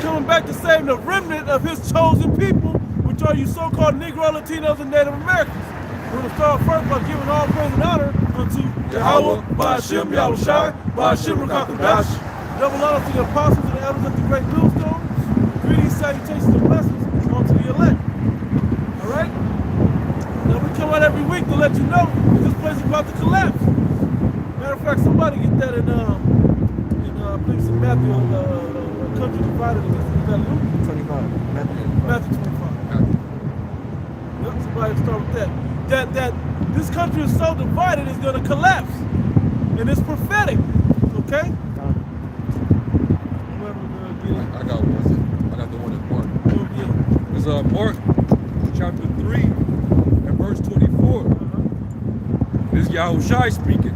coming back to save the remnant of his chosen people, which are you so-called Negro, Latinos, and Native Americans. We're going to start first by giving all praise and honor unto Yahweh, Ba'ashem, Yahushai, Ba'ashem, Rakakadash. Double honor to the apostles and the elders of the great millstone. Greetings, salutations, and blessings unto the elect. All right? Now we come out every week to let you know that this place is about to collapse. Matter of fact, somebody get that in I believe it's in Matthew, country divided against Luke 25. Matthew 25. Yep, somebody start with that. That this country is so divided it's going to collapse, and it's prophetic. Okay. I got one. I got the one in Mark. It's Mark chapter 3 and verse 24. This is Yahushai speaking.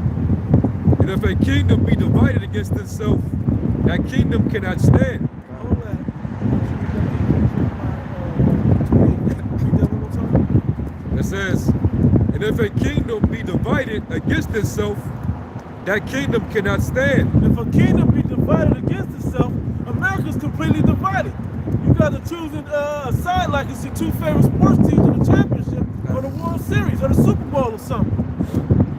And if a kingdom be divided against itself, that kingdom cannot stand. It says, and if a kingdom be divided against itself, that kingdom cannot stand. If a kingdom be divided against itself, America's completely divided. You guys are choosing a side like it's your two favorite sports teams in the championship or the World Series or the Super Bowl or something.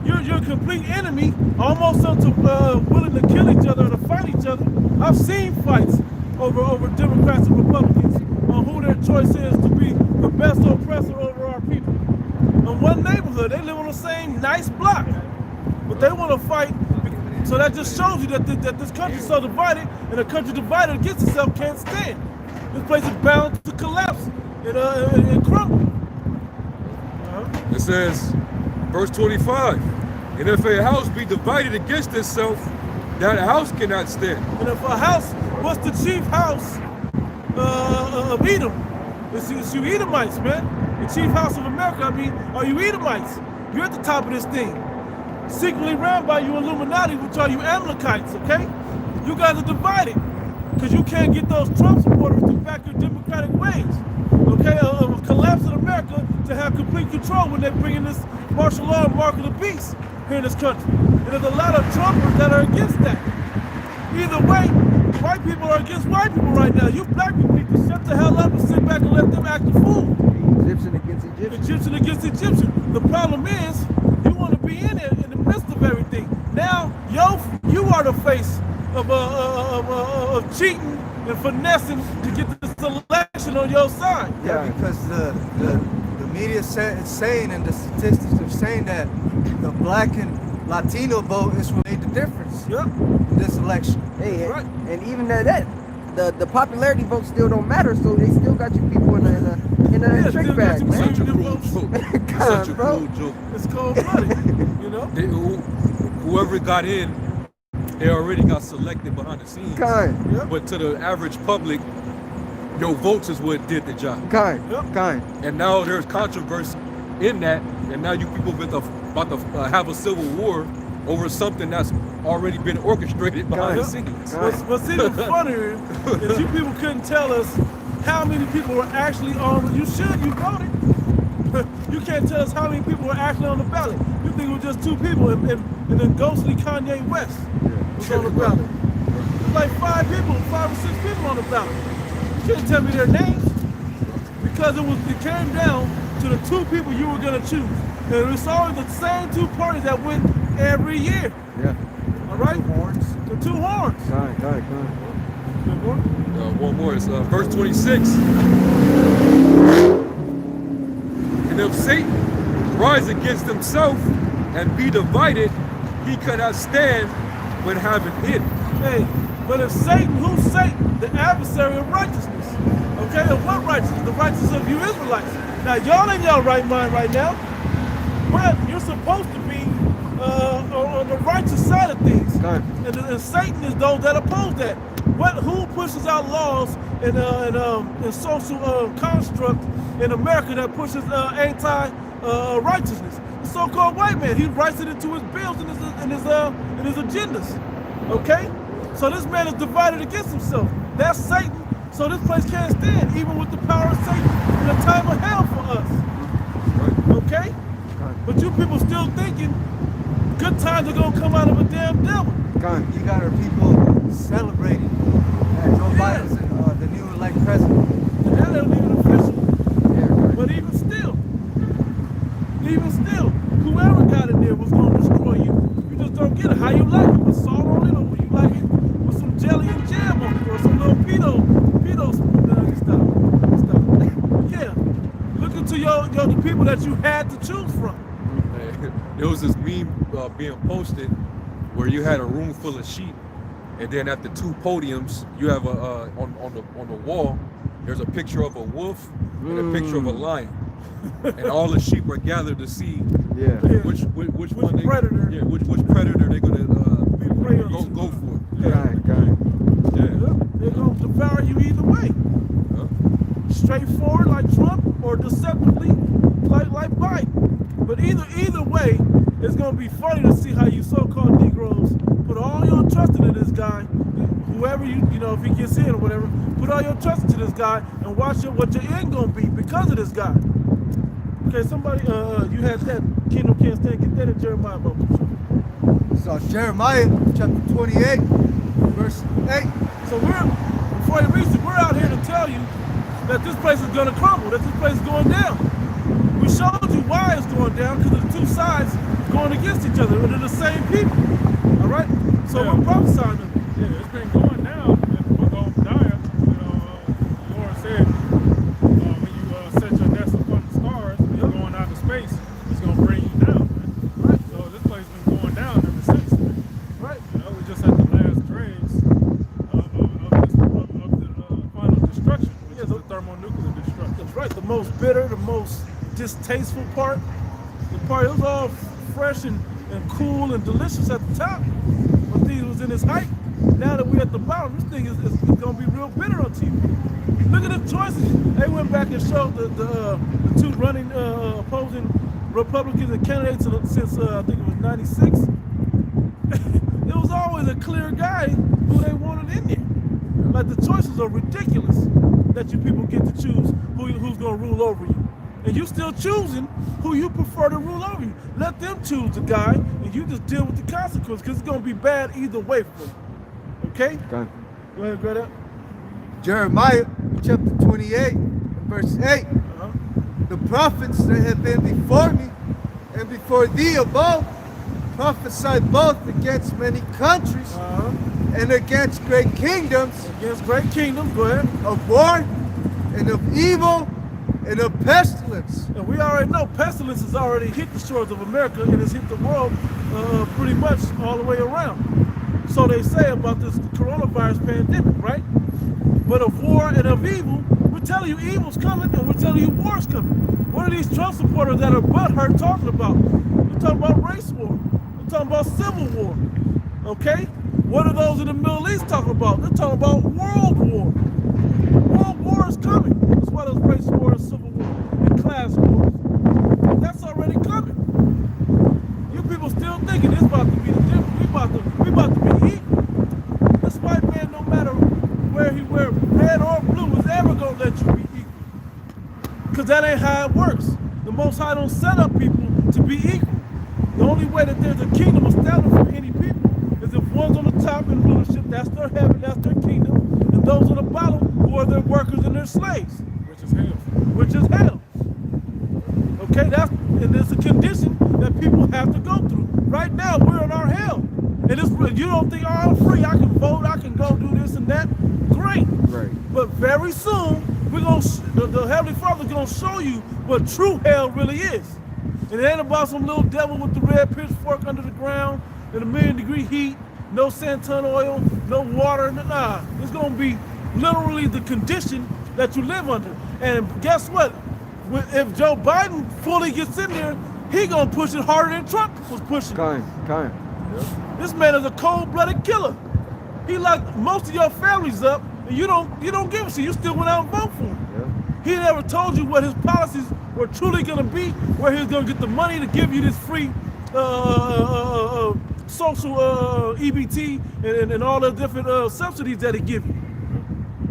You're a complete enemy, almost unto willing to kill each other or to fight each other. I've seen fights over Democrats and Republicans on who their choice is to be the best oppressor over our people. In one neighborhood, they live on the same nice block, but they want to fight. So that just shows you that this country is so divided, and a country divided against itself can't stand. This place is bound to collapse and crumble. It says, verse 25, and if a house be divided against itself, that house cannot stand. And if a house, what's the chief house of Edom? It's you Edomites, man. The chief house of America, I mean, are you Edomites? You're at the top of this thing. Secretly ran by you Illuminati, which are you Amalekites, okay? You guys are divided because you can't get those Trump supporters to back your democratic ways, okay? Of a collapse in America to have complete control when they bring in this martial law and mark of the beast here in this country. And there's a lot of Trumpers that are against that. Either way, white people are against white people right now. You black people need to shut the hell up and sit back and let them act the fool. Egyptian against Egyptian. Egyptian against Egyptian. The problem is, you want to be in it in the midst of everything. Now, you are the face of cheating and finessing to get this election on your side. Yeah, because the media is saying, and the statistics are saying that the black and Latino vote is what made the difference in this election. Hey, right. And even the popularity vote still don't matter, so they still got you people in a trick bag, man. Such a cruel joke. Such a cruel joke. It's cold-blooded, you know? Whoever got in, they already got selected behind the scenes. But to the average public, your votes is what did the job. And now there's controversy in that, and now you people about to have a civil war over something that's already been orchestrated behind the scenes. What's even funnier is you people couldn't tell us how many people were actually on. You voted. You can't tell us how many people were actually on the ballot. You think it was just two people, and then ghostly Kanye West was on the ballot. It was like 5 or 6 people on the ballot. You couldn't tell me their names because it came down to the 2 people you were gonna choose, and it's always the same 2 parties that win every year. All right. 2 horns. The 2 horns. One more. It's verse 26. And if Satan rise against himself and be divided, he cannot stand when having it. Hey, but if Satan, who's Satan? The adversary of righteousness. Okay, of what righteousness? The righteousness of you Israelites. Now, y'all in y'all right mind right now, but you're supposed to be on the righteous side of things. And Satan is those that oppose that. Who pushes out laws and social construct in America that pushes anti-righteousness? The so-called white man. He writes it into his bills and his agendas. Okay? So this man is divided against himself. That's Satan. So this place can't stand, even with the power of Satan in a time of hell for us. Okay? But you people still thinking good times are gonna come out of a damn devil. You got our people celebrating that Joe Biden's in the new elect president. And that ain't even official. But even still, whoever got in there was gonna destroy you. You just don't get it. How you like it? With salt on it, or you like it with some jelly and jam on it, or some little pedo stop. Yeah. Look into the people that you had to choose from. There was this meme being posted where you had a room full of sheep, and then at the two podiums you have on the wall there's a picture of a wolf and a picture of a lion, and all the sheep are gathered to see which one predator which predator they're gonna go for. Right. They're gonna devour you either way. Straightforward like Trump, or deceptively like Biden. But either way, it's gonna be funny to see how you so-called Negroes put all your trust into this guy, whoever if he gets in or whatever, put all your trust into this guy and watch what your end gonna be because of this guy. Okay, somebody, you had that Kingdom Can't Stand. Get that in Jeremiah book. So Jeremiah chapter 28, verse 8. So before you reach it, we're out here to tell you that this place is gonna crumble, that this place is going down. We showed you why it's going down, because the two sides going against each other, and they're the same people. All right? So we're prophesying them. Yeah, it's been going down in the book of Obadiah. The Lord said, when you set your nest upon the stars, when you're going out to space, it's going to bring you down. Right? So this place has been going down ever since. Right? We're just at the last dregs of the final destruction, which is the thermonuclear destruction. That's right. The most bitter, the most distasteful part. The part, it was all fresh and cool and delicious at the top when things was in its height. Now that we're at the bottom, this thing is going to be real bitter on TV. Look at the choices. They went back and showed the two running opposing Republicans and candidates since I think it was '96. It was always a clear guy who they wanted in there. Like, the choices are ridiculous that you people get to choose who's going to rule over you. And you still choosing who you prefer to rule over you. Let them choose the guy, and you just deal with the consequences, because it's going to be bad either way for you. Okay? Okay. Go ahead, Greta. Jeremiah chapter 28, verse 8. The prophets that have been before me and before thee above prophesied both against many countries and against great kingdoms. Against great kingdoms, go ahead. Of war and of evil and of pestilence. And we already know pestilence has already hit the shores of America, and it's hit the world pretty much all the way around. So they say about this coronavirus pandemic, right? But of war and of evil, we're telling you evil's coming, and we're telling you war's coming. What are these Trump supporters that are butthurt talking about? They're talking about race war. They're talking about civil war. Okay? What are those in the Middle East talking about? They're talking about world war. World war is coming, as well as race war and civil war and class wars. That's already coming. You people still thinking it's about to be the difference. We about to be equal. This white man, no matter where he wear red or blue, is ever gonna let you be equal. Because that ain't how it works. The Most High don't set up people to be equal. The only way that there's a kingdom established for any people is if one's on the top in rulership, that's their heaven, that's their kingdom, and those on the bottom who are their workers and their slaves. Which is hell. Which is hell. Okay, and there's a condition that people have to go through. Right now, we're in our hell. And you don't think, oh, I'm free, I can vote, I can go do this and that. Great. Right. But very soon, the Heavenly Father's gonna show you what true hell really is. And it ain't about some little devil with the red pitchfork under the ground in 1,000,000-degree heat, no santan oil, no water, nah. It's gonna be literally the condition that you live under. And guess what? If Joe Biden fully gets in there, he gonna push it harder than Trump was pushing. Kind. This man is a cold-blooded killer. He locked most of your families up, and you don't give a shit. You still went out and vote for him. Yeah. He never told you what his policies were truly gonna be, where he was gonna get the money to give you this free social EBT and all the different subsidies that he give you.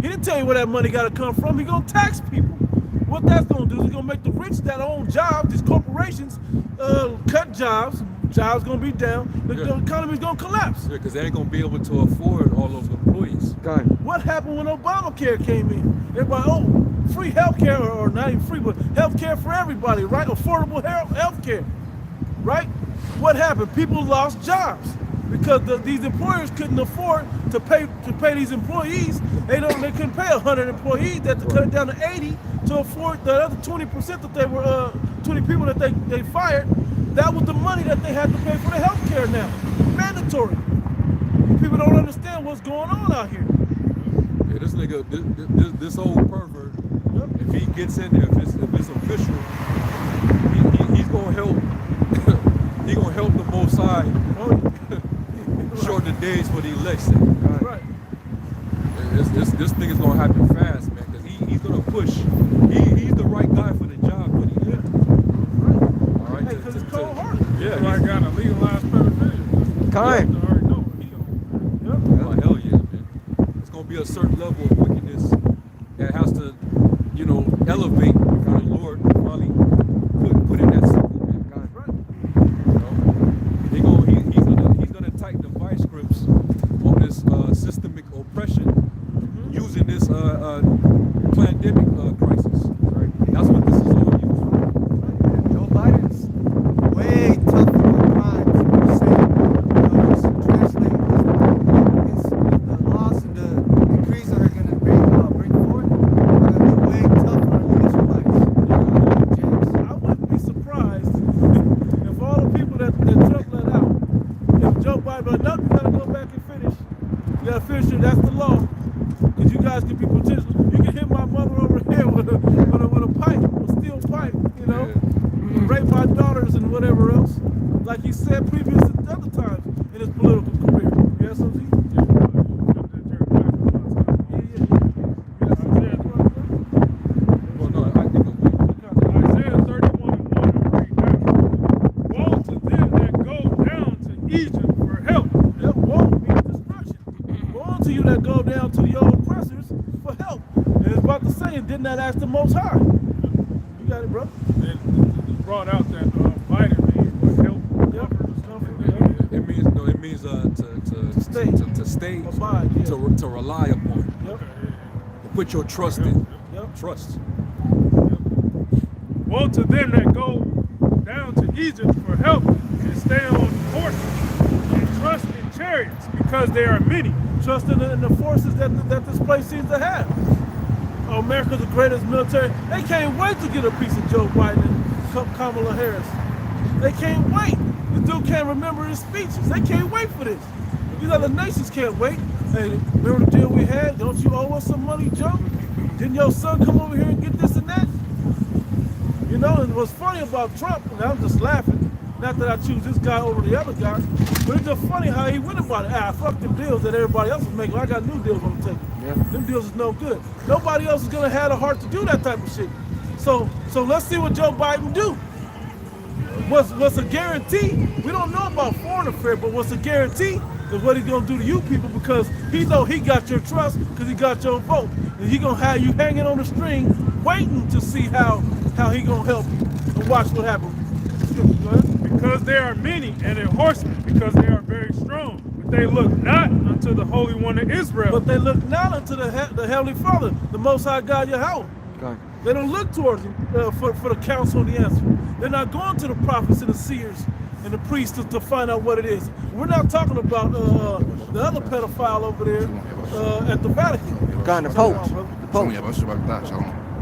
He didn't tell you where that money gotta come from. He gonna tax people. What that's gonna do is gonna make the rich that own jobs, these corporations, cut jobs. Jobs gonna be down. The economy's gonna collapse. Yeah, because they ain't gonna be able to afford all those employees. What happened when Obamacare came in? Everybody, oh, free health care, or not even free, but health care for everybody, right? Affordable health care, right? What happened? People lost jobs because these employers couldn't afford to pay these employees. They couldn't pay 100 employees. They had to cut it down to 80 to afford the other 20% that they were 20 people that they fired. That was the money that they had to pay for the health care now. Mandatory. People don't understand what's going on out here. Yeah, this nigga, this old pervert, if he gets in there, if it's official, he's gonna help. He gonna help the Most High shorten the days for the election. Right. This thing is gonna happen fast, man, because he's gonna push. He's the right guy for the job, but he did. Right. All right. Hey, because it's cold-hearted. Yeah. I got to legalize pedophilia. Kind. I already know what he on. Oh, hell yeah, man. It's gonna be a certain level of wickedness that has to, elevate for the Lord finally put in that circle, man. God. Right. He's gonna tighten the vice grips on this systemic oppression using this pandemic crisis. Right. That's what this is all used for. And Joe Biden's way tougher on crimes per se. Just translate the laws and the decrees that are going to bring forth are going to be way tougher on the Israelites. James. I wouldn't be surprised if all the people that Trump let out, if Joe Biden, but no, you gotta go back and finish. You gotta finish it. That's the law. Because you guys can be potential. You can hit my mother over here with a pipe, a steel pipe, rape my daughters and whatever else. Like he said previous at other times in his political career. You have something? Well, no, I think Isaiah 31:1. Woe to them that go down to Egypt for help. That won't be destruction. Woe to you that go down to your oppressors for help. And it's about to say, did not ask the Most High. You got it, bro. And brought out that Biden means what help. it means to stay, Abide, yeah. to rely upon, Yep. to put your trust in. Yep. Trust. Woe to them that go down to Egypt for help and stay on horses and trust in chariots because they are many. Trust in the forces that this place seems to have. America's the greatest military. They can't wait to get a piece of Joe Biden and Kamala Harris. They can't wait. This dude can't remember his speeches. They can't wait for this. These other nations can't wait. Hey, remember the deal we had? Don't you owe us some money, Joe? Didn't your son come over here and get this and that? And what's funny about Trump, and I'm just laughing, not that I choose this guy over the other guy, but it's just funny how he went about it. Fuck them deals that everybody else is making. I got new deals on the table. Yeah. Them deals is no good. Nobody else is gonna have the heart to do that type of shit. So let's see what Joe Biden do. What's a guarantee? We don't know about foreign affairs, but what's a guarantee is what he's gonna do to you people, because he know he got your trust, because he got your vote, and he gonna have you hanging on the string, waiting to see how he gonna help you. And watch what happens. Because they are many, and in horsemen, because they are very strong. But they look not unto the Holy One of Israel. But they look not unto the Heavenly Father, the Most High God Yahweh. God. They don't look towards him for the counsel and the answer. They're not going to the prophets and the seers and the priests to find out what it is. We're not talking about the other pedophile over there at the Vatican. God, the Pope. The Pope. The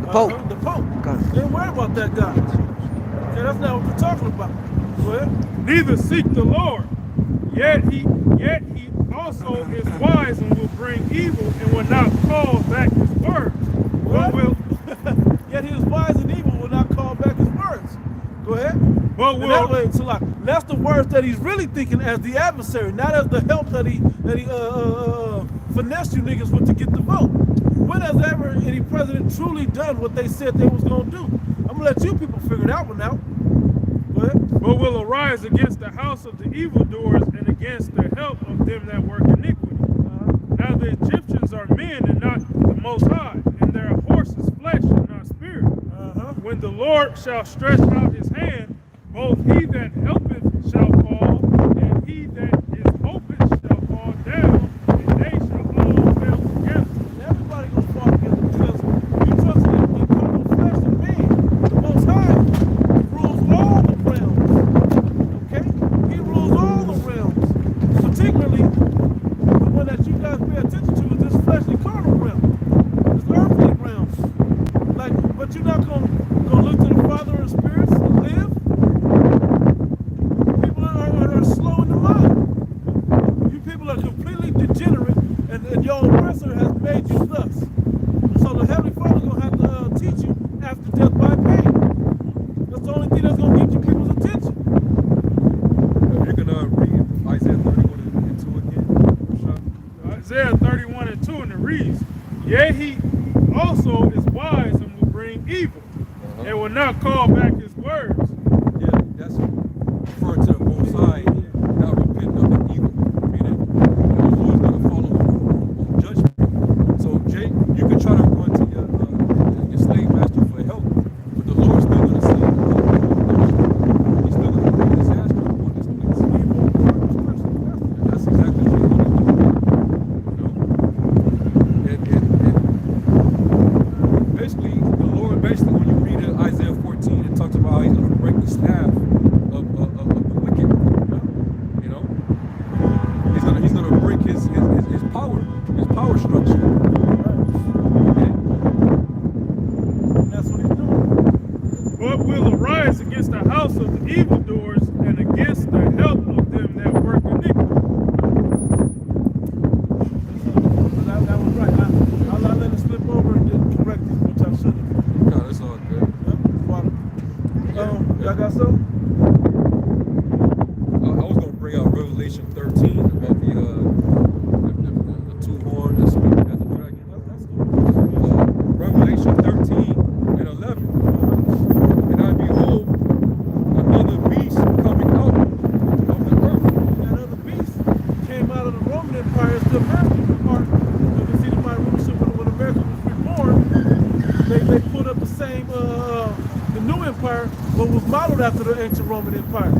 Pope. The Pope. God. They ain't worried about that guy. Okay, that's not what we're talking about. Go ahead. Neither seek the Lord, yet he also is wise and will bring evil and will not call back his words. What? Yet he is wise and evil will not call back his words. Go ahead. But And that way, so like, that's the words that he's really thinking as the adversary, not as the help that he finessed you niggas with to get the vote. When has ever any president truly done what they said they was gonna do? I'm gonna let you people figure it out one out. Go ahead. but will arise against the house of the evildoers and against the help of them that work iniquity. Now the Egyptians are men and not the Most High, and their horses flesh and not spirit. When the Lord shall stretch out his hand, both he that helpeth shall fall, and he that is hopeth shall fall down, and they shall all fail together. Everybody gonna fall together, because Isaiah 31:2, and it reads, "Yea, he also is wise and will bring evil, and will not call back his words." Yeah, that's referring to the Most High not repenting of the evil, meaning the Lord's going to follow on judgment. So, Jay, you can try to run to your slave master for help, but the Lord's still going to see He's still going to bring disaster upon this place. And that's exactly what He's going to do. And basically, the Lord, when you read Isaiah 14, it talks about how He's going to break the staff of the wicked. You know, He's going to break his power structure. Okay? That's what he's doing. What will arise against the house of the evildoers and against the help of them that work iniquity? That was right. I let it slip over and didn't correct it, which I should have. No, that's all good. Y'all got something? I was going to bring out Revelation 13 about the two horns that speak as a dragon. Revelation 13 and 11. And I behold another beast coming out of the earth. That other beast came out of the Roman Empire. It's the American part. You can see the my rulership when America was reborn. They put up the same, the new empire, but was modeled after the ancient Roman Empire.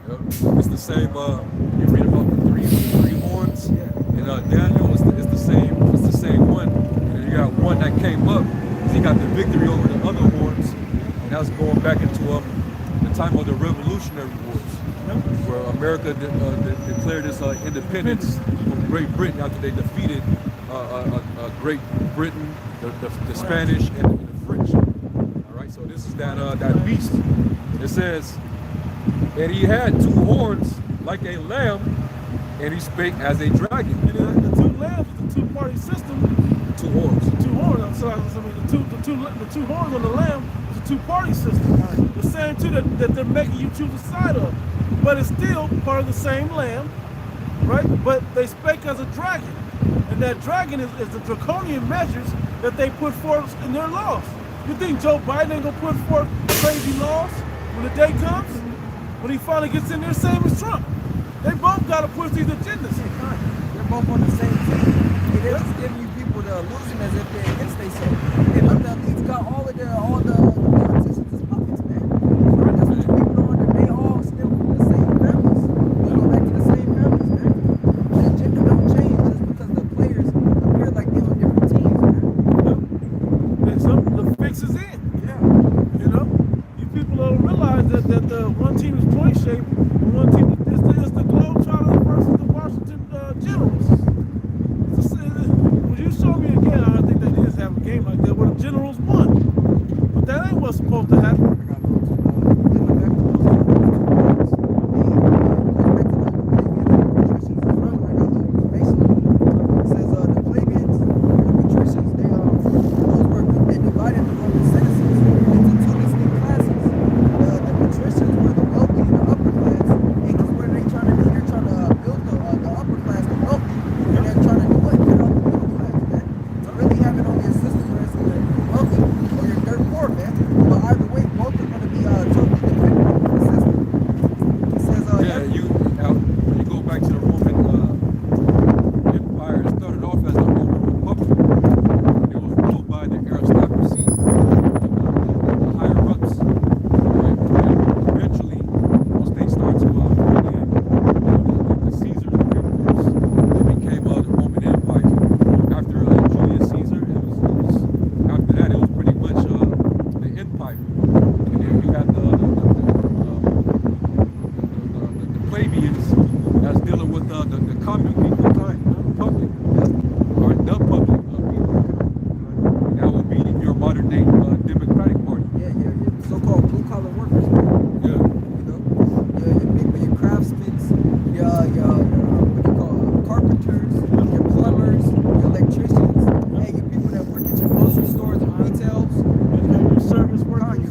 Yep. It's the same. You read about the three horns in Daniel. It's the same. It's the same one. And you got one that came up. He got the victory over the other horns, and that's going back into the time of the Revolutionary Wars, where America declared its independence from Great Britain after they defeated Great Britain, the Spanish, and the French. All right. So this is that beast. It says. And he had two horns like a lamb, and he spake as a dragon. And the two lambs is the two-party system. Two horns. Two horns. I'm sorry. The two horns on the lamb is a two-party system. The same two that they're making you choose a side of, but it's still part of the same lamb, right? But they spake as a dragon, and that dragon is the draconian measures that they put forth in their laws. You think Joe Biden ain't gonna put forth crazy laws when the day comes? When he finally gets in there, same as Trump. They both got to push these agendas. They're both on the same team. And they're just giving you people the illusion as if they're against themselves. And look, the elites got all the politicians as puppets, man. That's what you people don't understand. They all still from the same families. They go back to the same families, man. The agenda don't change just because the players appear like they're on different teams, man. And the fix is in. Yeah. You know? You people don't realize that the one team is point shaped and one team is the Globetrotters versus the Washington Generals. Would you show me again? I think they did have a game like that where the Generals won. But that ain't what's supposed to happen.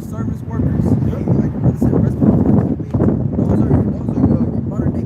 Service workers. Like I said, restaurant workers. Those are your modern day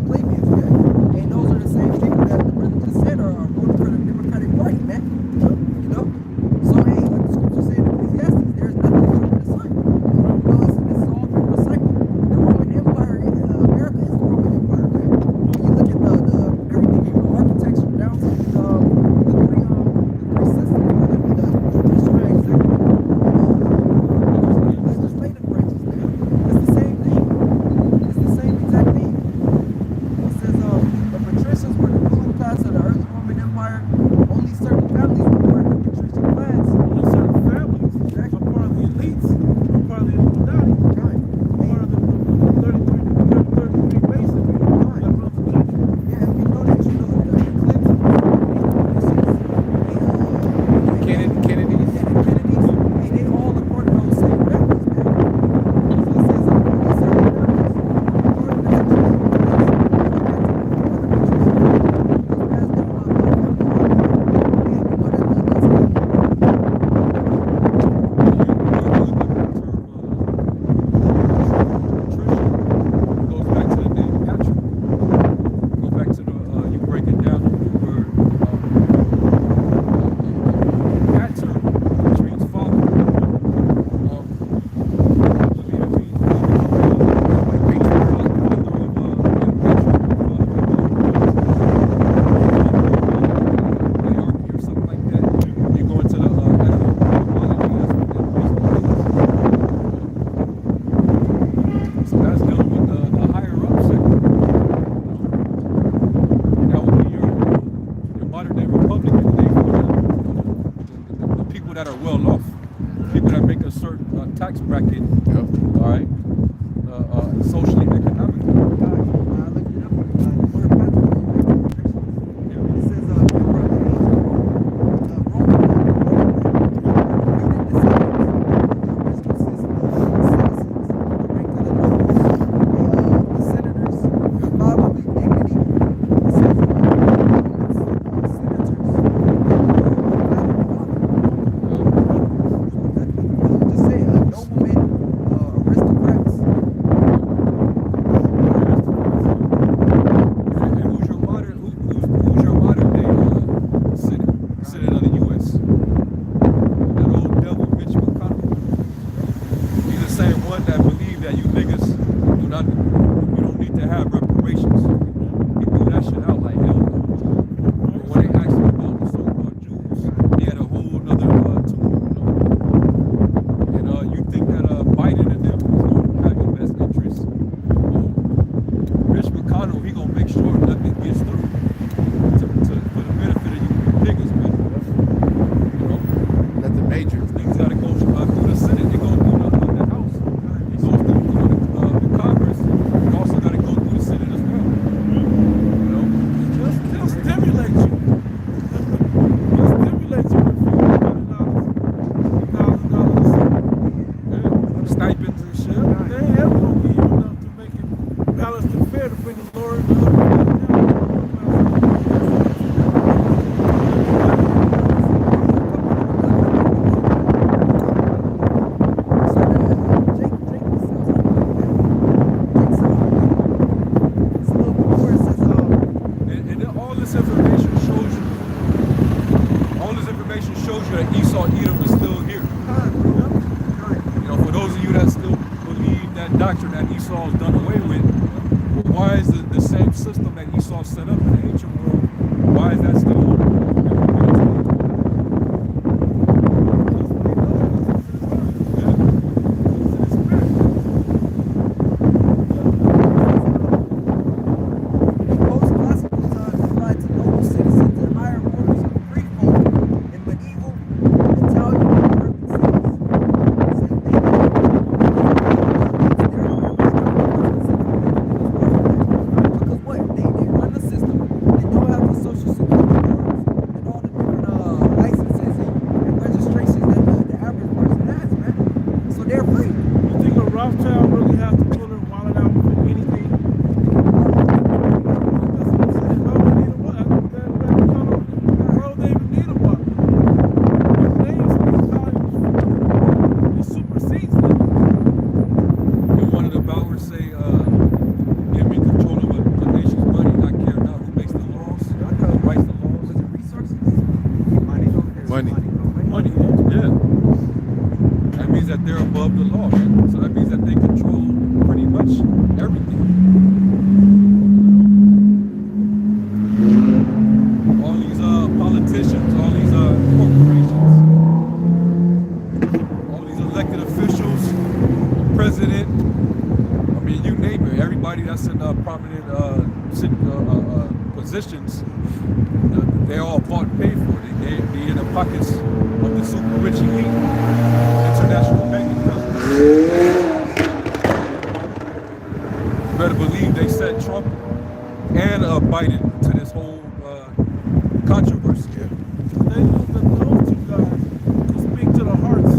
tax bracket. All right, socially and economically. Positions, they all bought and paid for it. They in the pockets of the super rich elite, international banking companies. You better believe they sent Trump and Biden to this whole controversy. They use those two guys to speak to the hearts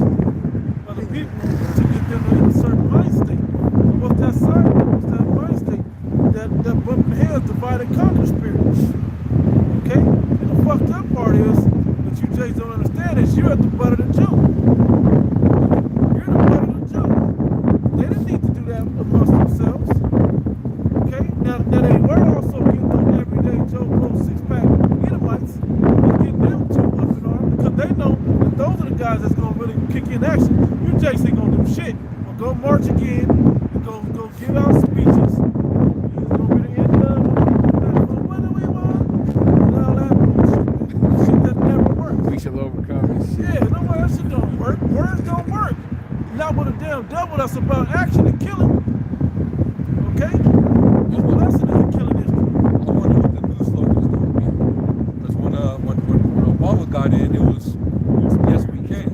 of the people to get them in a certain mind state. And what's that sign? What's that mind state? That bumping heads, divide and conquer spirit. Okay? And the fucked up part is, that you Jays don't understand, is you're at the butt of the joke. You're the butt of the joke. They didn't need to do that amongst themselves. Okay? Now they were also getting those everyday Joe Blow six-pack Edomites. They're getting them too up in arm because they know that those are the guys that's gonna really kick in action. You Jays ain't gonna do shit. But go march again and go give out speeches. Devil that's about action and killing. Okay? His blessing is killing Israel. I wonder what the new slogan is going to be. Because when Obama got in, it was yes we can,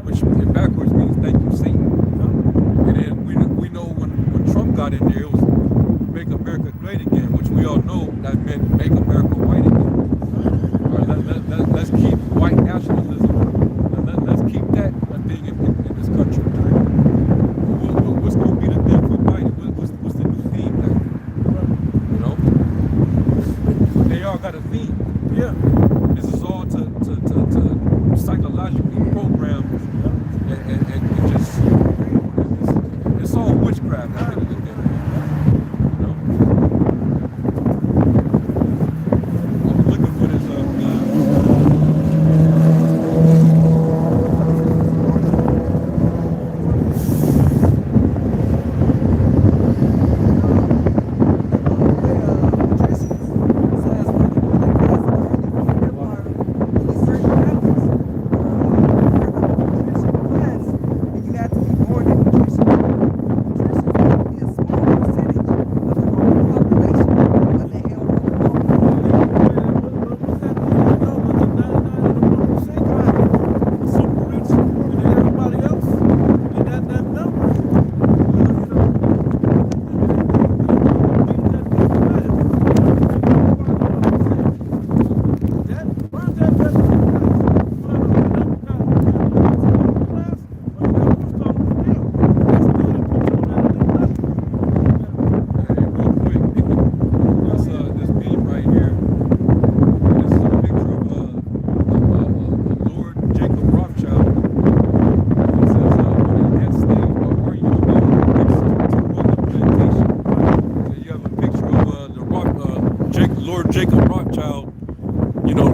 which in backwards means thank you Satan. all know that meant make America white again. All right, let's keep white nationalism. Let's keep that a thing in this country. What's going to be the thing for Biden? What's the new theme now? You know? They all got a theme. Yeah. This is all to psychologically program and just it's all witchcraft at the end of the day. You know? I'm looking for this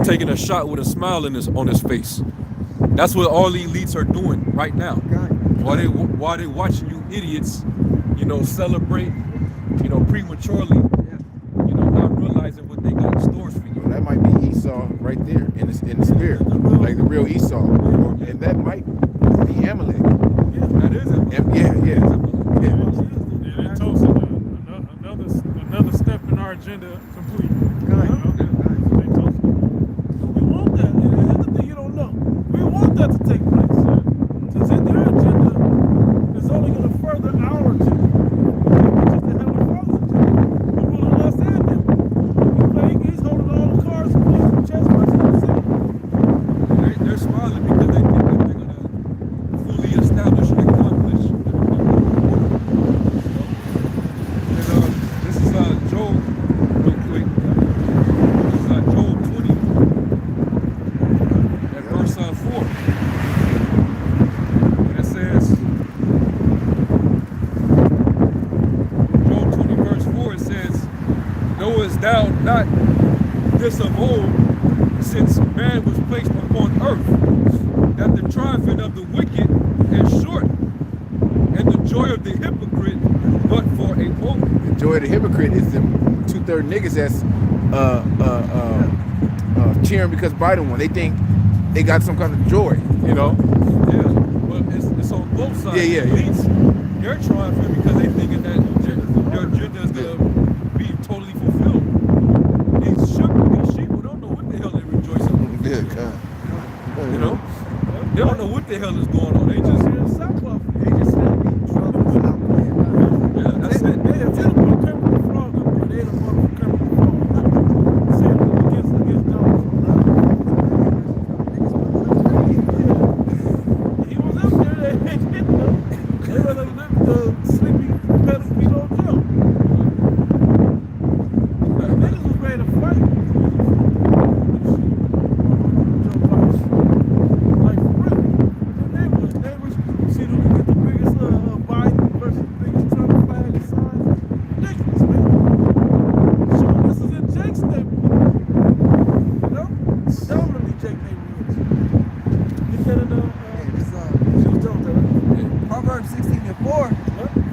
taking a shot with a smile on his face. That's what all the elites are doing right now. While they watching you idiots, celebrate, prematurely, not realizing what they got in stores for you. That might be Esau right there in the spirit, like the real Esau, and that might be Amalek. That is Amalek. Yeah. That toast another step in our agenda complete. That to take place. Since their agenda is only going to further our agenda, which is the Heavenly Father's agenda, the ruling us and them. He's holding all the cards and playing the chess match for himself. They're smiling because they think that they're going to fully establish and accomplish the order. This is Job, real quick. This is Job 20 at verse 4. Thou not this of old, since man was placed upon earth, that the triumphing of the wicked is short, and the joy of the hypocrite but for a moment. The joy of the hypocrite is them 2/3 niggas that's cheering because Biden won. They think they got some kind of joy, Yeah, but it's on both sides. Yeah. They're triumphing because they thinking that their agenda is going to be totally fulfilled. These sheep don't know what the hell they're rejoicing over. Yeah, God. They don't know what the hell is going on. They just in sackcloth. They just still be troubles out there. Yeah, that's it. They have to put Kermit the Frog up there. They don't want to put Kermit the Frog. Saying against Donald Trump. He was up there. They were like the sleepy pedo Joe. Niggas was ready to fight. Like for real. The neighbors, see who can get the biggest Biden versus the biggest Trump flag and signs. Ridiculous, man. So this is in Jake's neighborhood. Dominantly Jake neighborhoods. Get that in Proverbs 16:4,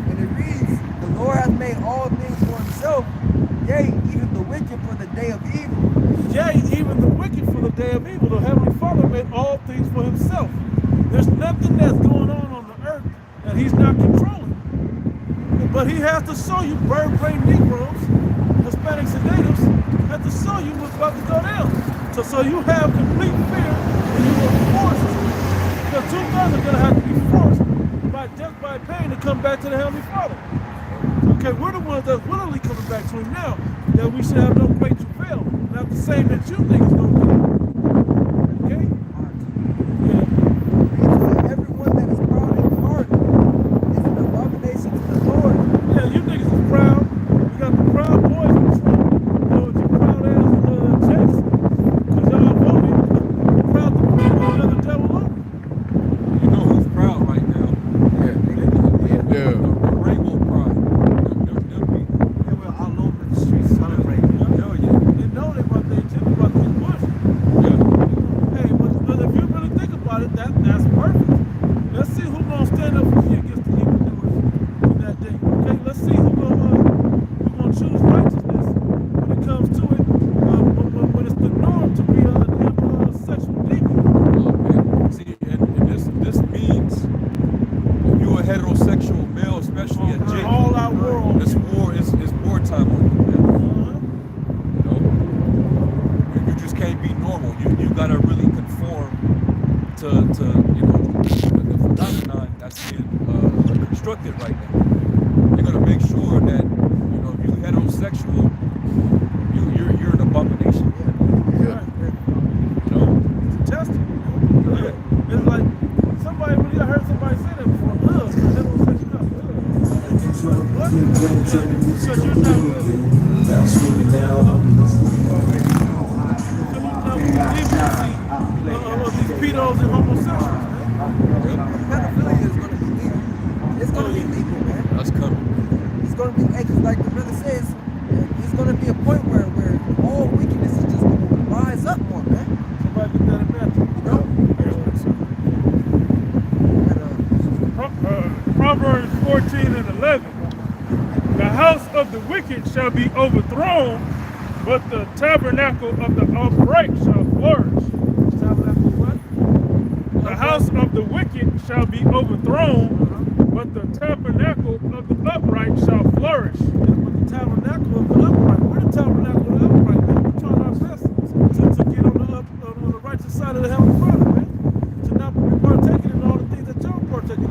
and it reads, "The Lord hath made all things for himself, yea, even the wicked for the day of evil." Yea, even the wicked for the day of evil. The Heavenly Father made all things for himself. There's nothing that's going on the earth that he's not controlling. But he has to show you, bird-brained Negroes, Hispanics and natives, have to show you what's about to go down. So you have complete fear and you are forced. Because 2,000 are going to have to be forced by death by pain to come back to the Heavenly Father. Okay, we're the ones that's willingly coming back. back to him now, that we should have no great travail. Not the same that you niggas gonna do. Okay? Yeah. Everyone that is proud in heart is an abomination to the Lord. Yeah, you niggas is proud. We got the proud boys in Trump. You know, what you proud ass chicks. Cause y'all voted. Proud to put another devil over. You know who's proud right now? Yeah. The rainbow pride. Them people. They were all over the streets celebrating. Hell yeah. They know they about to get pushed. Yeah. Hey, but if you really think about it, that's perfect. Let's see who's gonna stand up for you against the evildoers in that day. Okay, let's see who's gonna choose righteousness when it comes to it. When it's the norm to be a damn sexual deviant. See, and this means if you're a heterosexual male, especially a Jake, All our world. this war is wartime on you, man. You know, you just can't be normal. You gotta really conform to you know the phenomenon that's being constructed right now. You're gonna make sure that you know if you're heterosexual, you're an abomination. Yeah. You know. It's a testament. Yeah. It's like somebody, when I heard somebody say that before, heterosexual. What? Because you're not these pedos and homosexuals, Pedophilia is going to be legal. It's going to be legal, man. That's coming. It's going to be, because like the brother says, it's going to be a point where all wickedness is just going to rise up more, man. Somebody get that in Matthew. Proverbs 14 and 11. The house of the wicked shall be overthrown, but the tabernacle of the upright shall flourish. Tabernacle what? The house of the wicked shall be overthrown, but the tabernacle of the upright shall flourish. Yeah, but the tabernacle of the upright. We're the tabernacle of the upright, man. We're trying our best to get on the righteous side of the Heavenly Father, man. To not be partaking in all the things that y'all partaking in.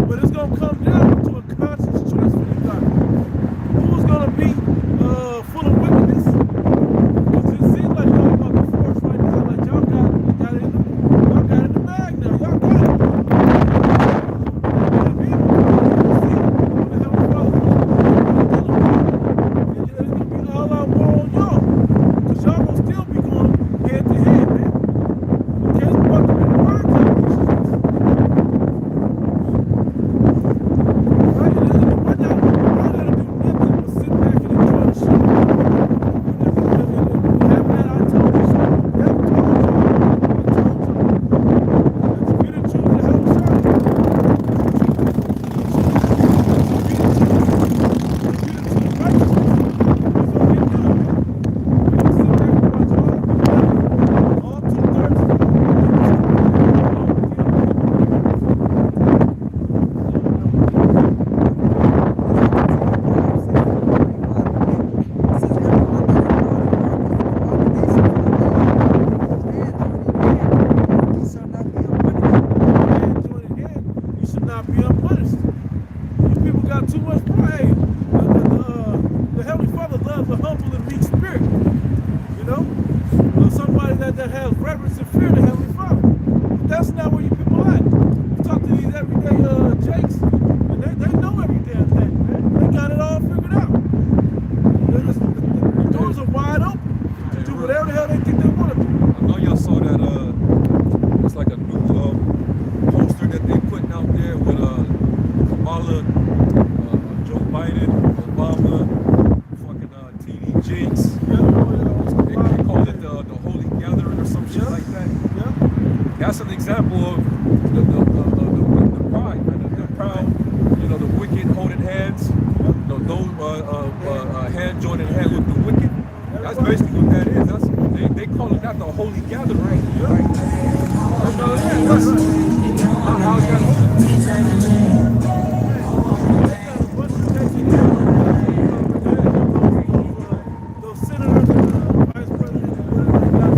But it's going to come down to a conscious choice for you guys. Who's going to be full of wickedness? Because it seems like y'all about to force right now. Like y'all got it in the bag now. Y'all got it. All out war on y'all. Because y'all going to still be going head to head, man. Okay, it's about to be the word time. Right? Why y'all gotta do nothing but sit back and enjoy the show? Having that I told you show. Yeah, I told you. If you didn't choose to have a show, if you didn't choose righteousness, it's gonna get good, man. You sit back and watch all 2/3. You should not be unpunished. You people got too much pride. The Heavenly Father loves a humble and meek spirit. You know? Somebody that has reverence and fear of the Heavenly Father. But that's not where you people at. You talk to these everyday jakes, and they know every damn thing, man. They got it all figured out. The doors are wide open to do whatever the hell they think they want to do. I know y'all saw that. It's like a new poster that they putting out there with Kamala, Joe Biden, Obama, fucking TD Jakes. They call it the Holy Gathering or some shit like that. Yeah. That's an example of the pride, man. The proud, you know, the wicked holding hands. You know, those hand joining hand with the wicked. That's basically what that is. They call it that the Holy Gathering. Right. How's that? Those senators and vice presidents and whatever they got,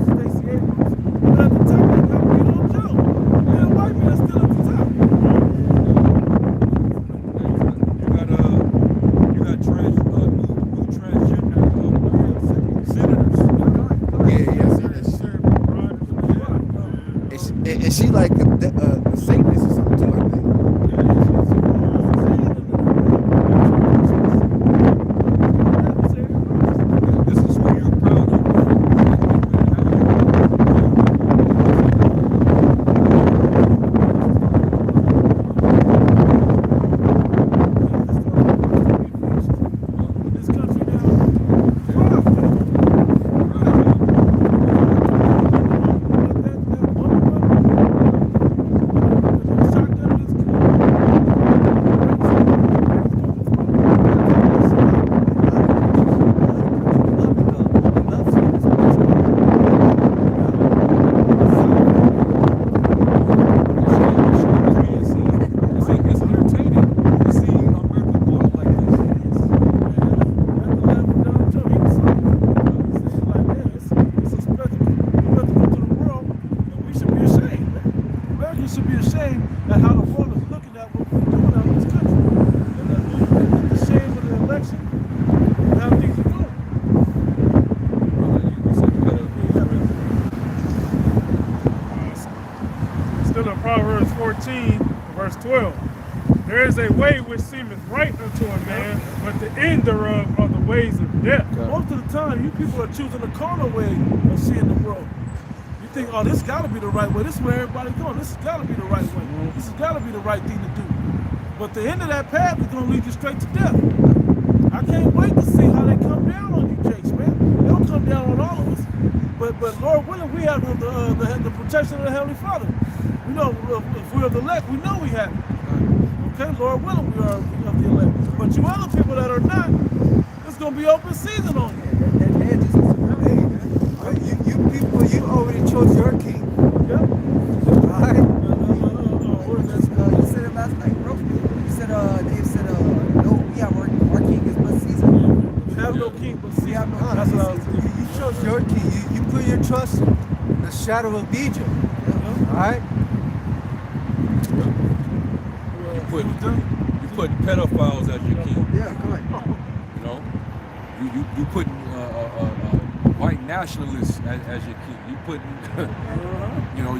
Stacey Abrams. But at the top, they got Pete Joe. And the white man still at the top. like a Satanist or something too, I think. This is who you're proud of. Proverbs 14, verse 12. There is a way which seemeth right unto a man, but the end thereof are the ways of death. Most of the time, you people are choosing the carnal way of seeing the world. You think, oh, this got to be the right way. This is where everybody's going. This has got to be the right way. This has got to be the right thing to do. But the end of that path is going to lead you straight to death. I can't wait to see how they come down on you, Jakes, man. They'll come down on all of us. But Lord willing, we have the protection of the Heavenly Father. We know if we're of the elect, we know we have it. Okay, Lord willing, we are of the elect. But you other people that are not, it's going to be open season on you. You people, you already chose your king. Yep. All right. You said it last night, bro. You said, Dave said, no, we have our king is but season. We have no king but season. We have no That's king what I but was season. You chose your king. You put your trust in the shadow of Egypt. All right. You put pedophiles as your king. Yeah, go ahead. You know, you put white nationalists as your king. You put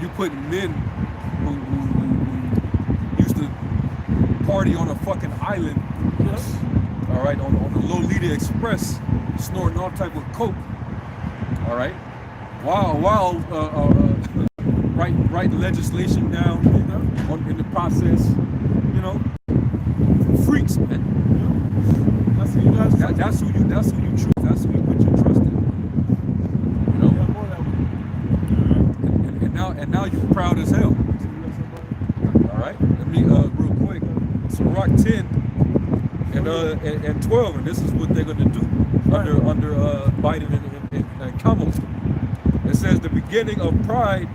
you put men who used to party on a fucking island. Yes. All right, on the Lolita Express, snorting all type of coke. All right, while write legislation down in the process. You know, freaks, man. That's who you guys. That's who you choose. That's who you put your trust in. You know. And now you're proud as hell. All right. Let me real quick. Sirach 10 and 12, and this is what they're gonna do under Biden and Kamala. It says the beginning of pride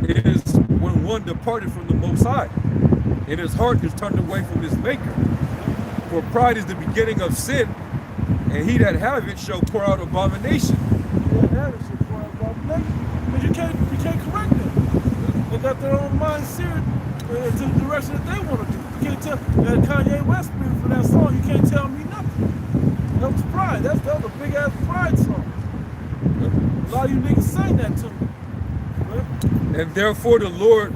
is when one departed from the Most High, and his heart is turned away from his Maker. For pride is the beginning of sin, and he that have it shall pour out abomination. But you can't correct them. They got their own mind seared into the direction that they want to do. You can't tell that Kanye West spirit for that song. You can't tell me nothing. That was pride. That was a big ass pride song. A lot of you niggas sang that to me. Right? And therefore the Lord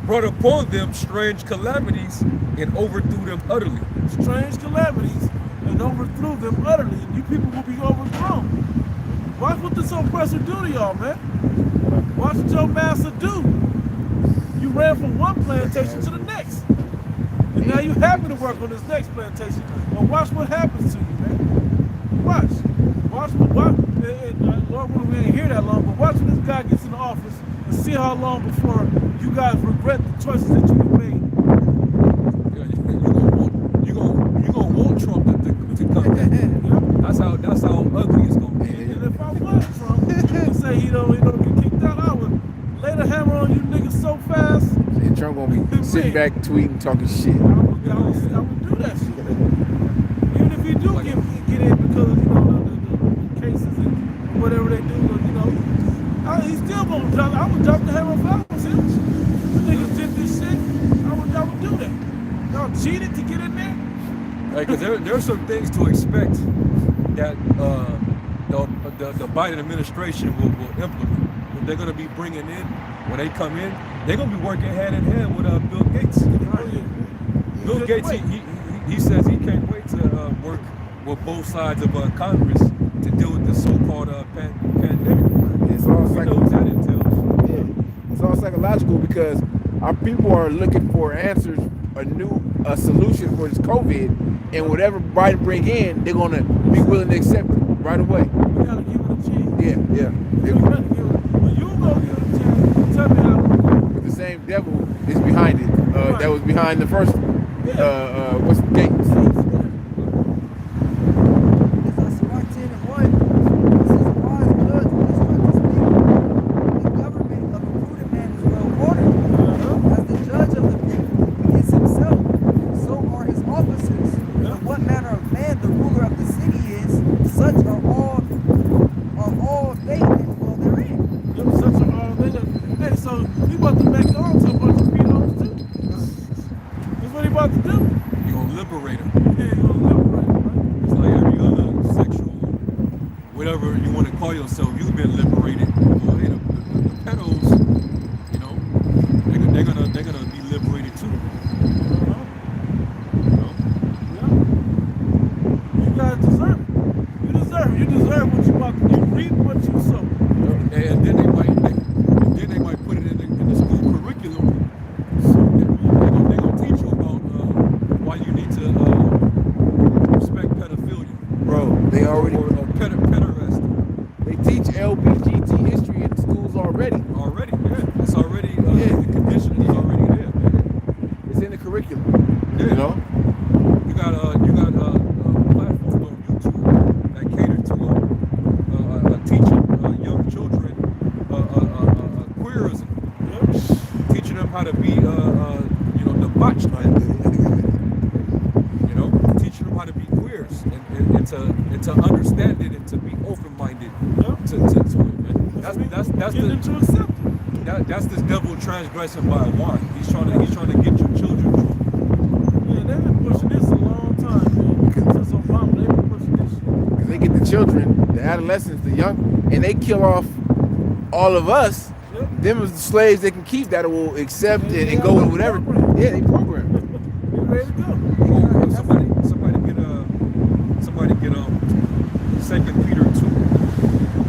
brought upon them strange calamities and overthrew them utterly. Strange calamities and overthrew them utterly. And you people will be overthrown. Watch what this oppressor do to y'all, man. Watch what your master do. You ran from one plantation to the next. And now you're happy to work on this next plantation. But watch what happens to you, man. Watch. Lord, we ain't here that long, but watch when this guy gets in the office and see how long before you guys regret the choices that you have made. You're gonna want Trump to come back. That's how ugly it's gonna be. And if I was Trump and say he don't get kicked out, I would lay the hammer on you niggas so fast. And Trump gonna be sitting back, tweeting, talking shit. I would do that shit. Even if he do get in because of the cases and whatever they do, he's still gonna drop. I would drop the hammer if I was him. You niggas did this shit. I would do that. Y'all cheated to get in there. Like, cause there are some things to expect that the Biden administration will implement. What they're gonna be bringing in when they come in they're gonna be working hand in hand with Bill Gates. Bill Gates, he says he can't wait to work with both sides of Congress to deal with the so-called pandemic. It's all We know what that entails. Yeah, it's all psychological because our people are looking for answers, a solution for this COVID, and whatever Biden bring in, they're gonna be willing to accept it right away. We gotta give it a chance. Yeah. We gotta give it. Well, you gonna give it a chance. Tell me how. But the same devil is behind it. That was behind the first. What's the Gates? It's Sirach 10 and 1. It says, a wise judge will instruct his people. The government of a prudent man is well ordered. As the judge of the people is himself, so are his officers. And what manner of man the ruler of the city is, such are all they that dwell therein. Them such are all they that. Hey, so he about to make on to a bunch of pedos too. That's what he about to do. You gonna liberate them. Yeah, he gonna liberate them, right? It's like every other sexual, whatever you want to call yourself, you've been liberated. Well, hey, the pedos, you know, they're gonna be liberated too. You know? Yeah. You guys deserve it. You deserve it. You deserve what you about to do. Reap what you sow. And then they might put it in the school curriculum. So they're gonna teach you about why you need to respect pedophilia. Bro, they already or pederast. they teach LBGT history in schools already. Already, yeah. It's already the conditioning is already there, man. It's in the curriculum. Yeah. You know? You got platforms on YouTube that cater to teaching young children queerism, teaching them how to be debauched, teaching them how to be queers and to understand it and to be open-minded to it. Man. That's this devil transgressing by a wand. He's trying to get your children drunk. Yeah, they've been pushing this a long time, man. Since Obama, they've been pushing this shit. Because they get the children, the adolescents, the young, and they kill off all of us. Them as the slaves they can keep that will accept it and go with whatever. Yeah, they program. They're ready to go. Somebody get 2 Peter 2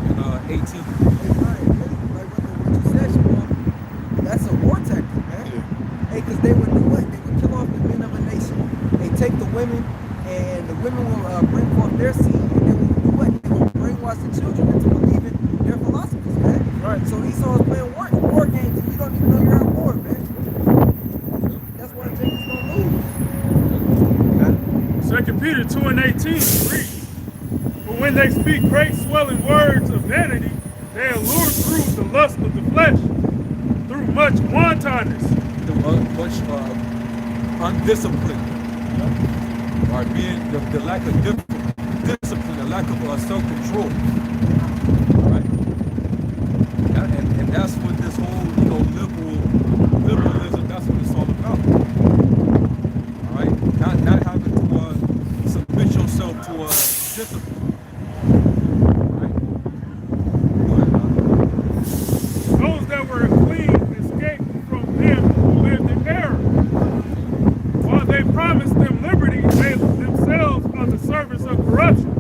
and 18. That's a war tactic, man. Hey, because they would do what? They would kill off the men of a nation. They take the women, and the women will bring forth their seed, and they will do what? They will brainwash the children into believing their philosophies, man. Right. So Esau is playing war games, and you don't even know you're at war, man. That's why Jacob's gonna lose. 2 Peter 2 and 18 reads, for when they speak great swelling words of vanity, they allure through the lust of the flesh, through much wantonness. Much undisciplined. Or being the lack of discipline, the lack of self-control. All right? And that's what this whole, liberalism, that's what it's all about. All right? Not having to submit yourself to discipline. Those that were clean escaped from them who lived in error. While they promised them liberty, they themselves are the servants of corruption.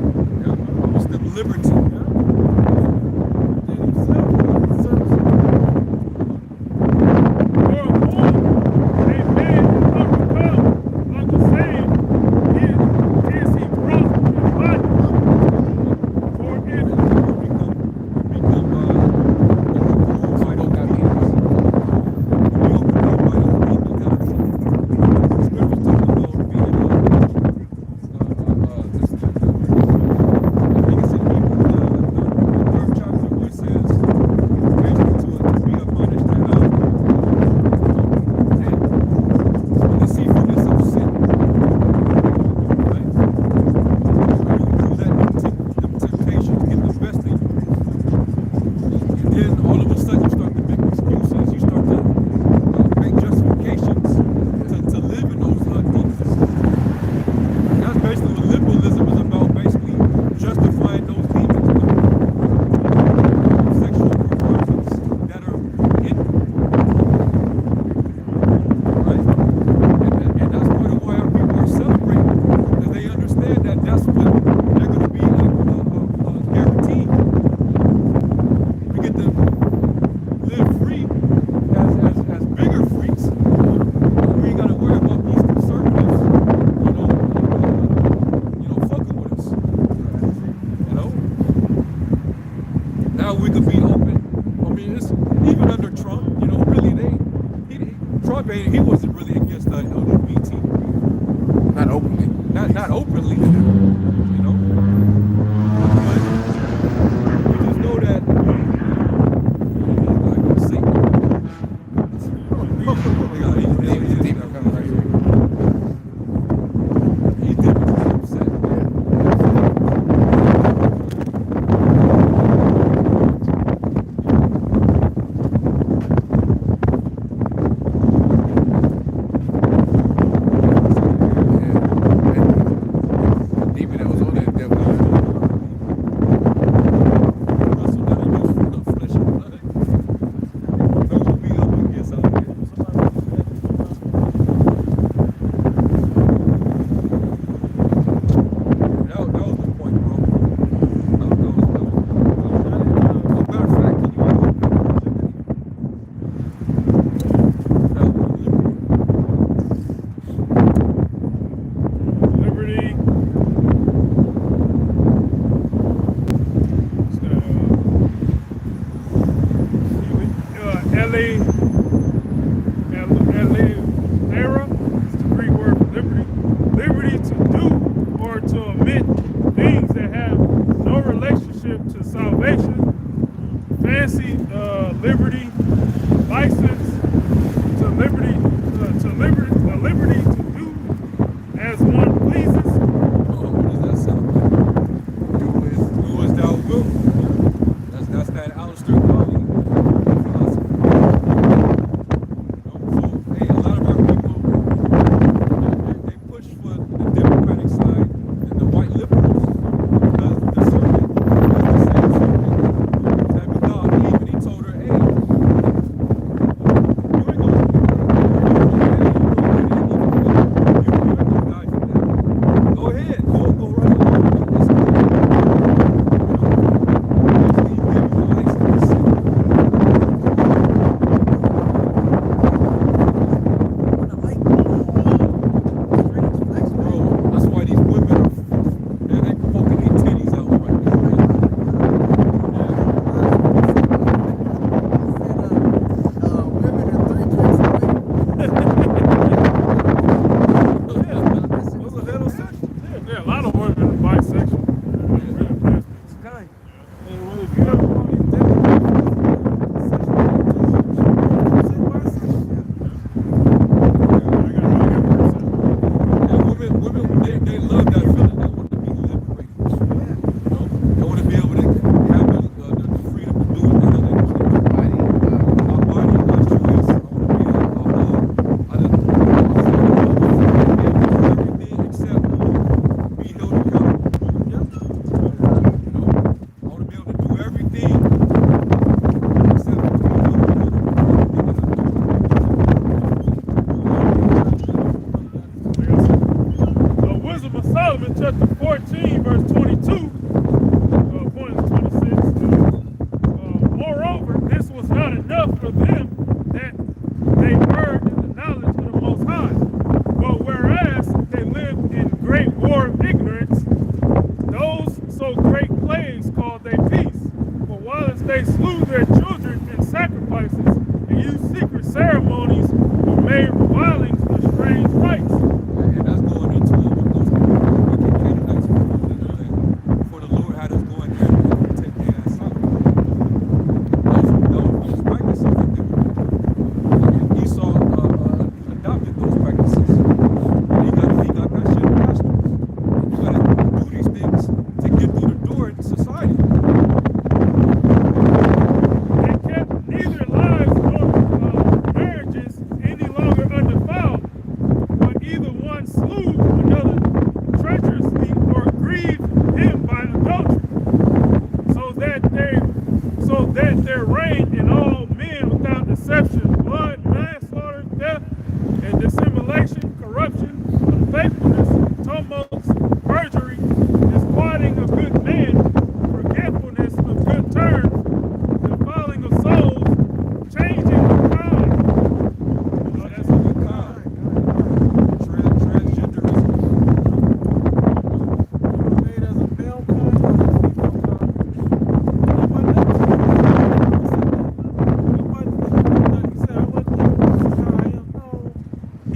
Yeah, promise them liberty. They themselves are the servants of For whom a man overcome of the same is he brought in bondage. openly. Not openly, you know. But we just know that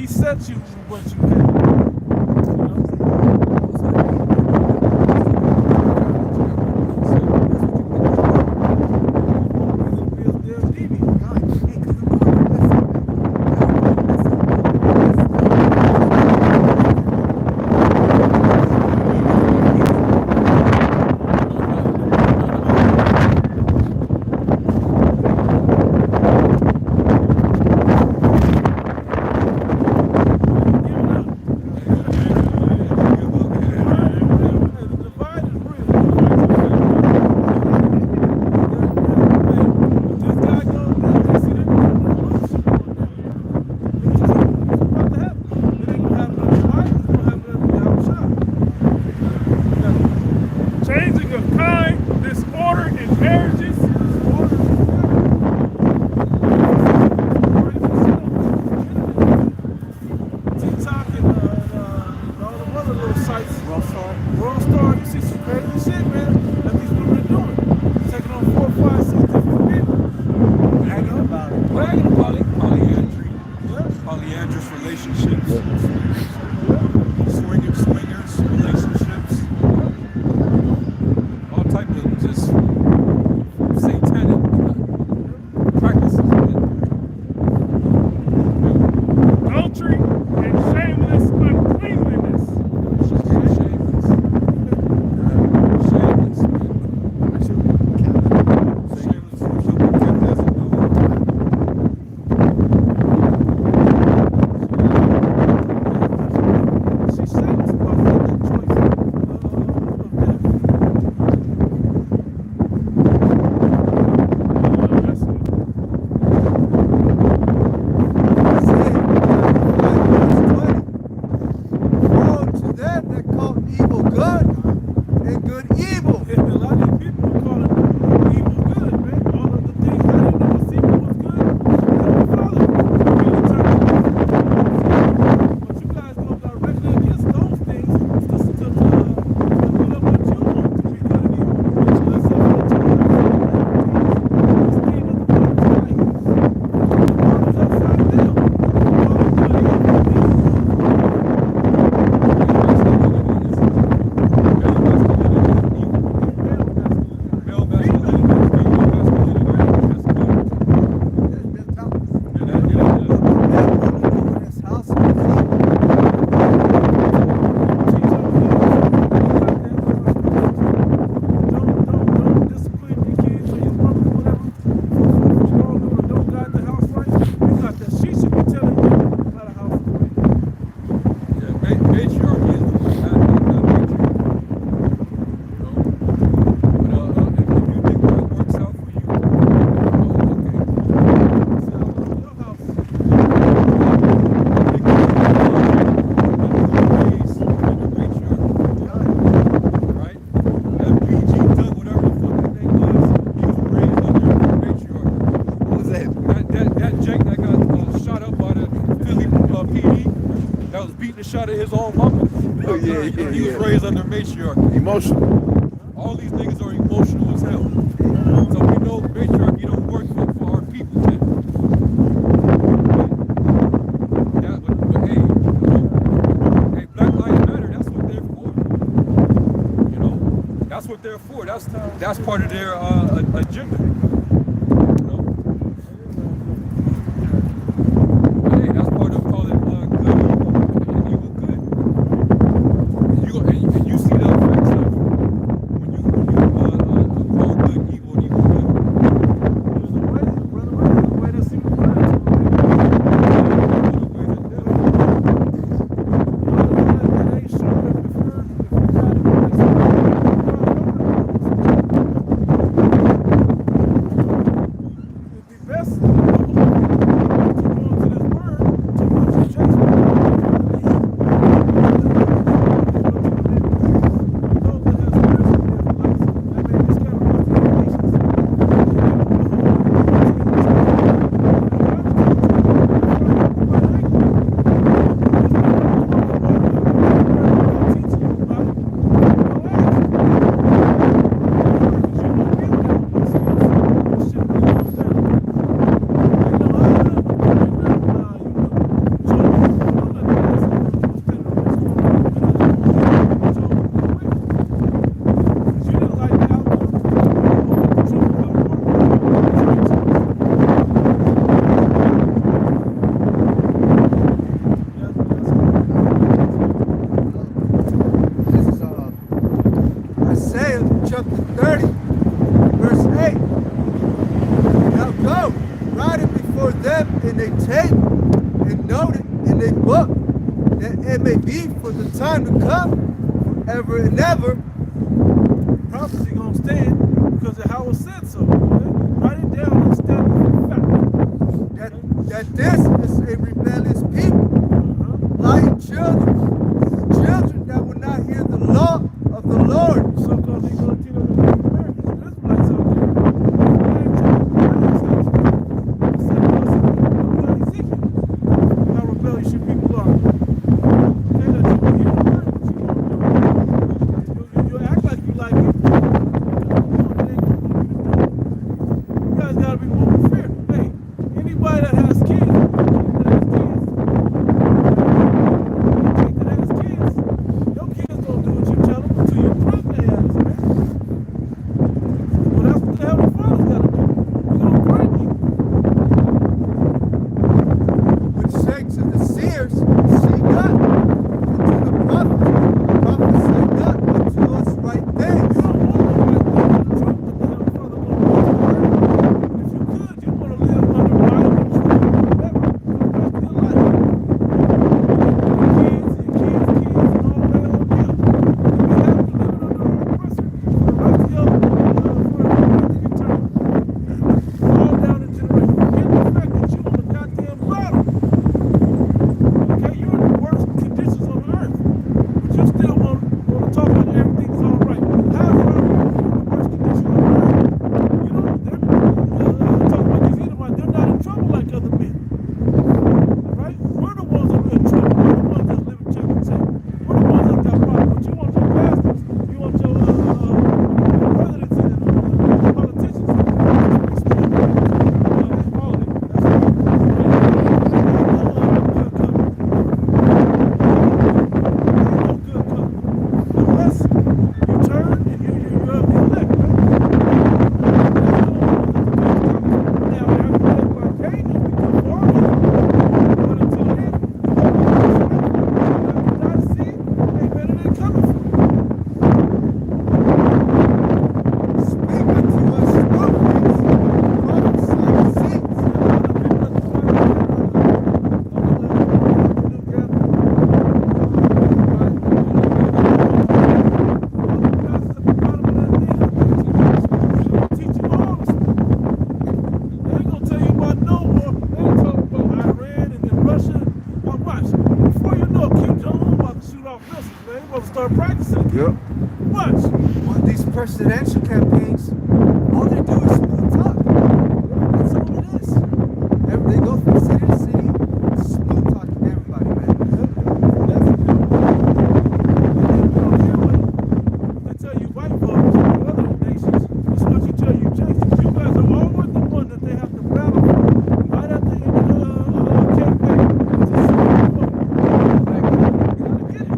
He set you what you had. You know? sites. World Star, you see some crazy shit, man, that these women are doing. Taking on 4, 5, 6 different people. Bragging about it. Bragging about it. Polyandry. Polyandrous relationships. Swingers relationships. All type of just satanic practices. Adultery and shameless uncleanliness. Shot at his own mama. He was raised under matriarchy. Emotional. All these niggas are emotional as hell. So we know matriarchy don't work for our people, man. Yeah, but hey, hey, Black Lives Matter, that's what they're for. You know? That's what they're for. That's part of their agenda. You know? Hey, that's part of calling good. And you see the effects of when you call good evil and evil good. There's a way, brother, the way that seems to run into it. That ain't sure if you got it, it'd be best to go into this word to put your chase. Time to come, forever and ever. Prophecy gonna stand because of how it said so. Okay? Write it down and stand fact. That this is a rebellious people, lying children that will not hear the law of the Lord. So-called Negro Latino Americans, Israelites out there. How rebellious you people are. you still want to talk about everything is all right. How is our worst condition on earth? You know, they're talking about these Edomites, they're not in trouble like other men. Right? We're the ones that are in trouble. We're the ones that live in check and check. We're the ones that got problems. But you want your pastors, you want your presidents and politicians to start practicing. Yep. Watch. On these presidential campaigns, all they do is smooth talk. That's all it is. They go from city to city, smooth talking everybody, man. That's it. They tell you white folks in other nations, it's what you tell you Texans. You guys are always the one that they have to battle for right at the end of the campaign. It's a smooth vote. Like, you gotta get it.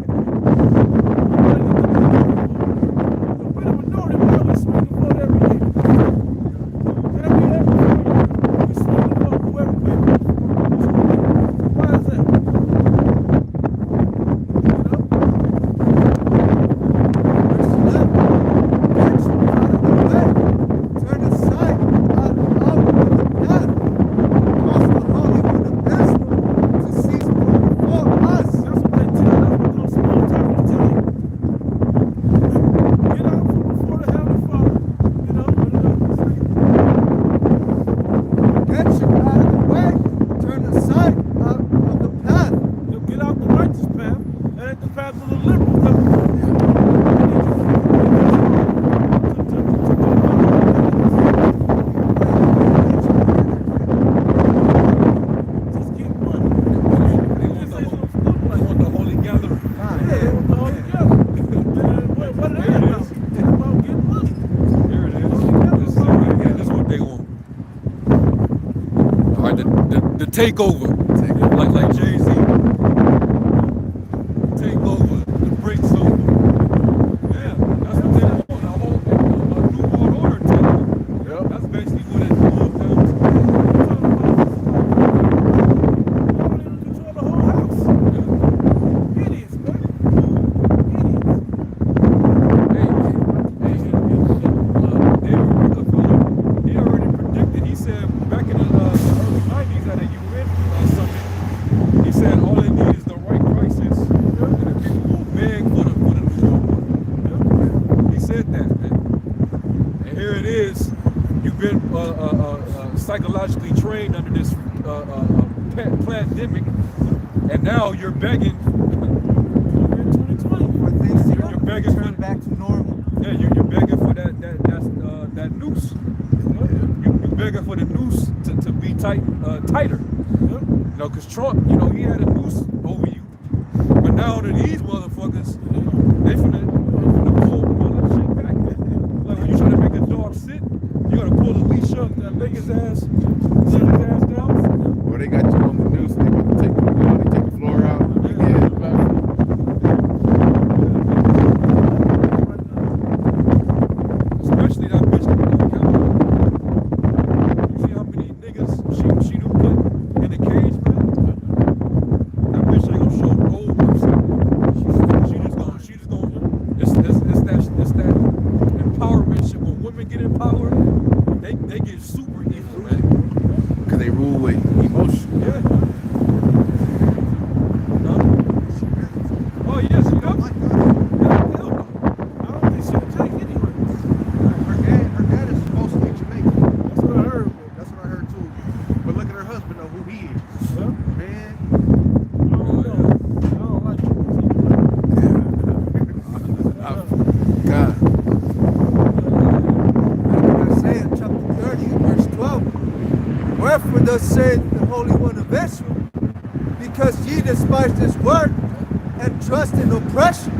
Takeover, like Jay-Z. Take over, the break's over. Yeah, that's what they want. A new world order takeover. Yep. That's basically what it boils down to. Control the whole house. Yeah. Idiots, man. Idiots. He already predicted. He said back in the early 90s at a UN summit, he said all they need is the right crisis, and the people will beg for the new world order. He said that, man. And here it is. You've been psychologically trained under this pandemic, and now you're begging. You're begging for back to normal. Yeah, you're begging for that noose. You're begging for the noose to be tighter. You know, because Trump, you know, he had a noose over you. But now that these motherfuckers, they finna pull that shit back. Like when you try to make a dog sit, you gotta pull the leash up, that make his ass, sit his ass down. Or they got you on the noose, they about to take the floor out. Especially that bitch that you see how many niggas she done put in the cage, man? That bitch ain't gonna show no mercy. She just gonna it's that empowerment shit. When women get empowered, they get super evil, man. Because they rule with emotion. Yeah. Oh yes, you know? Her dad is supposed to be Jamaican. That's what I heard. That's what I heard too. But look at her husband, though, who he is. Man. I don't like it. thus saith the Holy One of Israel, because ye despise this word and trust in oppression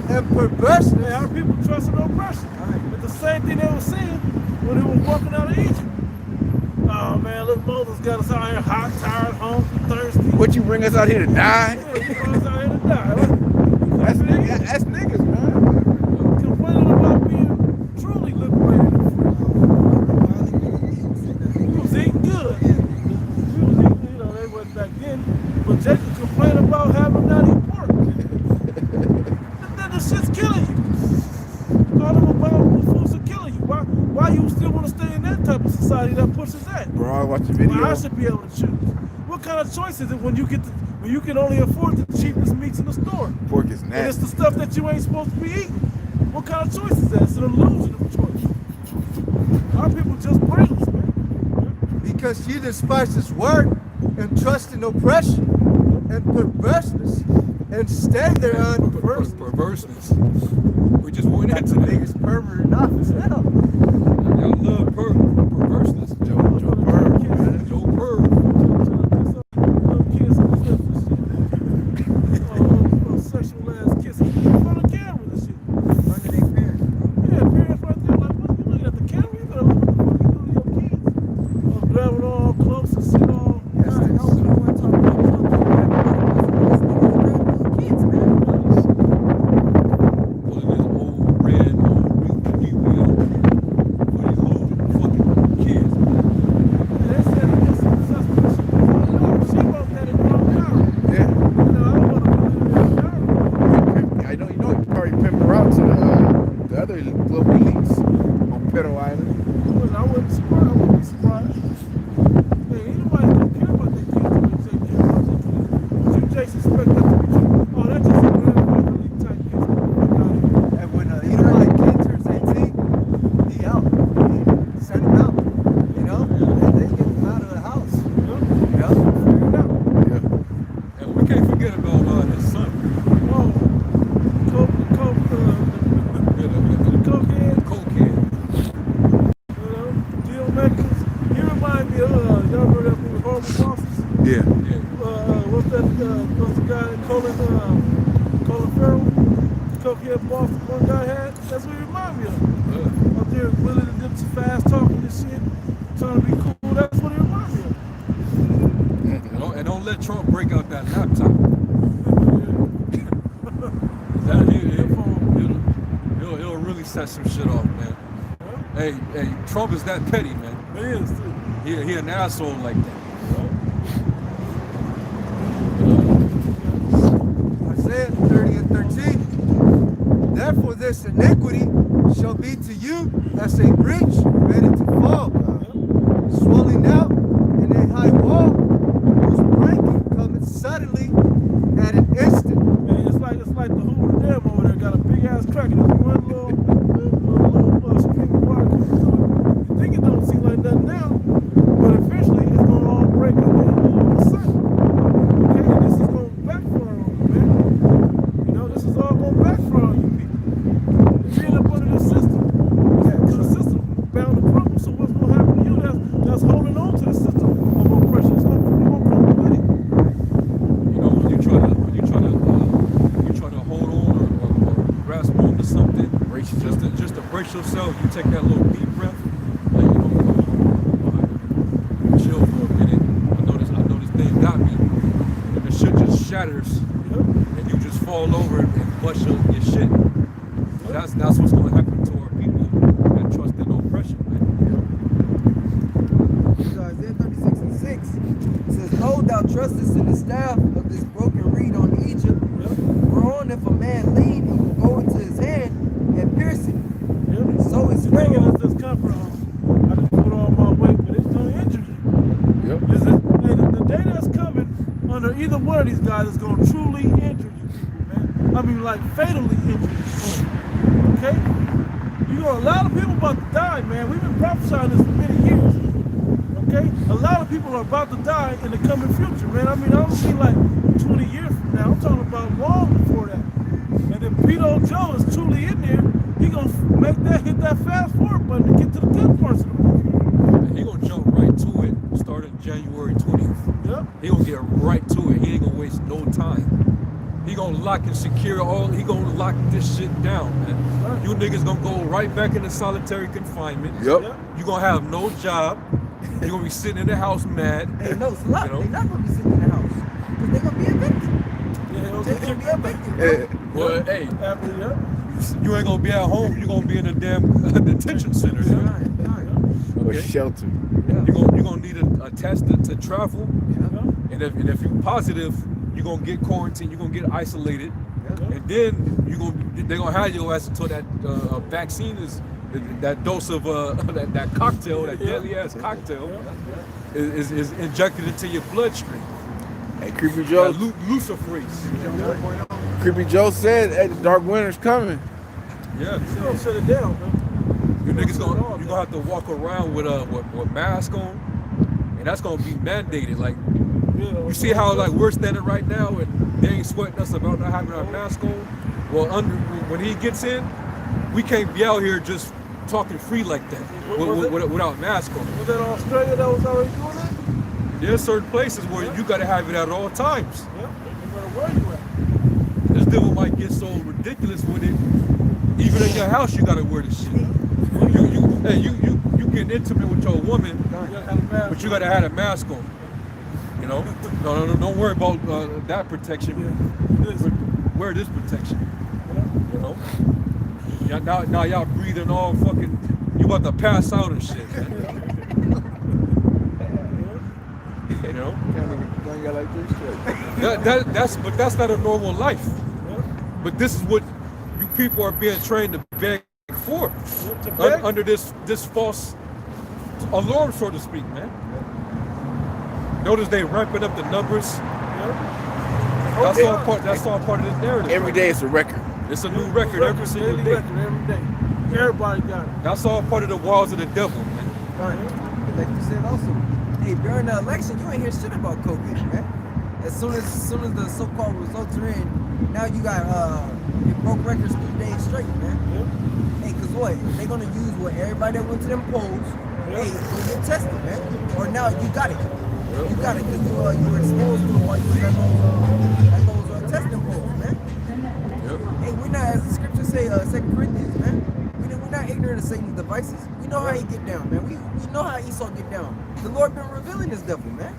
and perverseness. Hey, our people trust in oppression. It's the same thing they were saying when they were walking out of Egypt. Oh man, look, Moses got us out here hot, tired, hungry, thirsty. What, you bring us out here to die? Yeah, you brought us out here to die. Right? That's niggas, man. Complaining about being truly liberated and free. We was eating good. We was eating, you know, they wasn't back then. But Jacob complained about having not eaten pork. And then the shit's killing you. All them abominable foods are killing you. Why you still want to stay in that type of society that pushes that? Bro, I watched the video. Well, I should be able to choose. What kind of choice is it when you can only afford the cheapest meats in the store? Pork is And it's nasty. the stuff that you ain't supposed to be eating. What kind of choice is that? It's an illusion of choice. Our people just brainless, man. Because ye despise this word and trust in oppression and perverseness and stay thereon Perverseness. We just went into the that. biggest pervert in office now. Y'all love perverseness. Joe Perv. Joe Perv. Little kids and stuff and shit. Sexual ass kissing in front of cameras and shit. Under their parents. Yeah, parents right there like, what, you looking at the camera? You better look what the fuck you do to your kids. Grabbing all close and shit all. Yes, I know. We don't want to talk about kids, man. Pulling this old red, old wheat wheel for these little fucking kids. They said it was some suspect shit. She wrote that in wrong power. Yeah. You know, I don't want to put it in that power. I know, you probably pimp her out to the other global elites on Pedo Island. I wouldn't surprise. I wouldn't be surprised. Hey, anybody don't care about their kids when they say care about their kids. But you just expect that to be true. Oh, that's just a grandfatherly type kids. And when either my kid turns 18, he out. Send him out. You know? And they get him out of the house. You know? Figure it out. And we can't forget about his son. Oh, the cokehead, Cokehead. you know, deal makers. He remind me of, y'all remember that movie Horrible Bosses? Yeah. What's the guy that Colin Farrell, cokehead boss that one guy had? That's what he remind me of. Up there willing to do some fast talking and shit, trying to be cool. That's what he remind me of. And don't let Trump break out that laptop. He'll really set some shit off, man. Hey, Trump is that petty, man. He is too. He an asshole like that. Isaiah 30 and 13. Therefore this iniquity shall be to you as a breach ready to fall, swelling out in a high wall, whose breaking cometh suddenly at an instant. Man, it's like the Hoover Dam over there got a big ass crack and there's one little stream of water coming through it. You think it don't seem like nothing now, but eventually it's gonna all break in the sun. Okay, and this is gonna backfire on you, man. You know, this is all gonna backfire on you people. If you end up under this system, the system bound to crumble. So what's gonna happen to you that's holding on to the system of oppression? It's gonna crumble with it. You know, when you try to hold on or grasp on to something, just to brace yourself, you take that little deep breath, like, you know, chill for a minute. I know this thing got me, and the shit just shatters, and you just fall over and bust your shit. That's what's going to happen to our people that trust in oppression, man. So Isaiah 36 and 6 says, "Know thou trustest in the staff of this broken reed on Egypt, whereon if a man lean, he will go into his hand and pierce it. So is The thing Pharaoh." is, this come from, I just put all my weight, but it's gonna injure you. Yep. Hey, the day that's coming under either one of these guys is gonna truly injure you people, man. I mean, like fatally injure you. Okay? You know, a lot of people about to die, man. We've been prophesying this for many years. Okay? A lot of people are about to die in the coming future, man. I mean, I don't mean like 20 years from now. I'm talking about long before that. And if Pedo Joe is truly in there, he gonna hit that fast forward button to get to the good parts of the movie. And he gonna jump right to it starting January 20th. Yep. He gonna get right to it. He ain't gonna waste no time. He gonna lock and secure all. He gonna lock this shit down, man. Right. You niggas gonna go right back into solitary confinement. Yep. You gonna have no job. You gonna be sitting in the house mad. Hey, no, it's a lot. You know? They're not gonna be sitting in the house because they're gonna be evicted. Yeah, They're gonna be evicted. Well, hey, after that. you ain't gonna be at home. You gonna be in a damn detention center. Or Okay. shelter. You gonna need a test to travel. Yeah. And if you're positive, you're gonna get quarantined, you're gonna get isolated, and then they're gonna have your ass until that vaccine is that dose of that cocktail, that deadly ass cocktail, is injected into your bloodstream. Hey, Creepy Joe. Luciferase. Creepy Joe said, "Hey, the dark winter's coming." Yeah. You don't shut it down, man. You niggas gonna have to walk around with mask on, and that's gonna be mandated. Like, you see how like we're standing right now, and they ain't sweating us about not having our mask on. Well, when he gets in, we can't be out here just talking free like that without mask on. Was that Australia that was already doing that? There's certain places where you gotta have it at all times. Yeah, no matter where you at. This devil might get so ridiculous with it. Even in your house, you gotta wear this shit. You get intimate with your woman, but you gotta have a mask on. You know, no, don't worry about that protection. Wear this protection. You know, now y'all breathing all fucking. You about to pass out and shit, man. You know, that's not a normal life. But this is what you people are being trained to beg for, under this false alarm, so to speak, man. Notice they ramping up the numbers. That's all part of this narrative. Every day it's a record. It's a new record every single day. Every day. Everybody got it. That's all part of the walls of the devil, man. Right. Like you said also, hey, during the election, you ain't hear shit about COVID, man. As soon as the so-called results are in, now you got it broke records 3 days straight, man. Hey, cause what? They gonna use what everybody that went to them polls. Hey, go get tested, man. Or now you got it. You got it because you were exposed to it while you was at those testing polls, man. Hey, we're not, as the scriptures say, 2 Corinthians, man. We're not ignorant of Satan's devices. We know how he get down, man. We know how Esau get down. The Lord been revealing this devil, man.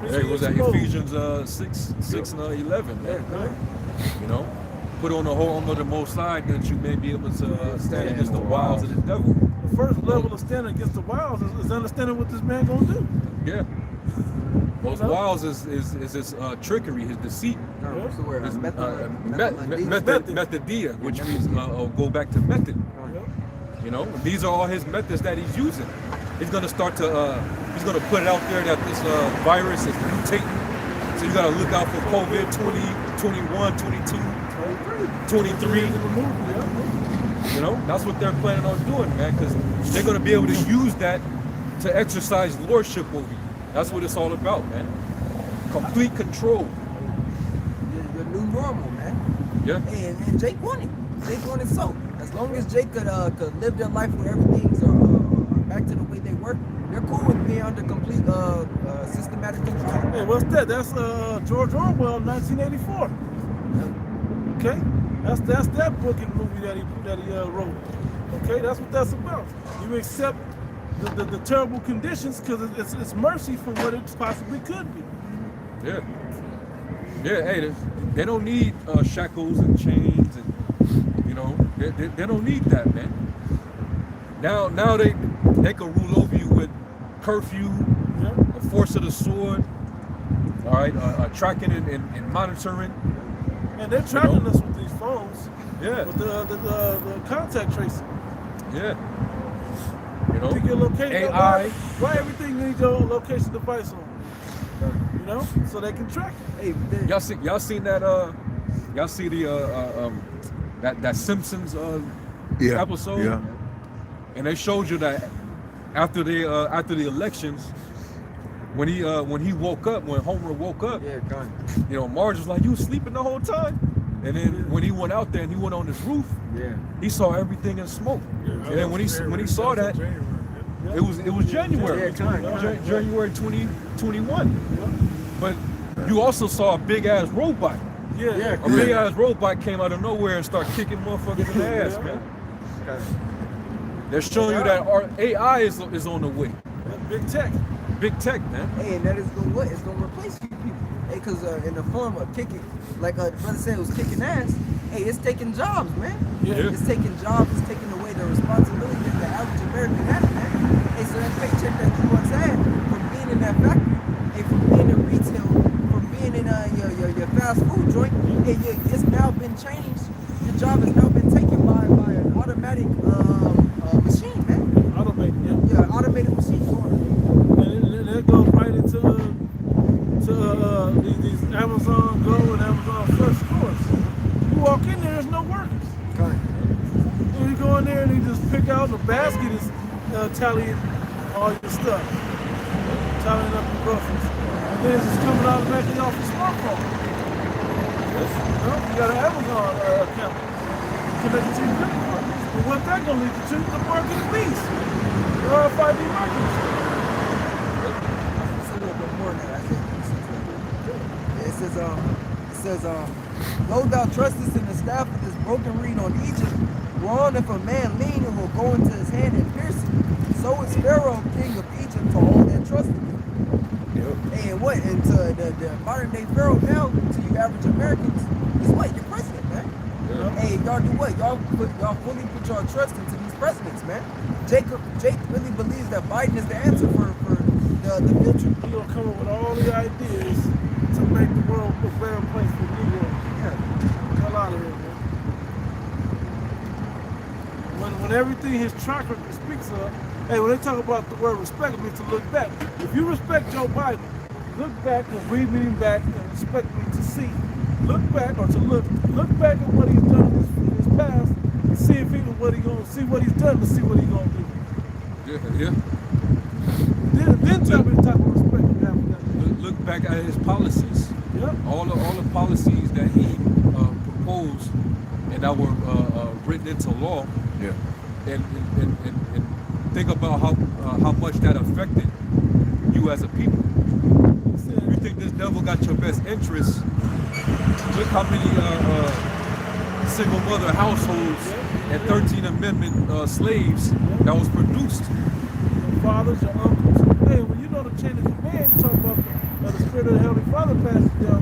Hey, was that Ephesians 6 and 11, man? You know, put on the whole armor of the Most High that you may be able to stand against the wiles of the devil. The first level of standing against the wiles is understanding what this man gonna do. Yeah. Those wiles is his trickery, his deceit. What's the word? His, Method. methodia, which means go back to method. You know, these are all his methods that he's using. He's gonna start to he's gonna put it out there that this virus is mutating. So you gotta look out for COVID 20, 21, 22, 23. You know, that's what they're planning on doing, man, because they're gonna be able to use that to exercise lordship over you. That's what it's all about, man. Complete control. Your new normal, man. Yeah. Hey, and Jake won it. Jake won it so. As long as Jake could live their life where everything's back to the way they were, they're cool with being under complete systematic control. Hey, what's that? That's George Orwell, 1984. Okay, that's that book and movie that he wrote. Okay, that's what that's about. You accept the terrible conditions because it's mercy for what it possibly could be. Yeah. Yeah. Hey, they don't need shackles and chains and. You know, they don't need that, man. Now they can rule over you with curfew, the force of the sword, all right, tracking and monitoring. And they're tracking us with these phones. Yeah. With the contact tracing. Yeah. You know, Pick your location. AI. Why everything needs your location device on? You know, so they can track it. Hey, y'all seen that? Y'all see the that Simpsons episode? Yeah. And they showed you that after the elections, when he woke up, when Homer woke up, you know, Marge was like, "You was sleeping the whole time." And then when he went out there and he went on this roof, he saw everything in smoke. And then when he saw that, It was January. Yeah, January 2021. But you also saw a big ass robot. Yeah. A big ass robot came out of nowhere and started kicking motherfuckers in the ass, man. They're showing you that our AI is on the way. Big tech. Big tech, man. Hey, and that is going what? It's going to replace people. Hey, because in the form of kicking, like the brother said, it was kicking ass. Hey, it's taking jobs, man. Yeah. It's taking jobs. It's taking away the responsibility that the average American has, man. Hey, so that paycheck that you once had from being in that factory, hey, from being in retail, from being in your fast food joint, hey, it's now been changed. Your job has now been taken by an automatic machine, man. Automated, Yeah, automated machine. And it goes right into these Amazon Go and Amazon Fresh stores. You walk in there, there's no workers. And you go in there and you just pick out, the basket is tallying all your stuff, tallying up your groceries. And then it's just coming automatically off your smartphone. You got an Amazon account connected to your credit card. But what that gonna lead you to? The mark of the beast. The RFID market. It's a little bit more than that. It says, no thou trustest in the staff of this broken reed on Egypt, whereon if a man lean, it will go into his hand and pierce it. So is Pharaoh, king of Egypt, to all that trust in him. Hey, and what? And to the modern day Pharaoh now, to you average Americans, is what? Your president, man. Hey, y'all do what? Y'all fully put your trust into these presidents, man. Jake really believes that Biden is the answer for the future. He's gonna come up with all the ideas to make the world a better place for Negroes. Hell out of here, man. When everything his track record speaks of, hey, when they talk about the word respect, it means to look back. If you respect Joe Biden, look back and read me back and respect me to see. Look back or to look back at what he's done in his past and see if see what he's done to see what he's gonna do. Yeah. Then tell me the type of respect you have for that. Look back at his policies. Yep. All the policies that he proposed and that were written into law. Yeah. And think about how much that affected you as a people. You think this devil got your best interests? Look how many single mother households and 13th Amendment slaves that was produced. Your fathers, your uncles. Hey, when you know the chain of command, you talk about the spirit of the Heavenly Father passed down.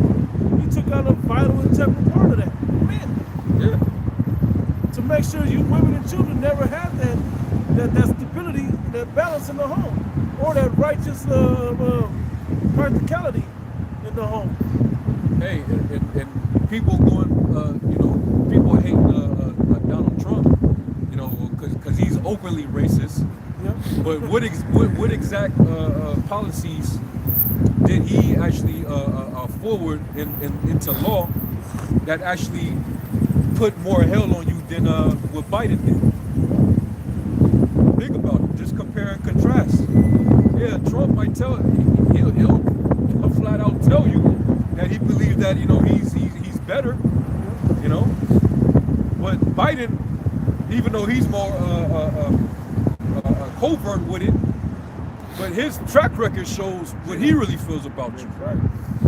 He took out a vital integral part of that. Men. Yeah. To make sure you women and children never have that stability, that balance in the home, or that righteous practicality in the home. Hey, and people going, people hate Donald Trump, because he's openly racist. Yep. But what exact policies did he actually forward into law that actually put more hell on you than what Biden did? Think about it. Just compare and contrast. Yeah, Trump might he'll flat out tell you that he believes that he's better, But Biden, even though he's more covert with it, but his track record shows what he really feels about you. Right.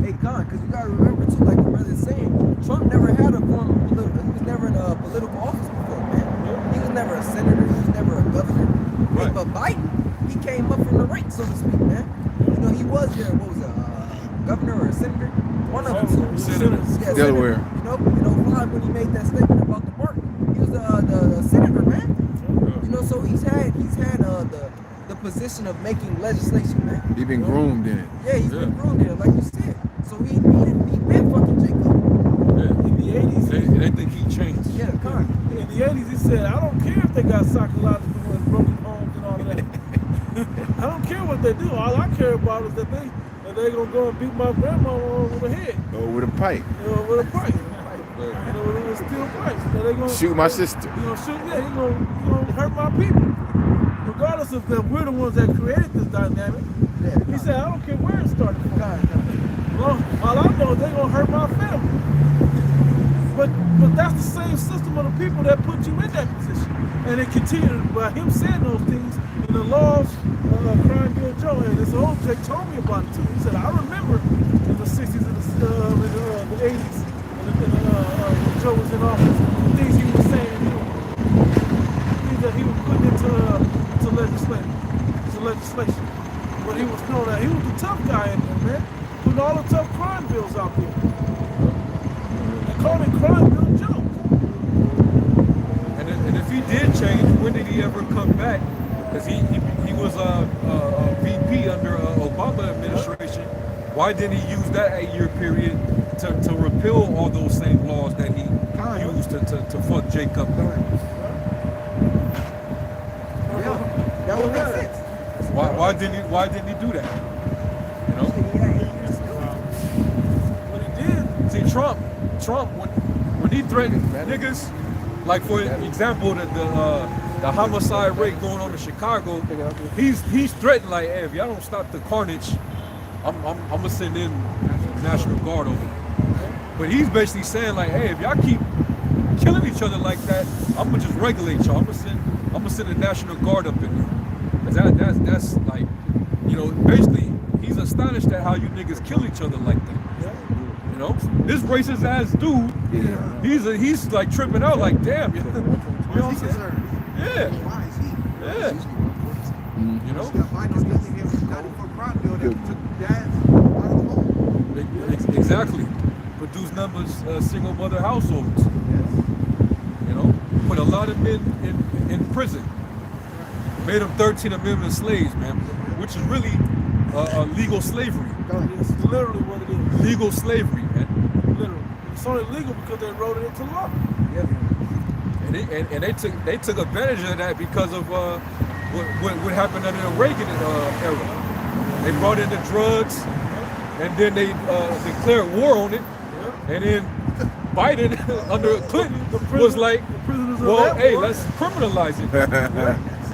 Hey, Con, because you gotta remember too, like the brother's saying, Trump never had a form of political. He was never in a political office before, man. He was never a senator. He was never a governor. Right. Hey, but Biden, he came up from the ranks, so to speak, man. He was there. What was it? Governor or a senator? One of them. Senator. Yeah, Delaware. In 05 when he made that statement about the mark, he was the senator, man. So he's had the position of making legislation, man. He's been groomed in it. Yeah, he's been groomed in it, like you said. So he been fucking Jacob. Yeah. In the 80s, they think he changed. Yeah, Con. In the 80s, he said, I don't care if they got psychological and broken homes and all of that. I don't care what they do. All I care about is that they're going to go and beat my grandma over the head. Or with a pipe. With a pipe. With a steel pipe. Shoot my sister. You're going to shoot, yeah, you're going to hurt my people. Regardless of that, we're the ones that created this dynamic. Yeah, he said, I don't care where it started from. Well, all I know is they're going to hurt my family. But that's the same system of the people that put you in that position. And it continued by him saying those things in the laws of Crime Bill Joe. And this old Jake told me about it too. He said, I remember in the 60s and the 80s, when Joe was in office, the things he was saying, things that he was putting into legislation. But he was known that he was the tough guy in there, man. Putting all the tough crime bills out there. They called him Crime Bill Joe. And if he did change, when did he ever come back? Because he was a VP under Obama administration. Why didn't he use that 8-year period to repeal all those same laws that he used to fuck Jacob? Yeah, that would make sense. Why didn't he do that? You know? What he did. See, Trump when he threatened niggas, like for example the homicide rate going on in Chicago, he's threatened like, hey, if y'all don't stop the carnage, I'm gonna send in National Guard over there. But he's basically saying like, hey, if y'all keep killing each other like that, I'm gonna just regulate y'all. I'm gonna send the National Guard up in there. That's like, you know, basically he's astonished at how you niggas kill each other like that. You know, this racist ass dude, he's like tripping out like, damn, you know what I'm saying? Yeah. Yeah. You know? Exactly. Produce numbers, single mother households. You know, put a lot of men in prison. Made them 13 Amendment slaves, man, which is really legal slavery. It's literally what it is. Legal slavery, man. Literally. It's only legal because they wrote it into law. And they took advantage of that because of what happened under the Reagan era. They brought in the drugs, and then they declared war on it, and then Biden under Clinton was like, well, hey, let's criminalize it.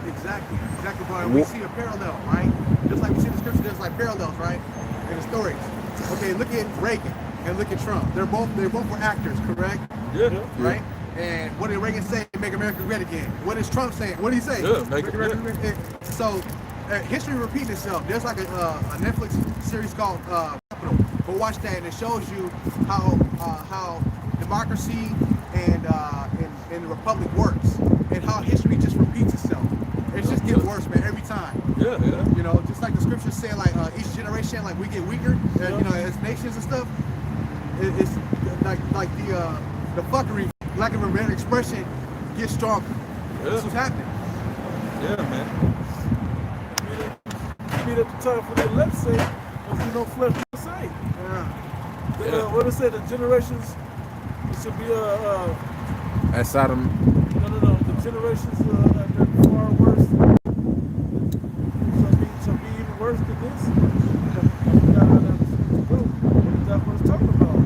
Exactly, but we see a parallel, right? Just like we see in the scripture, there's like parallels, right? In the stories. Okay, look at Reagan and look at Trump. They both were actors, correct? Yeah. Right? And what did Reagan say? Make America great again. What is Trump saying? What did he say? Yeah, make America great again. So history repeats itself. There's like a Netflix series called Capital. Go watch that, and it shows you how democracy and the republic works, and how history just repeats itself. It just gets worse, man, every time. Yeah. You know, just like the scriptures say, like each generation, like we get weaker, you know, as nations and stuff. It's like the fuckery, lack of a better expression, gets stronger. Yeah. That's what's happening. Yeah, man. Meet at the time for the left say, if you don't flesh the same. What did it say? The generations, it should be At Sodom. No. The generations that are far worse. Shall be even worse than this. That's what it's talking about.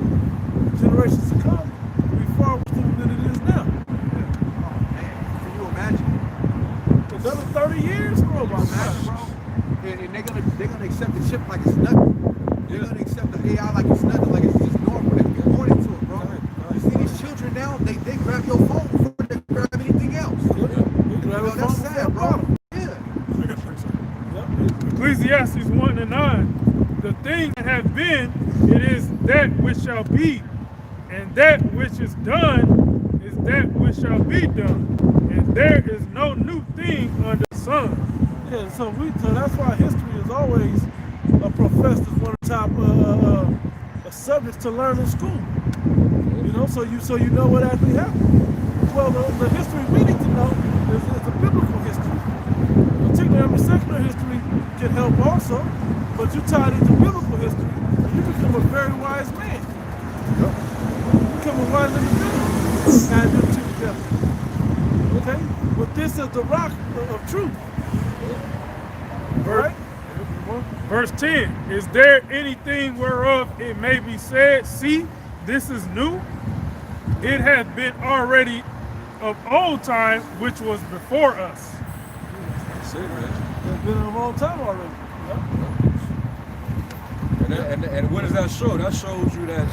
The generations to come will be far worse than it is now. Oh man, can you imagine? Another 30 years, bro. Imagine, bro. And they're gonna accept the chip like it's nothing. They're gonna accept the AI like it's nothing, like it's just normal. They can get born into it, bro. You see these children now, they grab your phone before they grab anything else. That's sad, bro. Yeah. Ecclesiastes 1:9. The thing that has been, it is that which shall be, and that which is done is that which shall be done. And there is no new thing under the sun. Yeah, so that's why history is always professed as one of the top subjects to learn in school. You know, so you know what actually happened. Well, the history we need to know is the biblical history. Particularly, secular history can help also, but you tie it into biblical history, you become a very wise man. You become a wise individual. Add them two together. Okay? But this is the rock of truth. Right? Verse 10, is there anything whereof it may be said, see, this is new? It hath been already of old time, which was before us. That's it, man. It's been a long time already. And what does that show? That shows you that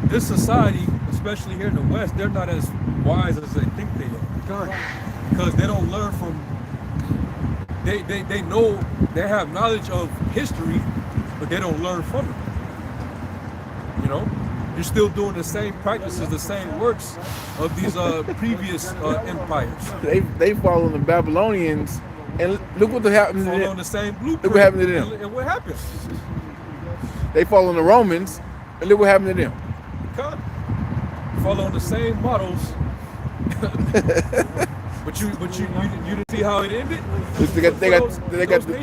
this society, especially especially here in the West, they're not as wise as they think they are. Because they don't learn from, they know, they have knowledge of history, but they don't learn from it. You know? You're still doing the same practices, the same works of these previous empires. They follow the Babylonians, and look what happened to them. Following the same blueprint. Look what happened to them. And what happened? They follow the Romans, and look what happened to them. Following the same models. But you didn't see how it ended? They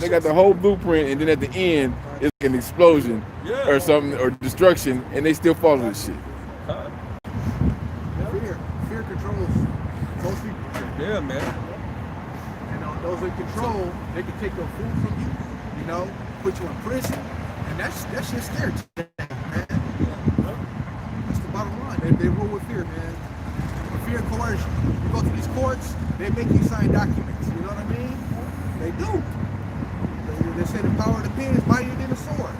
got the whole blueprint, and then at the end it's like an explosion or something, or destruction, and they still follow this shit. Fear controls most people. Yeah, man. And those in control, they can take your food from you, you know, put you in prison, and that shit's scary, man. That's the bottom line. They rule with fear, man. With fear and coercion. You go to these courts, they make you sign documents. You know what I mean? They do. They say the power of the pen is mightier than the sword.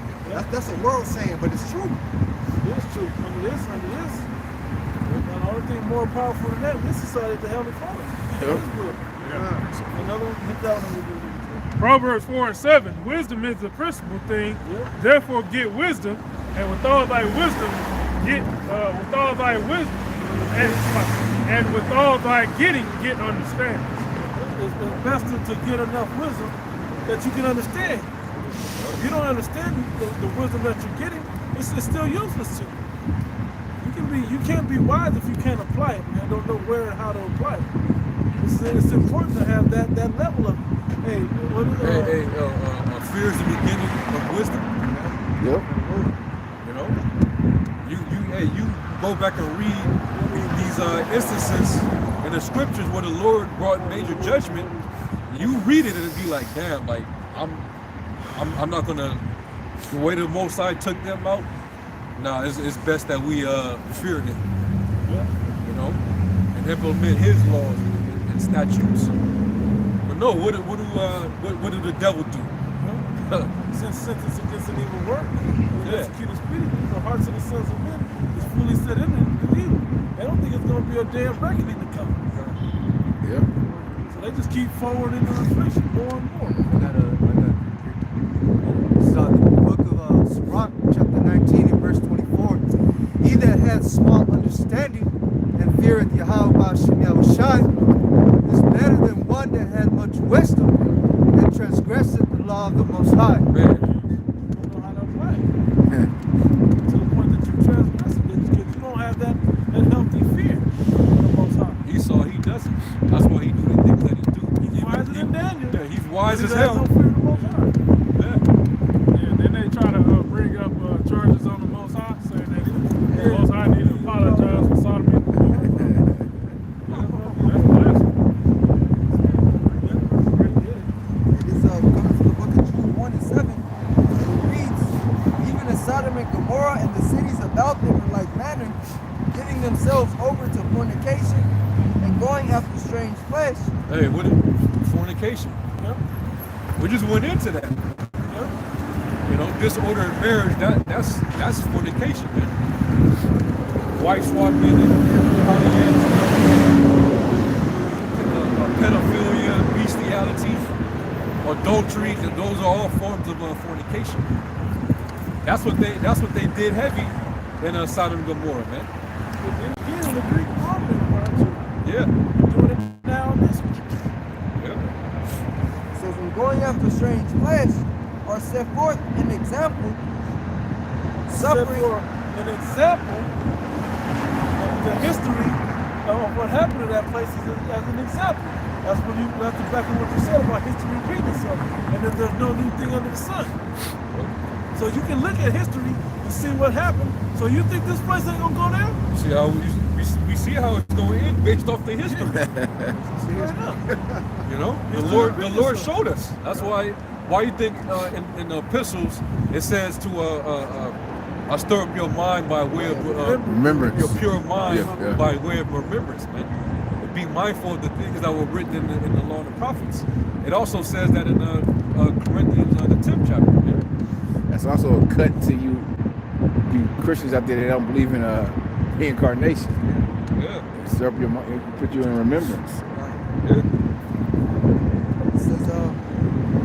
That's a world saying, but it's true. It's true. Under this. And the only thing more powerful than that in this society is the Heavenly Father. Another one, hit that one. Proverbs 4:7, wisdom is the principal thing. Therefore get wisdom, and with all thy wisdom, get understanding. It's best to get enough wisdom that you can understand. If you don't understand the wisdom that you're getting, it's still useless to you. You can't be wise if you can't apply it, man. Don't know where and how to apply it. It's important to have that level of, fear is the beginning of wisdom. Yep. You know, you go back and read these instances in the scriptures where the Lord brought major judgment. You read it and it'd be like, damn, like I'm not gonna, the way the Most High took them out. Nah, it's best that we fear them. You know, and implement His laws and statutes. But no, what do the devil do? Since sentence against an evil work, execute speedily, the hearts of the sons of men is fully set in evil. They don't think it's going to be a damn reckoning to come. Yeah. So they just keep forward into inflation more and more. So the book of Sirach, chapter 19 and verse 24. He that hath small understanding and feareth Yahweh Ba'ashem Yahushai is better than one that hath much wisdom and transgresseth the law of the Most High. You don't know how to apply it. To the point that you transgress it, because you don't have that healthy fear of the Most High. Esau, he doesn't. That's why he do the things that he do. He's wiser than Daniel. Yeah, he's wise as He hell. has no fear of the Most High. Then they try to bring up charges on the Most High, saying that the Most High need to apologize for sodomy. That's blasphemy. It is coming from the book of Jude 1:7. It reads, even as Sodom and Gomorrah and the cities about them in like manner, giving themselves over to fornication and going after strange flesh. Hey, what fornication? Yep. We just went into that. Yep. You know, disorder in marriage, that's fornication, man. Wife swapping and pedophilia, bestiality, adultery, and those are all forms of fornication. That's what they did heavy in Sodom and Gomorrah, man. But then again, the Greek Roman part too. Yeah. Doing it now in this one. Yeah. It says, when going after strange flesh, are set forth an example, Except suffering. for an example of the history of what happened to that place as an example. That's exactly what you said about history repeating itself, and that there's no new thing under the sun. So you can look at history and see what happened. So you think this place ain't gonna go there? See how we see how it's going to end based off the history. Straight up. You know, the Lord showed us. That's why you think in the epistles it says to stir up your mind by way of remembrance. Your pure mind Yeah. by way of remembrance, man. Be mindful of the things that were written in the law and the prophets. It also says that in Corinthians, the 10th chapter. Man. That's also a cut to you Christians out there that don't believe in reincarnation. Yeah. Stir up your mind, put you in remembrance. Yeah. It says,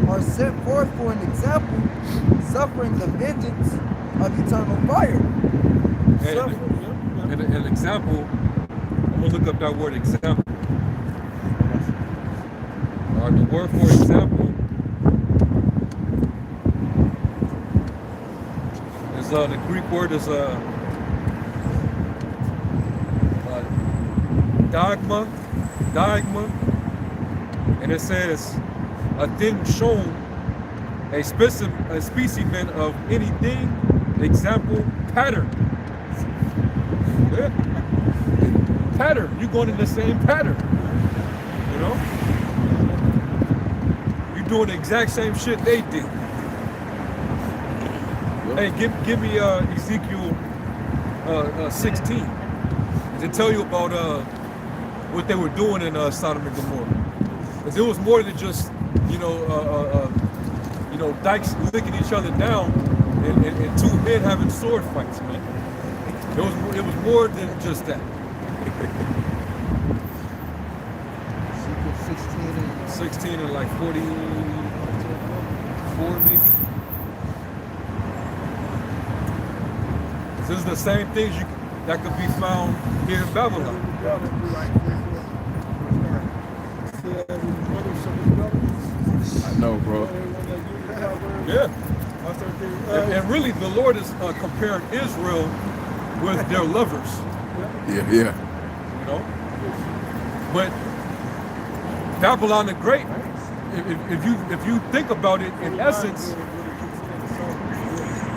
are set forth for an example, suffering the vengeance of eternal fire. And an example, I'm gonna look up that word example. All right, the word for example is the Greek word is diagma, and it says a thing shown, a specimen of anything, example, pattern. Yeah. Pattern. You're going in the same pattern. You know? You're doing the exact same shit they did. Hey, give me Ezekiel 16. Does it tell you about what they were doing in Sodom and Gomorrah? Because it was more than just, dykes licking each other down and two men having sword fights, man. It was more than just that. 16 and like 44 maybe. This is the same things that could be found here in Babylon. I know, bro. Yeah. And really, the Lord is comparing Israel with their lovers. Yeah. You know? But Babylon the Great, if you think about it in essence,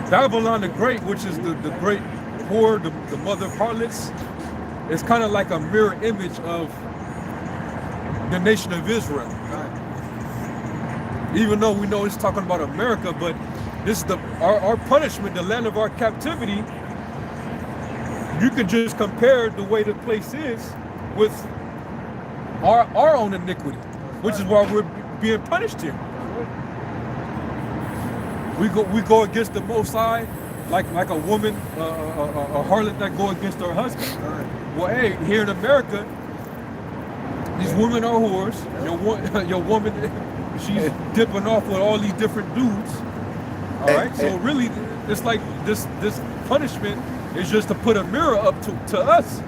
Babylon the Great, which is the great whore, the mother of harlots, is kind of like a mirror image of the nation of Israel. Even though we know it's talking about America, but this is our punishment, the land of our captivity. You can just compare the way the place is with our own iniquity, which is why we're being punished here. We go against the Most High, like a woman, a harlot that go against her husband. Well, hey, here in America, these women are whores. Your woman, she's dipping off with all these different dudes. All right, so really, it's like this punishment is just to put a mirror up to us.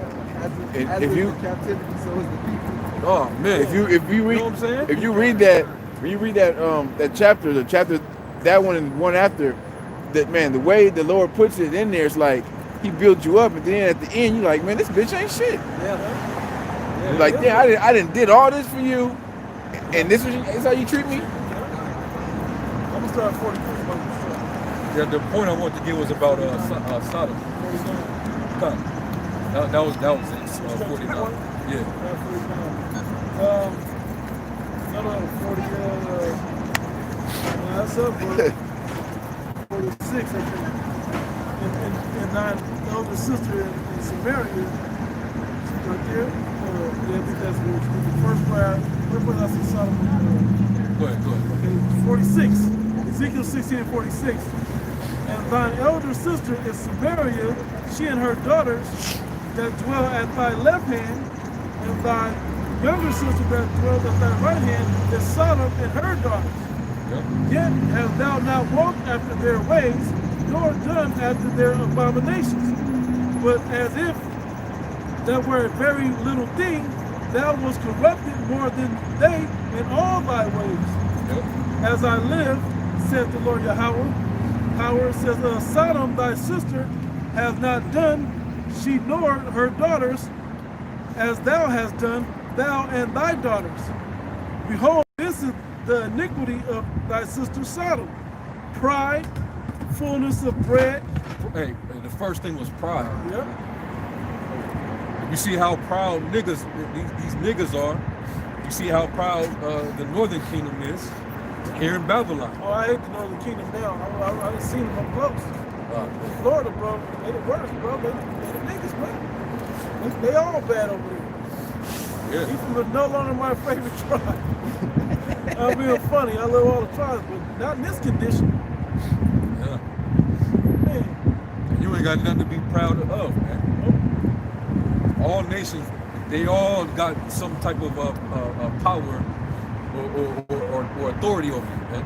If you captivity, so is the people. Oh man, if you read, you know what I'm saying? If you read that, when you read that that chapter, that one and one after, that man, the way the Lord puts it in there, it's like He built you up, and then at the end, you're like, man, this bitch ain't shit. Yeah. You're like, yeah, I didn't did all this for you, and this is how you treat me. I'm gonna start at 43. Yeah, the point I wanted to get was about Sodom. That was it. 49. Yeah. Another 40. That's up, bro. 46, I think. And thine elder sister in Samaria, right there. Yeah, I think that's the first part. First part I see Sodom. Go ahead. Okay, 46. Ezekiel 16 and 46. And thine elder sister is Samaria, she and her daughters that dwell at thy left hand, and thy younger sister that dwells at thy right hand is Sodom and her daughters. Yep. Yet hast thou not walked after their ways, nor done after their abominations. But as if that were a very little thing, thou wast corrupted more than they in all thy ways. Yep. As I live, saith the Lord Yahweh. Howard says, Sodom, thy sister, has not done, she nor her daughters, as thou hast done, thou and thy daughters. Behold, this is the iniquity of thy sister Sodom. Pride, fullness of bread. Hey, the first thing was pride. Yeah. You see how proud niggas, these niggas are. You see how proud the Northern Kingdom is here in Babylon. Oh, I hate the Northern Kingdom now. I done seen them up close. In Florida, bro, they the worst, bro. They the niggas, man. They all bad over there. Yeah. Even no longer my favorite tribe. I'm being funny. I love all the tribes, but not in this condition. Yeah. Man. You ain't got nothing to be proud of, man. all nations, they all got some type of power or authority over you, man.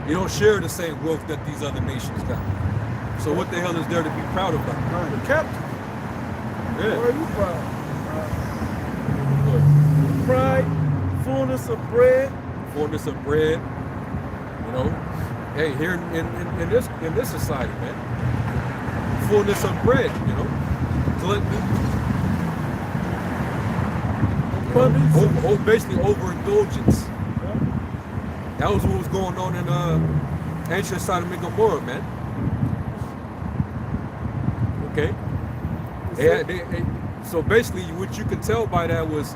You don't share the same wealth that these other nations got. So what the hell is there to be proud about? The captain. Yeah. Where are you proud? Pride, fullness of bread. Fullness of bread. You know, hey, here in this society, man, fullness of bread. You know, gluttony. Basically overindulgence. Yeah. That was what was going on in ancient Sodom and Gomorrah, man. Okay. So basically, what you could tell by that was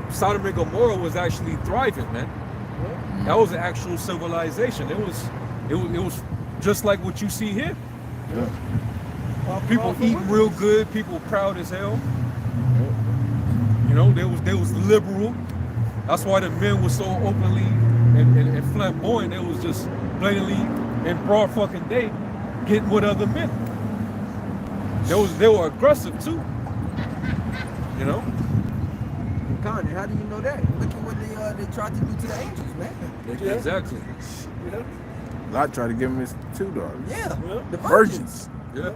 Sodom and Gomorrah was actually thriving, man. Yeah. That was an actual civilization. It was just like what you see here. Yeah. People eating real good. People proud as hell. You know, they was liberal. That's why the men were so openly and flamboyant. They was just blatantly in broad fucking day getting with other men. They were aggressive too. You know? Connie, how do you know that? Look at what they tried to do to the angels, man. Yeah. Exactly. Yeah. Lot tried to give him his $2. Yeah. The virgins. Yeah.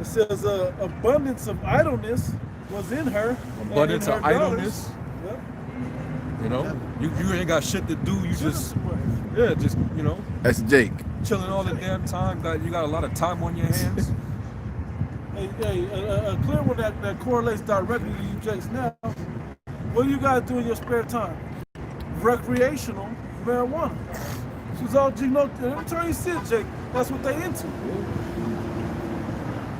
It says abundance of idleness was in her. Abundance of idleness. Yeah. You know, you ain't got shit to do. You just you know. That's Jake. Chilling all the damn time. You got a lot of time on your hands. A clear one that correlates directly to you, Jake. Now, what do you guys do in your spare time? Recreational marijuana. She's all, you know, every time you sit, Jake, that's what they into.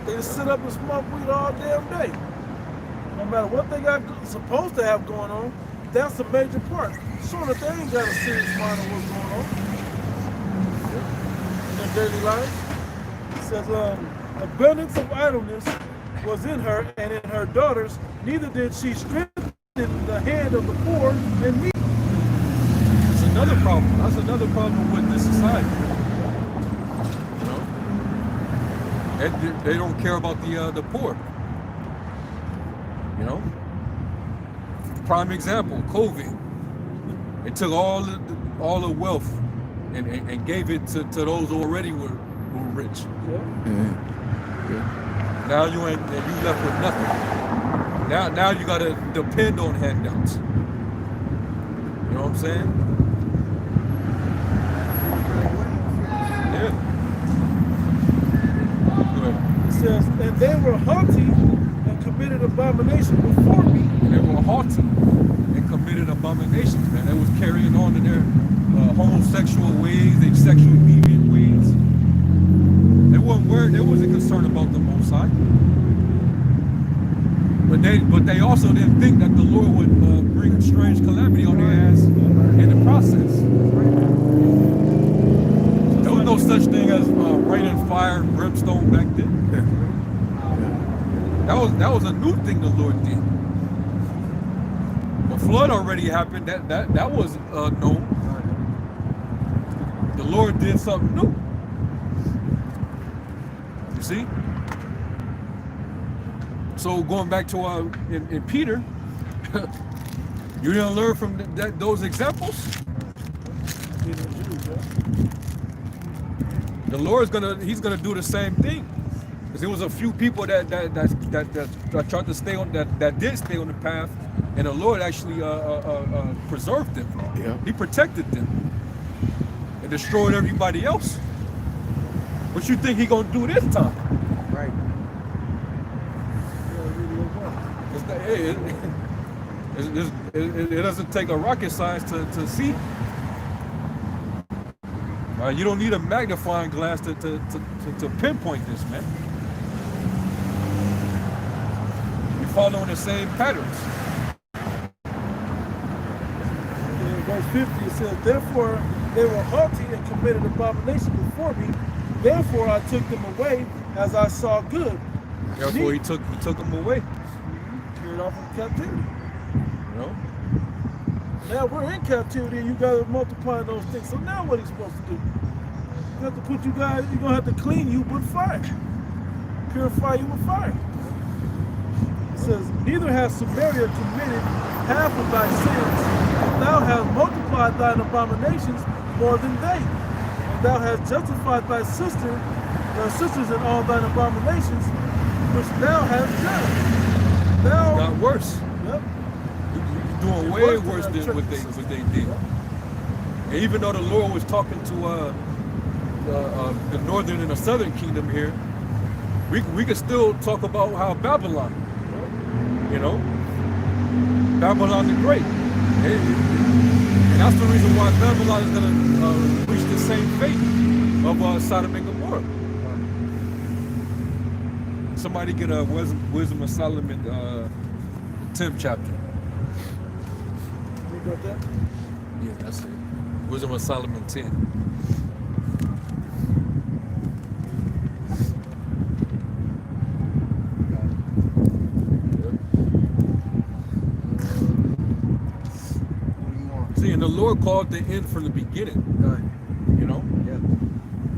They just sit up and smoke weed all damn day. No matter what they got supposed to have going on, that's a major part. Sure that they ain't got a serious mind of what's going on in their daily life. It says, abundance of idleness was in her and in her daughters, neither did she strengthen the hand of the poor and needy. That's another problem. That's another problem with this society. You know, they don't care about the poor. You know, prime example, COVID. It took all the wealth and gave it to those who already were rich. Yeah. Mm-hmm. Now you left with nothing. Now you gotta depend on handouts. You know what I'm saying? Yeah. Go ahead. It says, and they were haughty and committed abomination before me. They were haughty and committed abominations, man. They was carrying on in their homosexual ways, their sexual deviant ways. They wasn't worried. They wasn't concerned about the Most High. But they also didn't think that the Lord would bring strange calamity on their ass in the process. There was no such thing as rain and fire and brimstone back then. That was a new thing the Lord did. The flood already happened. That was known. The Lord did something new. You see? So going back to in Peter, you didn't learn from those examples. The Lord's he's gonna do the same thing. Because there was a few people that tried to stay on that did stay on the path, and the Lord actually preserved them. Yeah. He protected them and destroyed everybody else. What you think he gonna do this time? Right. It doesn't take a rocket science to see. You don't need a magnifying glass to pinpoint this, man. You're following the same patterns. In verse 50 it says, therefore they were haughty and committed abomination before me. Therefore I took them away as I saw good. Therefore he took them away. Carried off in captivity. You know? Now we're in captivity and you guys are multiplying those things. So now what are you supposed to do? You have to put you guys, you're going to have to clean you with fire. Purify you with fire. says, neither has Samaria committed half of thy sins, and thou hast multiplied thine abominations more than they. And thou hast justified thy sisters in all thine abominations, which thou hast done. Thou got worse. Yep. You're doing way worse than what they did. And even though the Lord was talking to the northern and the southern kingdom here, we could still talk about how Babylon, you know, Babylon the Great. And that's the reason why Babylon is going to reach the same fate of Sodom and Gomorrah. Somebody get a Wisdom of Solomon 10th chapter. You got that? Yeah, that's it. Wisdom of Solomon 10. See, and the Lord called the end from the beginning. You know? Yeah.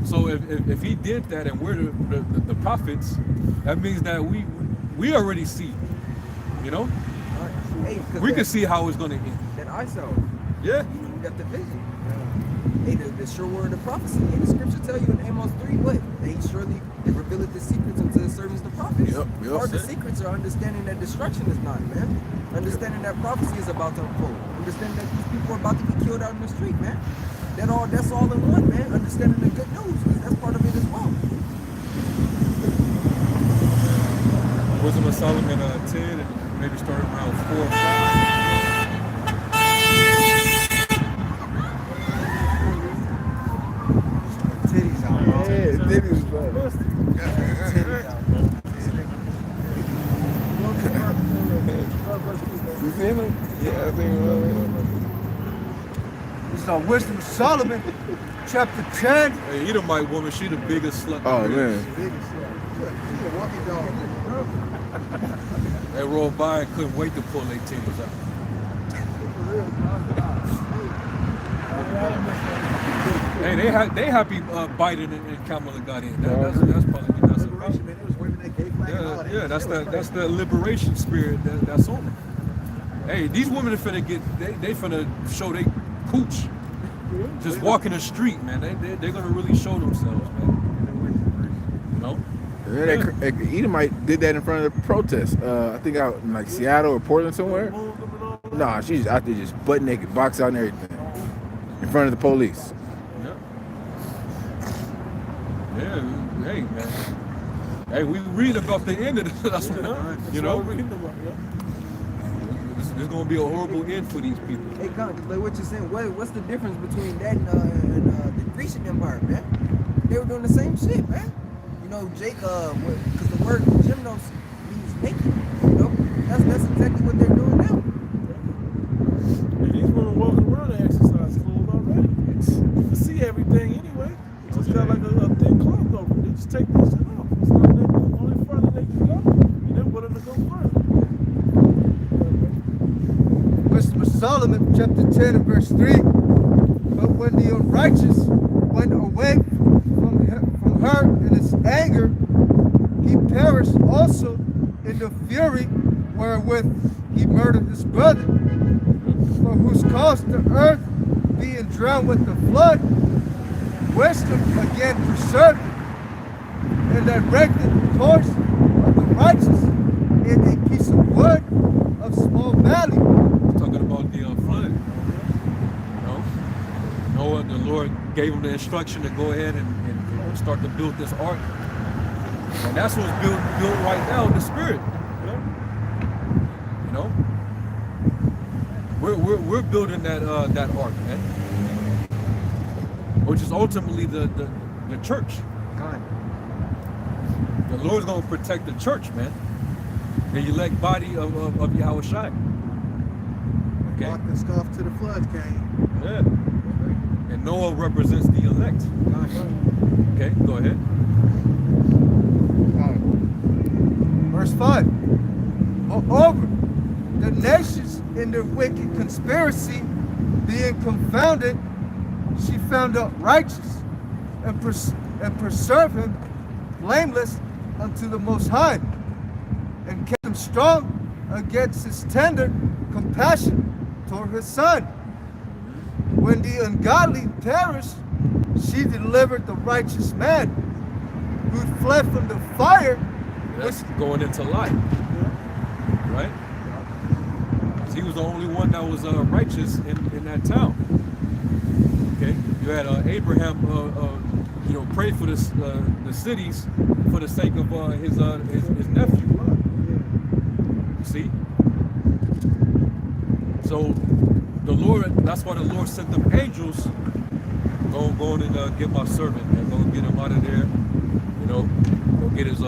So if he did that and we're the prophets, that means that we already see, you know? Hey, we can see how it's going to end. That I saw. Yeah. You got the vision. Hey, the sure word of prophecy. Hey, the scripture tell you in Amos 3, what? They surely revealed the secrets unto the servants the prophets. Yep. Part of the secrets are understanding that destruction is not, man. Understanding that prophecy is about to unfold. Understanding that these people are about to be killed out in the street, man. That's all in one, man. Understanding the good news. That's part of it as well. Wisdom of Solomon 10 and maybe start around 4 or 5. Titties out, bro. Yeah, titties, bro. Titties out, bro. You feel me? Yeah, I think It's on Wisdom of Solomon, chapter 10. Hey, Edomite woman, she the biggest slut. oh man. She's a walking dog. They rolled by and couldn't wait to pull their titties out. Hey, they happy Biden and Kamala got in. That's probably that's Liberation, man. It was women that gay flag and all that. yeah, that's the liberation spirit that's on them. Hey, these women are finna they finna show they cooch. Just walking the street, man. They're gonna really show themselves, man. You know? Yeah, Edomite did that in front of the protest. I think out in like Seattle or Portland somewhere. Nah, she's out there just butt naked, box out and everything, in front of the police. Yeah, hey man. Hey, we read about the end of this. You know? There's gonna be a horrible end for these people. Hey, like what you're saying, what's the difference between that and the Grecian Empire, man? They were doing the same shit, man. You know, Jake, because the word gymnos means naked. You know, that's exactly what they're doing now. And these women walk around in exercise clothes already. You can see everything anyway. It's just got like a thin cloth over it. They just take this shit off. It's not that only further they can go. And they're willing to go further. Wisdom of Solomon, chapter 10 and verse 3. But when the unrighteous went away from her in his anger, he perished also in the fury wherewith he murdered his brother, for whose cause the earth being drowned with the flood, wisdom again preserved it, and directed the course of the righteous in a piece of wood of small valley. Talking about the flood. You know? Noah, the Lord gave him the instruction to go ahead and start to build this ark. And that's what's built right now in the spirit. You know? We're building that ark, man. Which is ultimately the church. The Lord's gonna protect the church, man. The elect body of Yahweh Shai. Okay. Walked and scoffed to the floods came. Yeah. And Noah represents the elect. Okay, go ahead. Verse 5. Moreover, the nations in their wicked conspiracy being confounded, she found out righteous and preserved him blameless unto the Most High, and kept him strong against his tender compassion toward her son. When the ungodly perished, she delivered the righteous man who fled from the fire. That's going into life, right? He was the only one that was righteous in that town. Okay, you had Abraham, pray for the cities for the sake of his nephew. See, so the Lord. That's why the Lord sent them angels. Go and get my servant, and go get him out of there. Go get his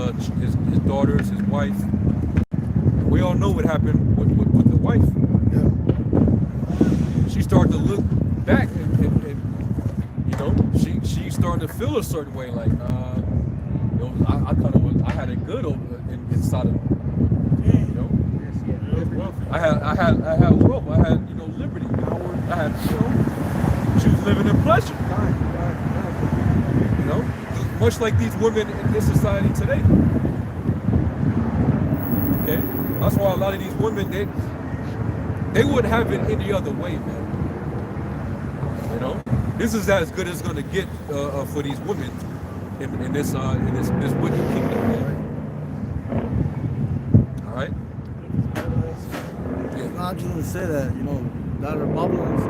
daughters, his wife. And we all know what happened with the wife. Yeah. She started to look back, and she started to feel a certain way, like I had it good over inside of me. I had wealth, I had liberty, I had she was living in pleasure. Much like these women in this society today. Okay? That's why a lot of these women, they wouldn't have it any other way, man. This is as good as it's gonna get for these women in this wicked kingdom, man. All right? I just want to say that, a lot of the Republicans,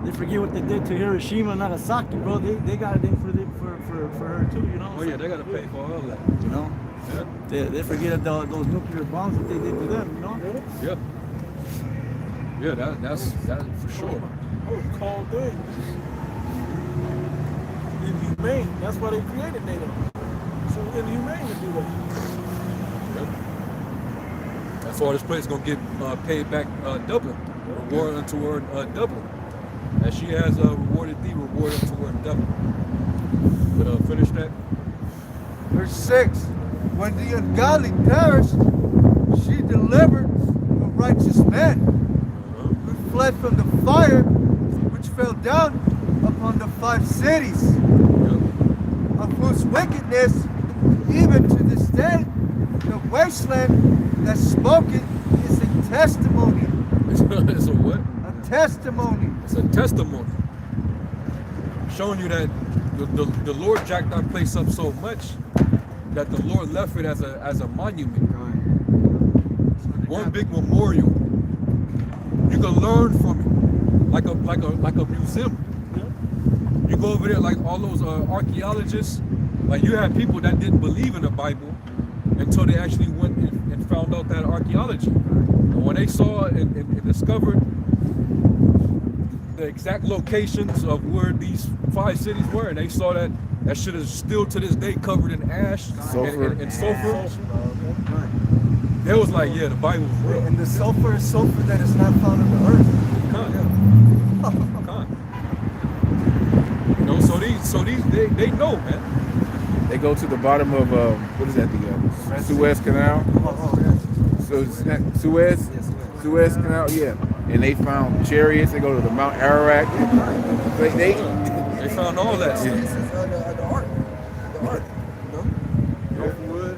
they forget what they did to Hiroshima and Nagasaki, bro. They got it in for her too, Oh yeah, they gotta pay for all that. Yeah. They forget those nuclear bombs that they did to them, Yeah. Yeah, that's for sure. That was a cold thing. Inhumane. That's why they created NATO. So inhumane to do that. That's why this place is gonna get paid back double. Reward unto her double. As she has rewarded thee, reward unto her double. But finish that. Verse 6. When the ungodly perished, she delivered the righteous man who fled from the fire which fell down upon the 5 cities, of whose wickedness, even to this day, the wasteland that spoke it is a testimony. It's a what? A testimony. It's a testimony. Showing you that the Lord jacked that place up so much that the Lord left it as a monument. One big memorial. You can learn from it, like a museum. You go over there, like all those archaeologists. Like you had people that didn't believe in the Bible until they actually went and found out that archaeology. And when they saw and discovered the exact locations of where these 5 cities were, and they saw that shit is still to this day covered in ash and sulfur. They was like, yeah, the Bible was real. And the sulfur is sulfur that is not found on the earth. So these they know, man. They go to the bottom of what is that? The Suez Canal. So Suez Canal, yeah. And they found chariots. They go to the Mount Ararat. They found all that stuff. The art. Wood.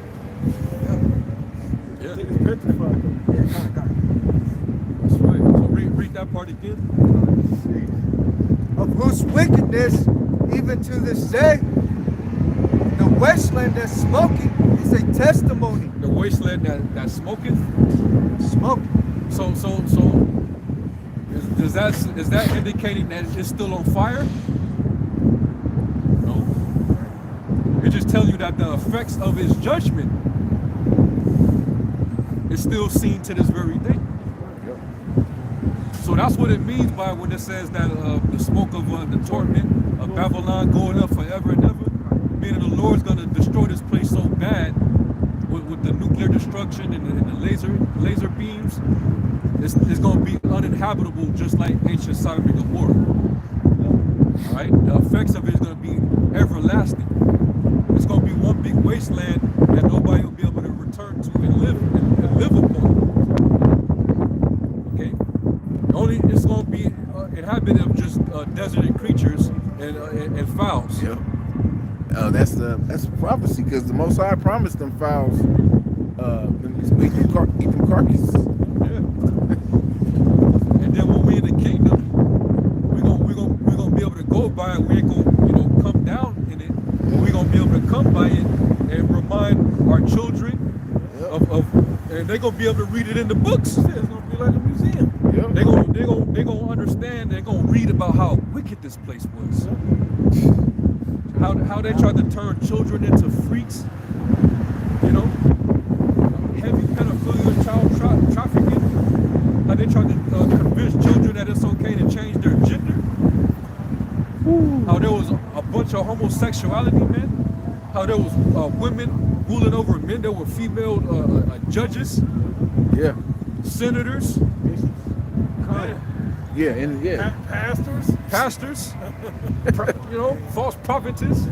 Yeah. It's petrified. That's right. So read that part again. Of whose wickedness, even to this day, the wasteland that's smoking is a testimony. The wasteland that's smoking. Smoke. So is that indicating that it's still on fire? No. It just tells you that the effects of his judgment is still seen to this very day. So that's what it means by when it says that the smoke of the torment of Babylon going up forever and ever, meaning the Lord's going to destroy this place so bad with the nuclear destruction and the laser beams. It's going to be uninhabitable, just like ancient Sodom and Gomorrah. All right, the effects of it is going to be everlasting. It's going to be one big wasteland that nobody will be able to return to and live upon. Okay, it's going to be inhabited of just deserted creatures and fowls. Yeah. That's prophecy, because the Most High promised them fowls. Eat them carcasses. Yeah. they're gonna be able to read it in the books. It's gonna be like a museum. Yep. They're gonna understand. They're gonna read about how wicked this place was. How they tried to turn children into freaks. You know, heavy pedophilia, child trafficking. How they tried to convince children that it's okay to change their gender. How there was a bunch of homosexuality, man. How there was women ruling over men. There were female judges. Yeah. Senators. Yeah, and yeah. Pastors. You know, false prophetess.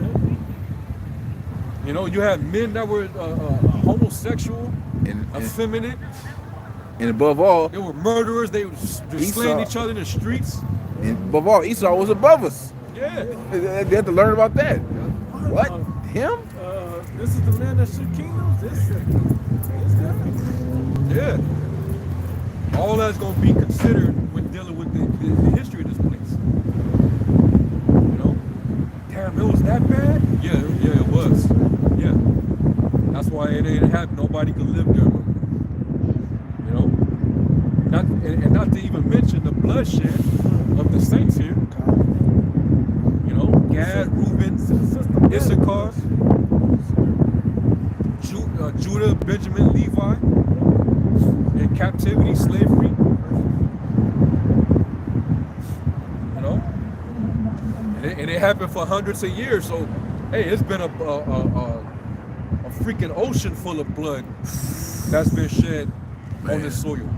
You know, you had men that were homosexual, and effeminate. And above all, they were murderers. They were slaying each other in the streets. And above all, Esau was above us. Yeah. They had to learn about that. What? Him? This is the man that shook kingdoms? This guy? Yeah. All that's going to be considered when dealing with the history of this place. You know? Damn, it was that bad? Yeah, it was. Yeah. That's why it ain't happened. Nobody could live there. You know? Not to even mention the bloodshed of the saints here. You know? Gad, Reuben, Issachar, Judah, Benjamin, Levi, in captivity, slavery. You know? And it happened for hundreds of years. So, hey, it's been a freaking ocean full of blood that's been shed on this soil.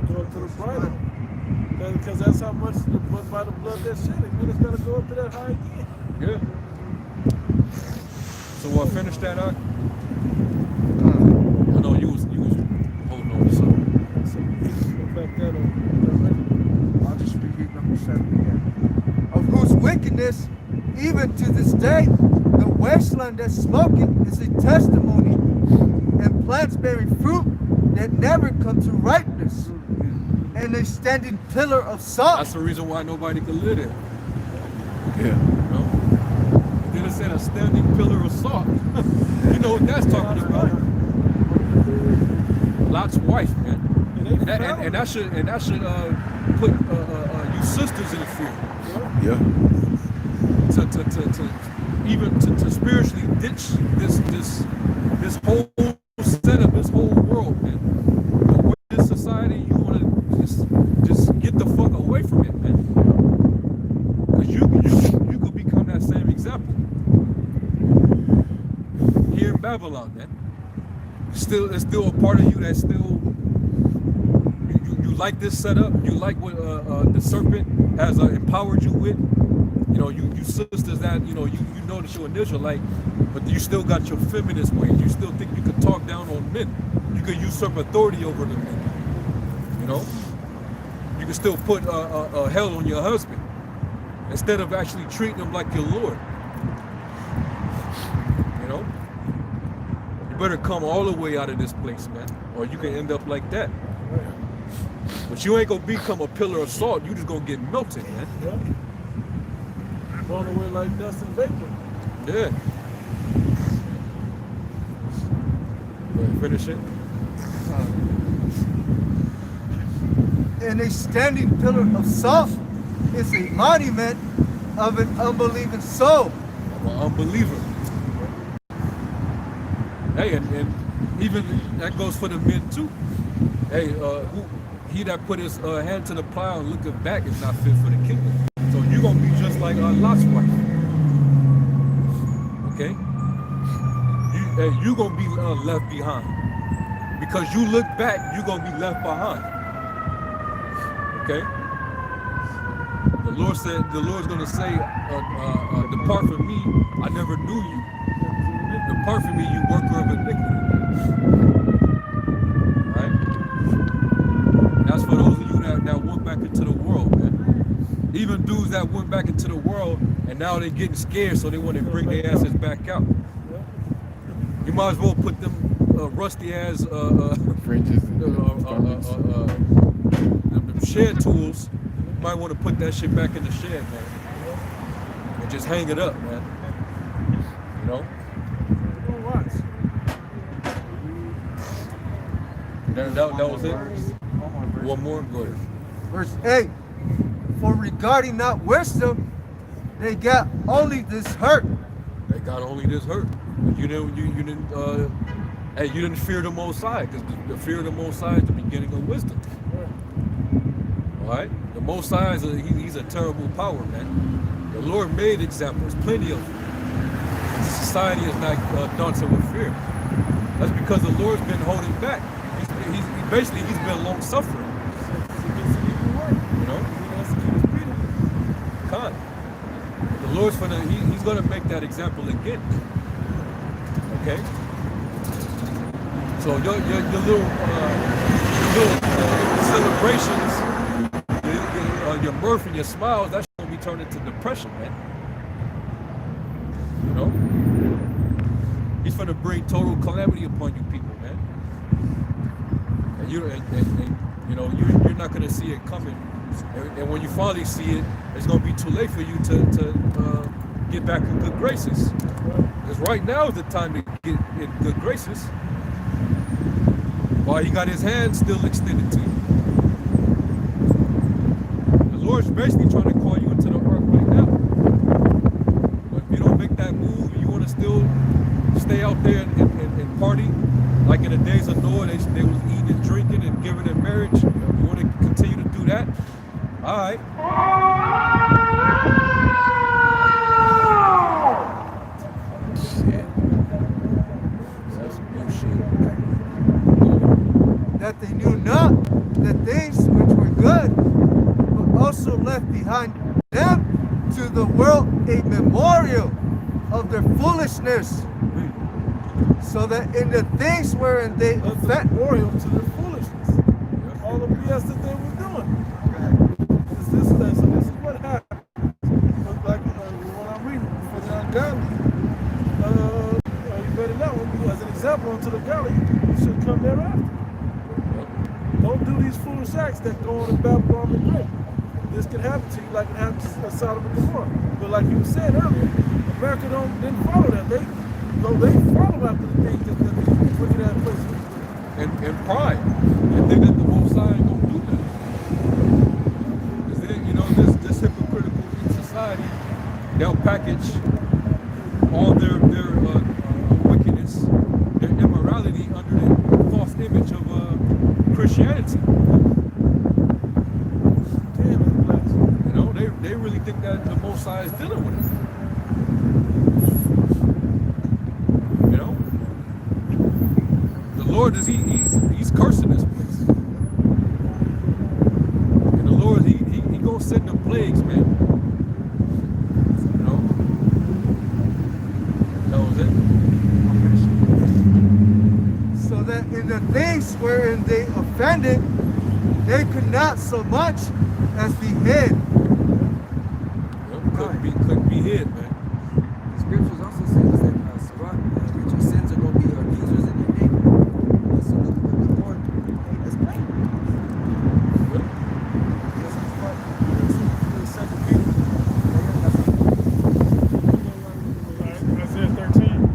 Go to the bridle. Because that's how much by the blood that's shedding. Then it's got to go up to that high again. Yeah. So I finished that out. I know you was holding on to something. So back that up. I'll just repeat number 7 again. Of whose wickedness, even to this day, the wasteland that's smoking is a testimony, and plants bearing fruit that never come to ripeness, and a standing pillar of salt. That's the reason why nobody could live there. Yeah. You know? Then it said a standing pillar of salt. You know what that's talking about? Lot's wife, man. And that should put you sisters in the fear. Yeah. To spiritually ditch this whole setup, this whole world, man. The way this society, you want to just get the fuck away from it, man. Because you could become that same example here in Babylon, man. It's still a part of you that's still you like this setup. You like what the serpent has empowered you with. You know, you sisters that you know that you're an Israelite, but you still got your feminist ways. You still think you could talk down on men. You could usurp authority over the men. You know, you can still put hell on your husband instead of actually treating him like your Lord. You know, you better come all the way out of this place, man, or you can end up like that. But you ain't gonna become a pillar of salt. You just gonna get melted, man. Yeah. Blown away like dust and vapor. Yeah. Finish it. And a standing pillar of salt is a monument of an unbelieving soul. Of an unbeliever. Hey, and even that goes for the men too. Hey, he that put his hand to the plow and looking back is not fit for the kingdom. So you're gonna be just like Lot's wife. Okay? You're gonna be left behind. Because you look back, you're gonna be left behind. Okay? The Lord's gonna say, depart from me, I never knew you. Depart from me, you worker of iniquity. Right? That's for those of you that went back into the world, man. Even dudes that went back into the world and now they're getting scared, so they want to bring their asses back out. You might as well put them rusty ass fringes, the shed tools. You might want to put that shit back in the shed, man, and just hang it up, man. You know. That was it? One more? Go ahead. Verse 8. For regarding not wisdom, they got only this hurt. They got only this hurt. You didn't fear the Most High, because the fear of the Most High is the beginning of wisdom. All right? The Most High he's a terrible power, man. The Lord made examples, plenty of them. Society is not daunted with fear. That's because the Lord's been holding back. He's been long suffering. You know? God. The Lord's he's gonna make that example again. Okay? So your little celebrations, your mirth and your smiles, that's gonna be turned into depression, man. You know? He's gonna bring total calamity upon you people, man. And you're not gonna see it coming. And when you finally see it, it's gonna be too late for you to get back in good graces. Because right now is the time to get in good graces. While he got his hand still extended to you. The Lord's basically trying to call you into the ark right now. But if you don't make that move, you want to still stay out there and party, like in the days of Noah, they was eating and drinking and giving in marriage. You want to continue to do that? All right. Shit. That's bullshit. That they knew not the things which were good, but also left behind them to the world a memorial of their foolishness, so that in the things wherein they offend memorial to their foolishness, all the BS that they were doing. This is what happens. Like when I'm reading for the ungodly, you better know as an example unto the godly, you should come thereafter. Don't do these foolish acts that go on in Babylon the Great. This can happen to you like it happened to Sodom and Gomorrah. But like you said earlier, America didn't follow that. They follow after the things that these wicked ass places do. And pride. And think that the Most High ain't gonna do that. Because then, this hypocritical society, they'll package all their wickedness, their immorality under the false image of Christianity. They really think that the Most High is dealing with it. You know? The Lord he's cursing this place. And the Lord, he gonna send the plagues, man. You know? That was it. so that in the things wherein they offended, they could not so much as be hid. Couldn't be hid, man. The scriptures also says that your sins are going to be accusers in your neighbor. That's nothing but the Lord. That's plain. Isaiah 13.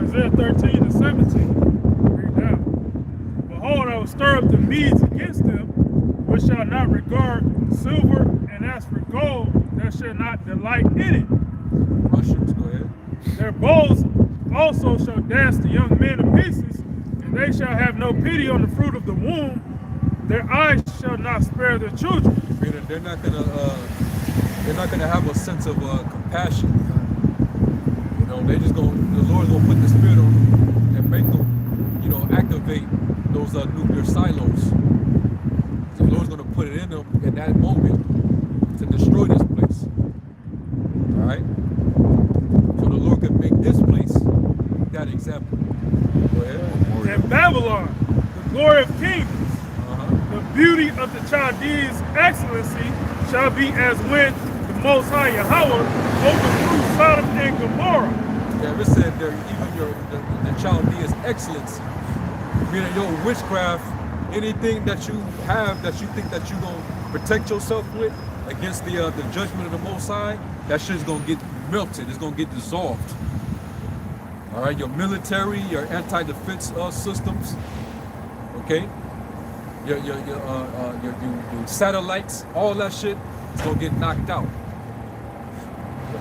Isaiah 13 and 17. Read down. Behold, I will stir up the Medes against them, which shall not regard silver, and as for gold, that shall not delight in it. Mushrooms, go ahead. Their bows also shall dash the young men to pieces, and they shall have no pity on the fruit of the womb. Their eyes shall not spare their children. They're not gonna have a sense of compassion. You know, the Lord's gonna put the Spirit on them and make them, activate those nuclear silos. The Lord's going to put it in them in that moment to destroy this place. All right? So the Lord can make this place that example. Go ahead. And Babylon, the glory of kings, the beauty of the Chaldees' excellency shall be as when the Most High Yahweh overthrew Sodom and Gomorrah. Yeah, it said there, even the Chaldees' excellency, meaning your witchcraft, anything that you have that you think that you're going to protect yourself with against the judgment of the Most High, that shit's going to get melted. It's going to get dissolved. All All right, your military, your anti-defense systems, okay? Your satellites, all that shit is gonna get knocked out.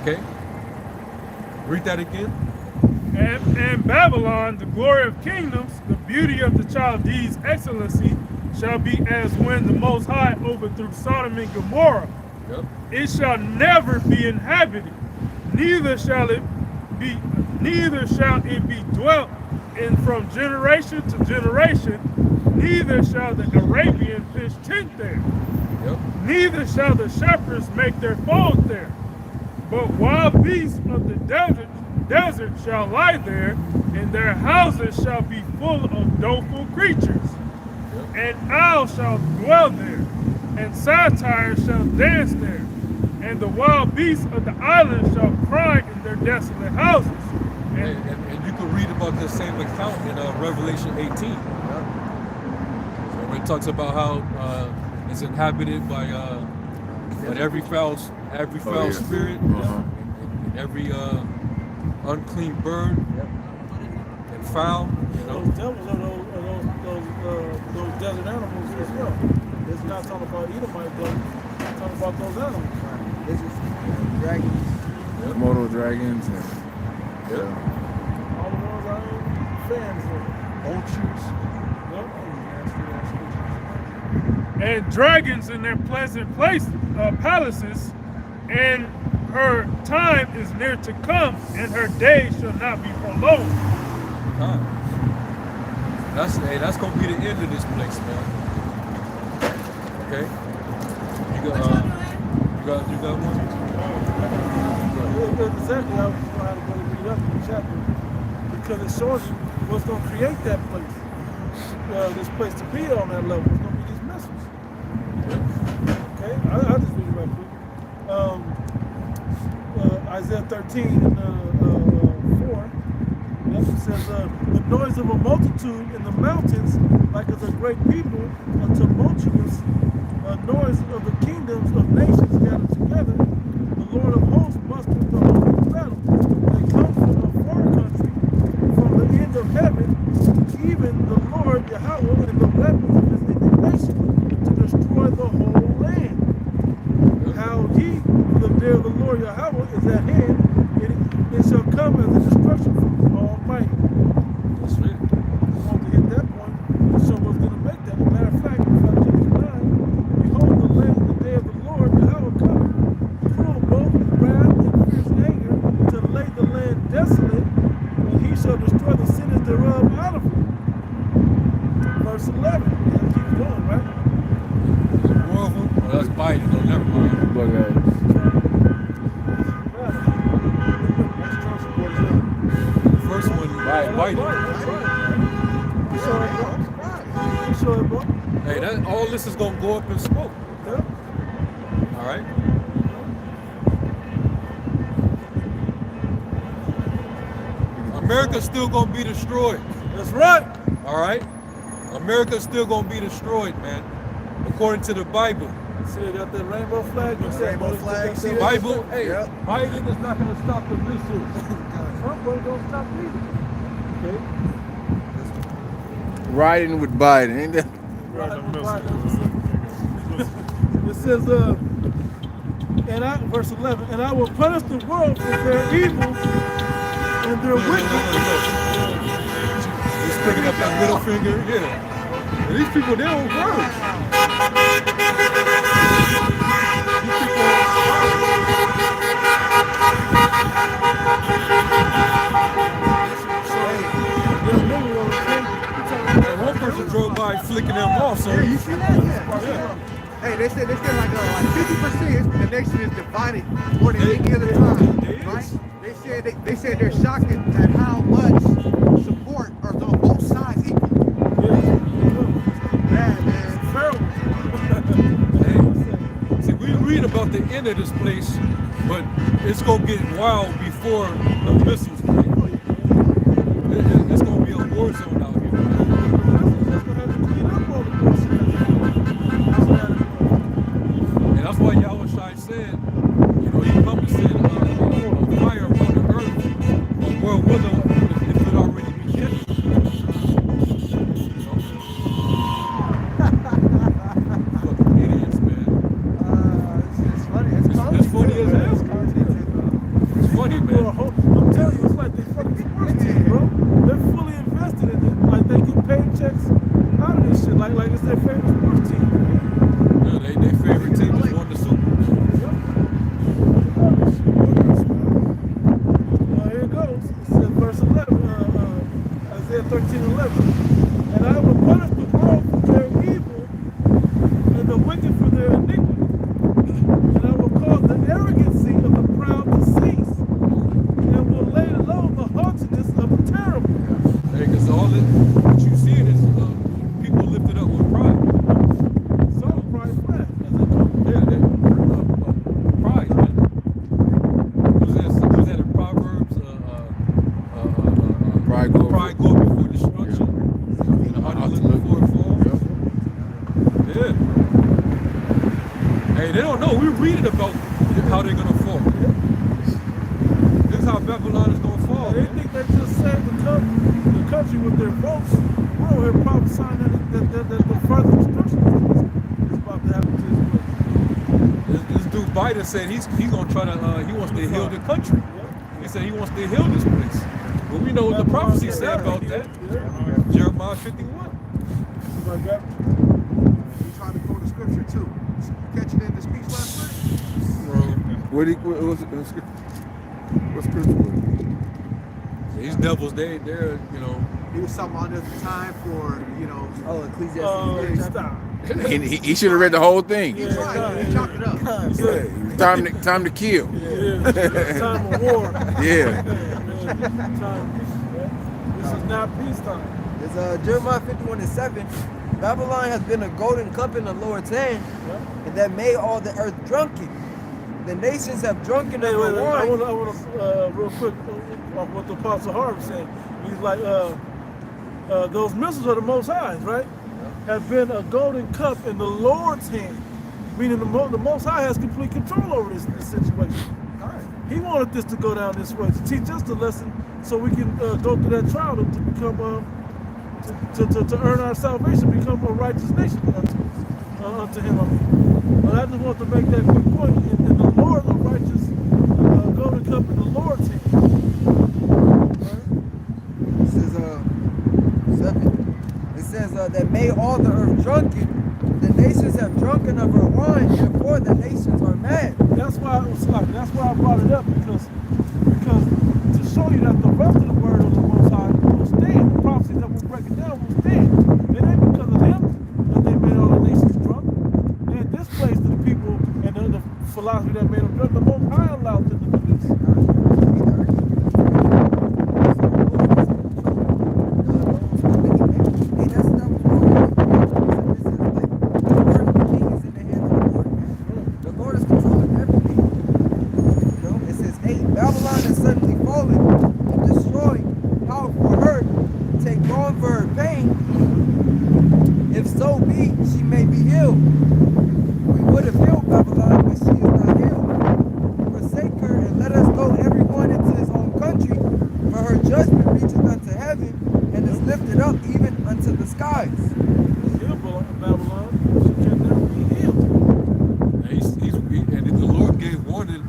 Okay? Read that again. And Babylon, the glory of kingdoms, the beauty of the Chaldees' excellency, shall be as when the Most High overthrew Sodom and Gomorrah. Yep. It shall never be inhabited, neither shall it be dwelt in from generation to generation, neither shall the Arabian pitch tent there. Yep. Neither shall the shepherds make their fold there. But wild beasts of the desert shall lie there, and their houses shall be full of doleful creatures. Yep. And owls shall dwell there, and satyrs shall dance there, and the wild beasts of the islands shall cry in their desolate houses. And you can read about the same account in Revelation 18. So it talks about how it's inhabited by every foul spirit, and every unclean bird, and foul. You know? Those devils are those desert animals as well. It's not talking about Edomite devils. It's talking about those animals. This is dragons. Komodo dragons and All the ones I ain't fans of. Vultures. And dragons in their pleasant palaces, and her time is near to come, and her days shall not be prolonged. That's gonna be the end of this place, man. Okay. You got one? Exactly. I was trying to go read up in the chapter because it shows you what's going to create that place. This place to be on that level. It's going to be these missiles. Okay, I'll just read it right quick. Isaiah 13 and 4. It says, the noise of a multitude in the mountains, like as a great people, a tumultuous noise of the kingdoms of nations gathered together. The Lord of hosts mustered the host of battle. They come from a far country, from the end of heaven, even the Lord Yahweh and the weapons of his indignation, to destroy the whole land. How ye, the day of the Lord Yahweh is at hand, it shall come as a destruction from the Almighty. That's right. I want to hit that point to show what's going to make that. As a matter of fact, if I keep in mind, behold, the land, the day of the Lord Yahweh cometh, cruel both with wrath and fierce anger, to lay the land desolate, and he shall destroy the cities thereof out of it. Verse 11. Yeah, keep going, right? More of them? Well, that's Biden, though. Never mind. bug eyes. The first one, Biden. Hey, all this is gonna go up in smoke. All right. America's still gonna be destroyed. That's right. All right. America's still gonna be destroyed, man. According to the Bible. See, they got that rainbow flag. Rainbow flag. See that? Bible. Hey, Yep. Biden is not gonna stop the missiles. Trump ain't gonna stop either. Okay. Riding with Biden, ain't that? It says, verse 11, and I will punish the world for their evil and their wickedness. He's picking up that middle finger. Yeah. And these people, they don't work. And one person drove by flicking them off. So Yeah, you see that? Yeah. Hey, they said like 50% the nation is divided more than any other time, right? They said they're shocked at how much support are on both sides equal. Bad, man. hey, see, we read about the end of this place, but it's gonna get wild before the missiles break. It's gonna be a war zone out here. And that's why Yahweh Shai said, you know, he come and said, a fire upon the earth, a world wither, if like it's their favorite sports team. Yeah, their favorite team just won the Super Bowl. Here it goes. It says verse 11, Isaiah 13:11. And I will punish the world for their evil and the wicked for their iniquity. And I will cause the arrogancy of the proud to cease, and will lay low the haughtiness of the terrible. Because all that what you see is people lifted up with pride. Some pride flat, as they call it. Yeah, pride, man. Was that in Proverbs? Pride go before destruction. And the heart look before it falls. Yeah. Hey, they don't know. We're reading about how they're gonna fall. This is how Babylon is gonna fall. They think they just saved the country with their votes. We're over here prophesying that the further destruction is about to happen to this place. This dude Biden said he's gonna try to he wants to heal the country. He said he wants to heal this place. But we know what the prophecy said about that. Jeremiah 51. Like that. He tried to quote the scripture too. Catch it in the speech last night. What's scripture? These devils, they're you know. He was talking about there's a time for, Oh, Ecclesiastes. Stop. He should have read the whole thing. he tried, he chopped it up. Time to kill. Yeah, time of war. Yeah. This is not peacetime. It's Jeremiah 51:7. Babylon has been a golden cup in the Lord's hand, and that made all the earth drunken. The nations have drunken of her I wine. want to real quick off what the Apostle Harvey said. He's like, those missiles of the Most High, right, have been a golden cup in the Lord's hand, meaning the Most High has complete control over this situation. He wanted this to go down this way to teach us the lesson, so we can go through that trial to become to earn our salvation, become a righteous nation unto Him. But I just want to make that quick point. In the Lord, a righteous golden cup in the Lord's hand. This is 7. It says that made all the earth drunken. The nations have drunken of her wine, therefore the nations are mad. That's why it was like. That's why I brought it up because to show you that the rest of the word of the Most High will stand. The prophecy that we're breaking down will stand. It ain't because of them that they made all the nations drunk. And this place to the people and the philosophy that made them drunk, the Most High allowed them to do this. Babylon is suddenly fallen and destroyed. How for her take on for her pain? If so be, she may be healed. We would have healed Babylon, but she is not healed. Forsake her and let us go every one into his own country, for her judgment reaches unto heaven and is lifted up even unto the skies. Heal Babylon, she can never be healed. And the Lord gave warning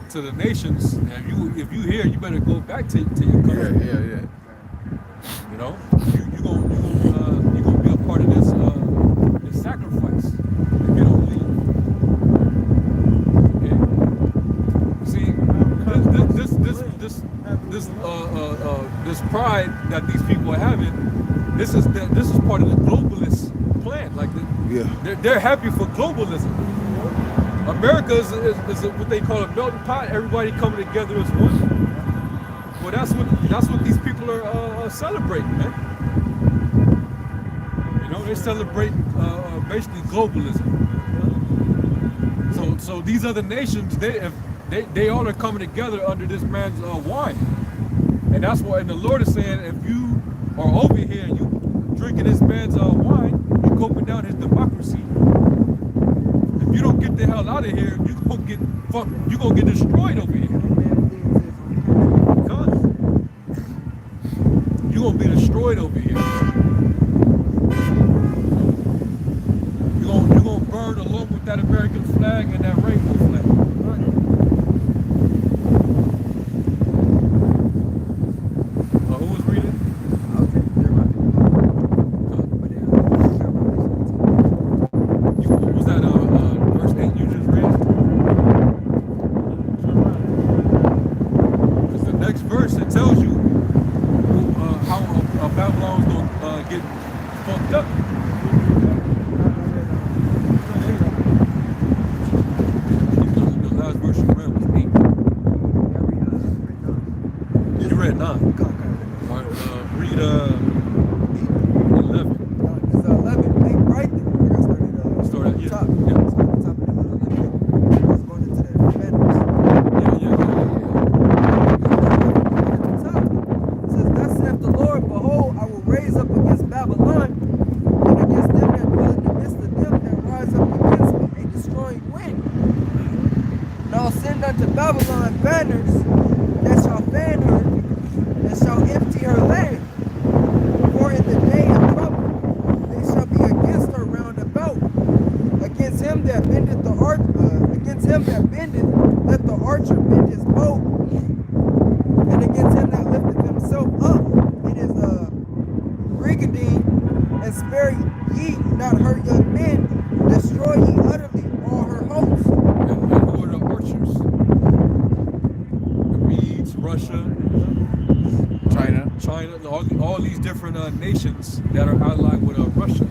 to the nations. And if you hear, you better go back to your country. Yeah. You know, you're gonna be a part of this sacrifice if you don't leave. Yeah. See, this pride that these people are having, this is part of the globalist plan. Like they're happy for globalism. America is what they call a melting pot. Everybody coming together as one. Well, that's what these people are celebrating, man. You know, they celebrate basically globalism. So these other nations, they all are coming together under this man's wine, and that's why. And the Lord is saying, if you are over here and you drinking this man's wine, you're coping down his democracy. If you don't get the hell out of here, you gonna get destroyed over here. You're gonna be destroyed over here. You're gonna burn along with that American flag and that rainbow flag. Who was reading? I'll take fucked up. The last verse you read was 8. You read 9. All right, read 11. It's 11. Make right there. I started Start at, yeah. top. Yeah. Top of the middle. Let's go into the defenders. Yeah. It says, thus saith the Lord, behold, I will raise up against Babylon and against them that dwell in the midst of them that rise up against me a destroying wind. And I'll send unto Babylon banners that shall fan her and shall empty her land. For in the day of trouble they shall be against her round about. Against him that bendeth the arch, against him that bendeth, let the archer bend his bow. And against him that lifteth himself up, it is brigadine, and spare ye not her young men, destroy ye utterly all her hosts. And who are the archers? The Medes, Russia, China, all these different nations that are allied with Russia.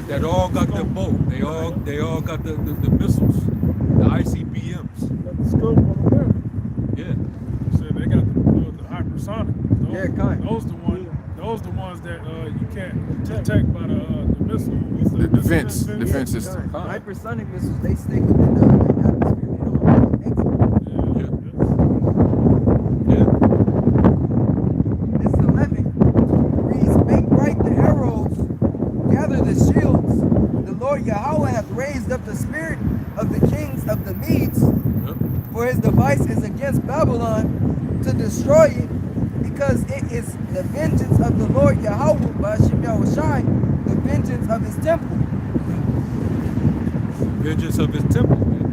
That all got their bow. They all got the missiles, the ICBMs. Got the scope on them there. Yeah. So they got the hypersonic. Those, Yeah, kind. Those the ones that you can't detect by the missile. The defense system. Hypersonic missiles, they stay within the atmosphere. They don't exit. This 11 reads, make bright the arrows, gather the shields. The Lord Yahweh hath raised up the spirit of the kings of the Medes, for his device is against Babylon to destroy it, because it is the vengeance of the Lord Yahweh by Hashem Yahushai, the vengeance of his temple. Vengeance of his temple, man.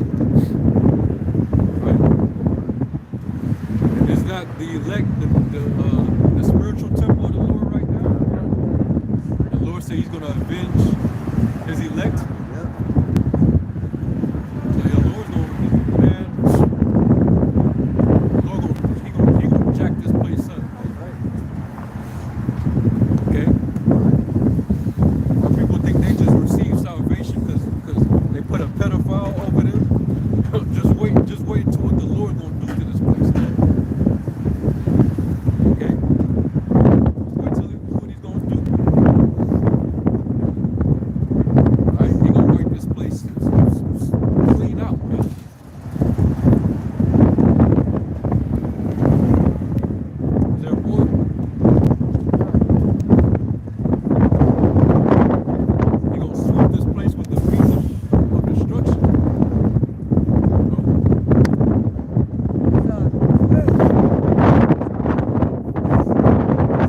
Right? And is not the elect, the spiritual temple of the Lord right now? The Lord said he's going to avenge his elect. So the Lord's going to, man, he gonna jack this place up. Okay? Some people think they just received salvation because they put a pedophile over them. Just wait until what the Lord gonna do to this place. Okay? Wait till what he's gonna do. Alright, he gonna wipe this place clean out, man. Is there more? He gonna sweep this place with the feet of destruction.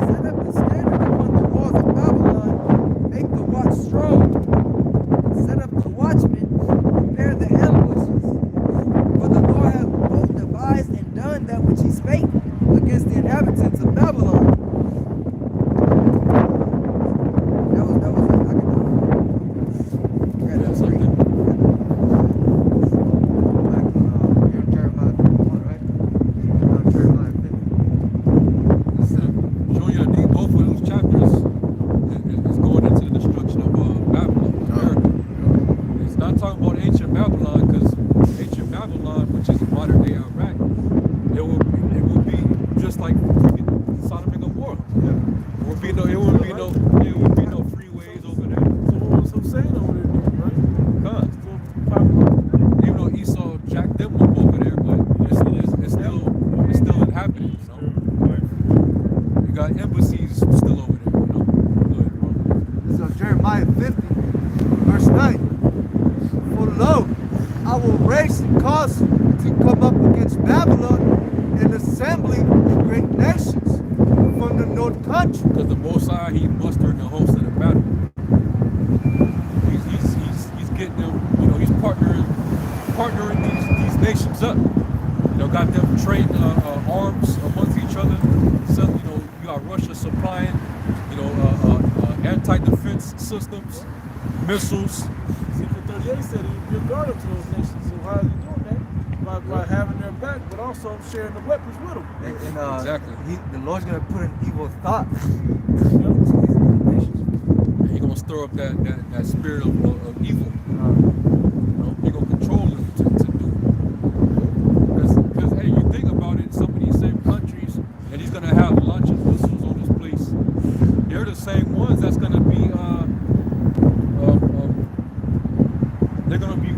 Set up the standard upon the walls of Babylon, make the watch strong. Set up the watchmen, prepare the ambushes. For the Lord hath both devised and done that which he spake against the inhabitants of Babylon. That was I can read that Something. You're in Jeremiah 51, right? Jeremiah 50. Showing you that both of those chapters is going into the destruction of Babylon, America. It's not talking about ancient Babylon, because ancient Babylon, which is modern day Iraq, it will be just like freaking Sodom and Gomorrah. It would be no freeways over there. So what was Hussein over there doing, right? Huh. Still popping Even though Esau jacked them up over there, but it's still inhabited. You know? You got embassies still over there. You know? Go ahead, bro. So Jeremiah 50, verse 9. For lo, I will raise and cause to come up against Babylon an assembly of great nations from the north country. Because the Most High, he mustered the host of the battle. He's getting them, you know, he's partnering these nations up. You know, got them trading arms amongst each other. So, you know, you got Russia supplying, you know, anti-defense systems, missiles. Ezekiel 38 said he'd guard up to those nations. So how is he doing that? By having their back, but also sharing the weapons with them. And Exactly. the Lord's gonna put an evil thought. stir up that spirit of evil. You know, you're gonna control them to do. Because hey, you think about it, some of these same countries, and he's gonna have launching missiles on this place. They're the same ones that's gonna be they're gonna be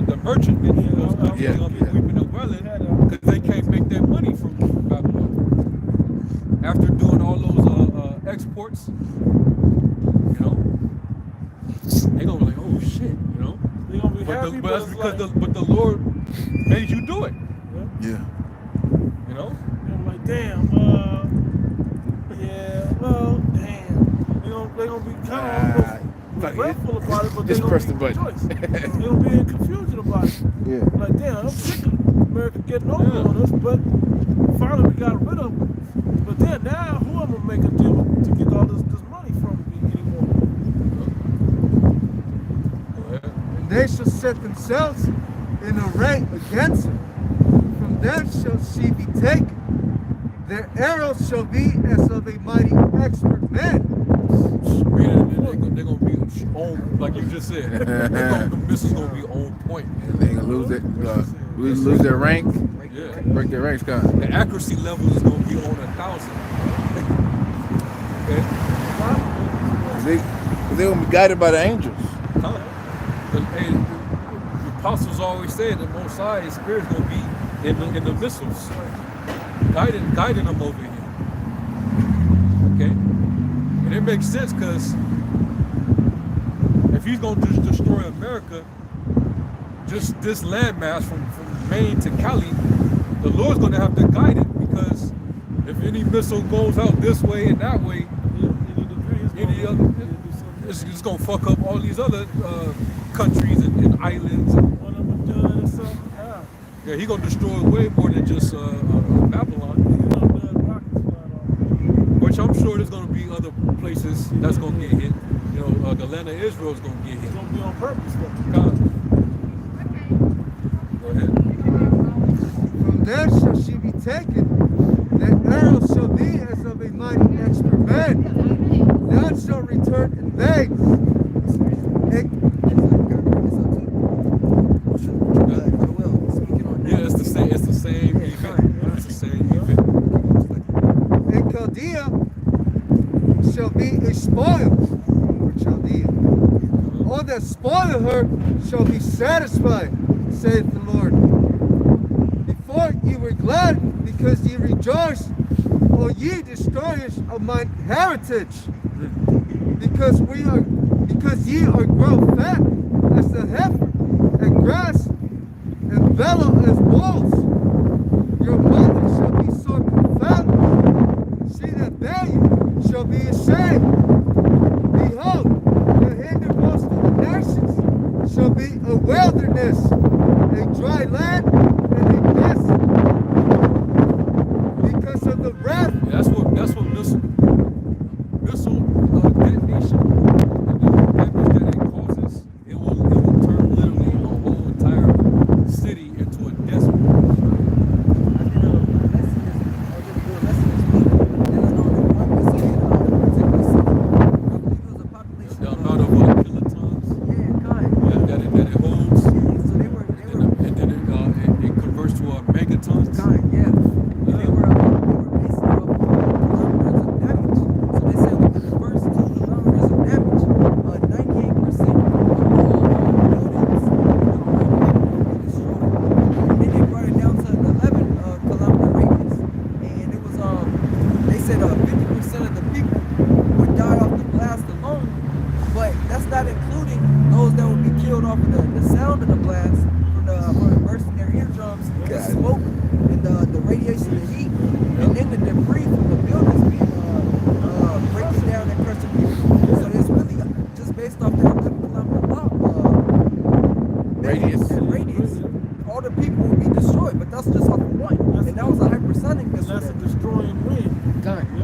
the merchantmen for those countries are gonna be weeping and wailing because they can't make their money from Babylon. After doing all those exports, you know, they gonna be like, oh shit, you know. They gonna be happy, but that's because the Lord made you do it. Yeah. You know? I'm like, damn, yeah, well, damn. They gonna be kind of regretful about it, but they gonna be rejoicing. They gonna be in confusion about it. Yeah. Like, damn, I'm sick of America getting over on us, but finally we got rid of them. But then now, who am I gonna make a deal with to get all this money from me anymore? And they shall set themselves in array against her. From them shall she be taken. Their arrows shall be as of a mighty expert man. They're gonna be on, like you just said. The missiles gonna be on point. They ain't gonna lose it. Lose their rank. Yeah. Break their ranks, God. The accuracy level is gonna be on 1,000. Okay. They're gonna be guided by the angels. The apostles always say that Most High, His Spirit's gonna be in the missiles, guiding them over here. Okay, and it makes sense because if He's gonna just destroy America, just this landmass from Maine to Cali, the Lord's gonna have to guide it because if any missile goes out this way and that way, it's gonna fuck up all these other countries and islands. Yeah, He's gonna destroy way more than just Babylon. Which I'm sure there's gonna be other places that's gonna get hit. You know, the land of Israel is gonna get hit. It's gonna be on purpose. Go ahead. From there shall she be taken. Their arrows shall be as of a mighty expert man. None shall return in vain. Yeah, it's the same event. It's the same event. And Chaldea shall be a spoil for Chaldea. All that spoil her shall be satisfied, saith the Lord. Before ye were glad, because ye rejoiced, O ye destroyers of mine heritage. Because ye are grown fat as the heifer, and grass, and bellow as bulls. Your mother shall be so confounded. She that bare you shall be ashamed. Behold, the hindermost of the nations shall be a wilderness, a dry land, and a desert. Because of the wrath. That's what missile detonation and the damage that it causes, it will turn literally a whole entire city into a desert. The amount of kilotons that it holds, and then it converts to megatons.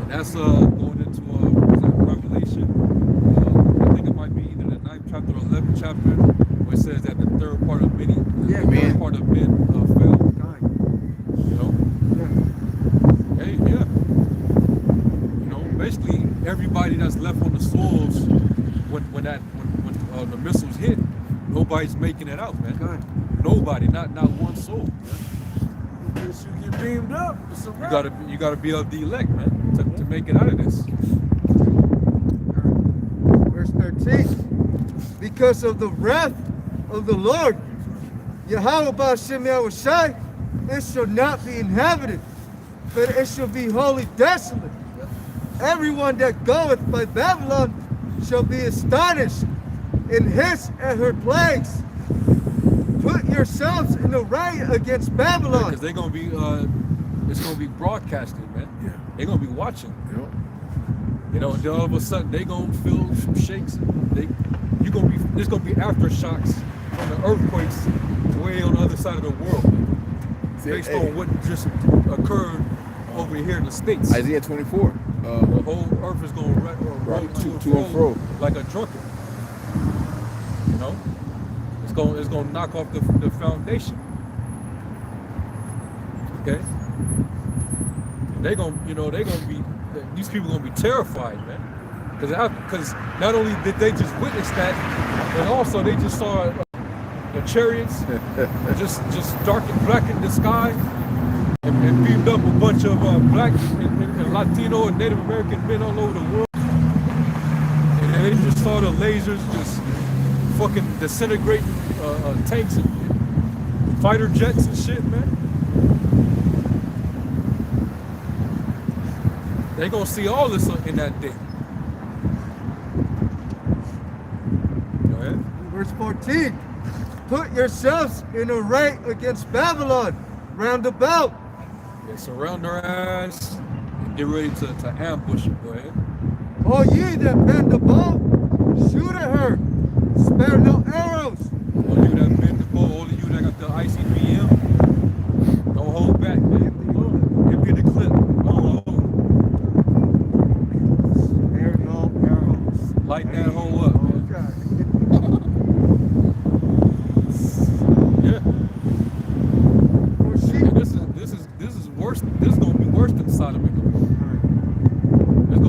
That's going into Revelation. I think it might be either the 9th chapter or 11th chapter, where it says that the third part of men fell. You know? Hey, yeah. You know, basically everybody that's left on the soils when the missiles hit, nobody's making it out, man. God. Nobody, not one soul. You get beamed up. It's a wrap. You gotta be of the elect, man, to make it out of this. Verse 13. Because of the wrath of the Lord, Yahweh Ba'ashem Yahushai, it shall not be inhabited, but it shall be wholly desolate. Everyone that goeth by Babylon shall be astonished and hiss at her plagues. Put yourselves in array against Babylon. Because they're gonna be, it's gonna be broadcasted, man. Yeah. They're gonna be watching. Yep. You know, and then all of a sudden they gonna feel some shakes. There's gonna be aftershocks from the earthquakes way on the other side of the world, based on what just occurred over here in the States. Isaiah 24. The whole earth is gonna roll to and fro like a drunkard. You know, it's gonna knock off the foundation. Okay, they're gonna be, these people gonna be terrified, man, because not only did they just witness that, but also they just saw the chariots just black in the sky and beamed up a bunch of black and Latino and Native American men all over the world, and they just saw the lasers just fucking disintegrating tanks and fighter jets and shit, man. They gonna see all this in that day. Go ahead. Verse 14. Put yourselves in array against Babylon round about. Yeah, surround their ass and get ready to ambush them. Go ahead. All ye that bend the bow, shoot at her. Spare no arrows. All you that bend the bow, all of you that got the ICBM, don't hold back, man. Empty the clip. Spare no arrows. Light that hole up, man. Yeah. And this is worse. This is gonna be worse than Sodom and Gomorrah. It's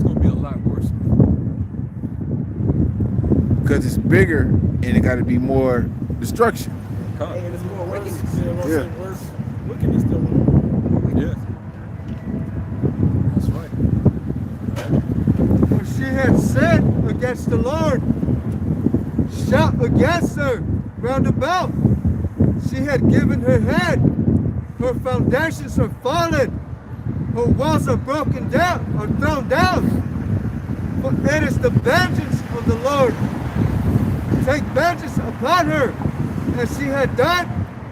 gonna be a lot worse. Because it's bigger and it got to be more destruction. And it's more wickedness. Yeah. Worse wickedness still. Yeah. That's right. For she had said against the Lord, shout against her round about. She had given her head. Her foundations are fallen. Her walls are broken down, or thrown down. For it is the vengeance of the Lord. Take vengeance upon her, as she had done,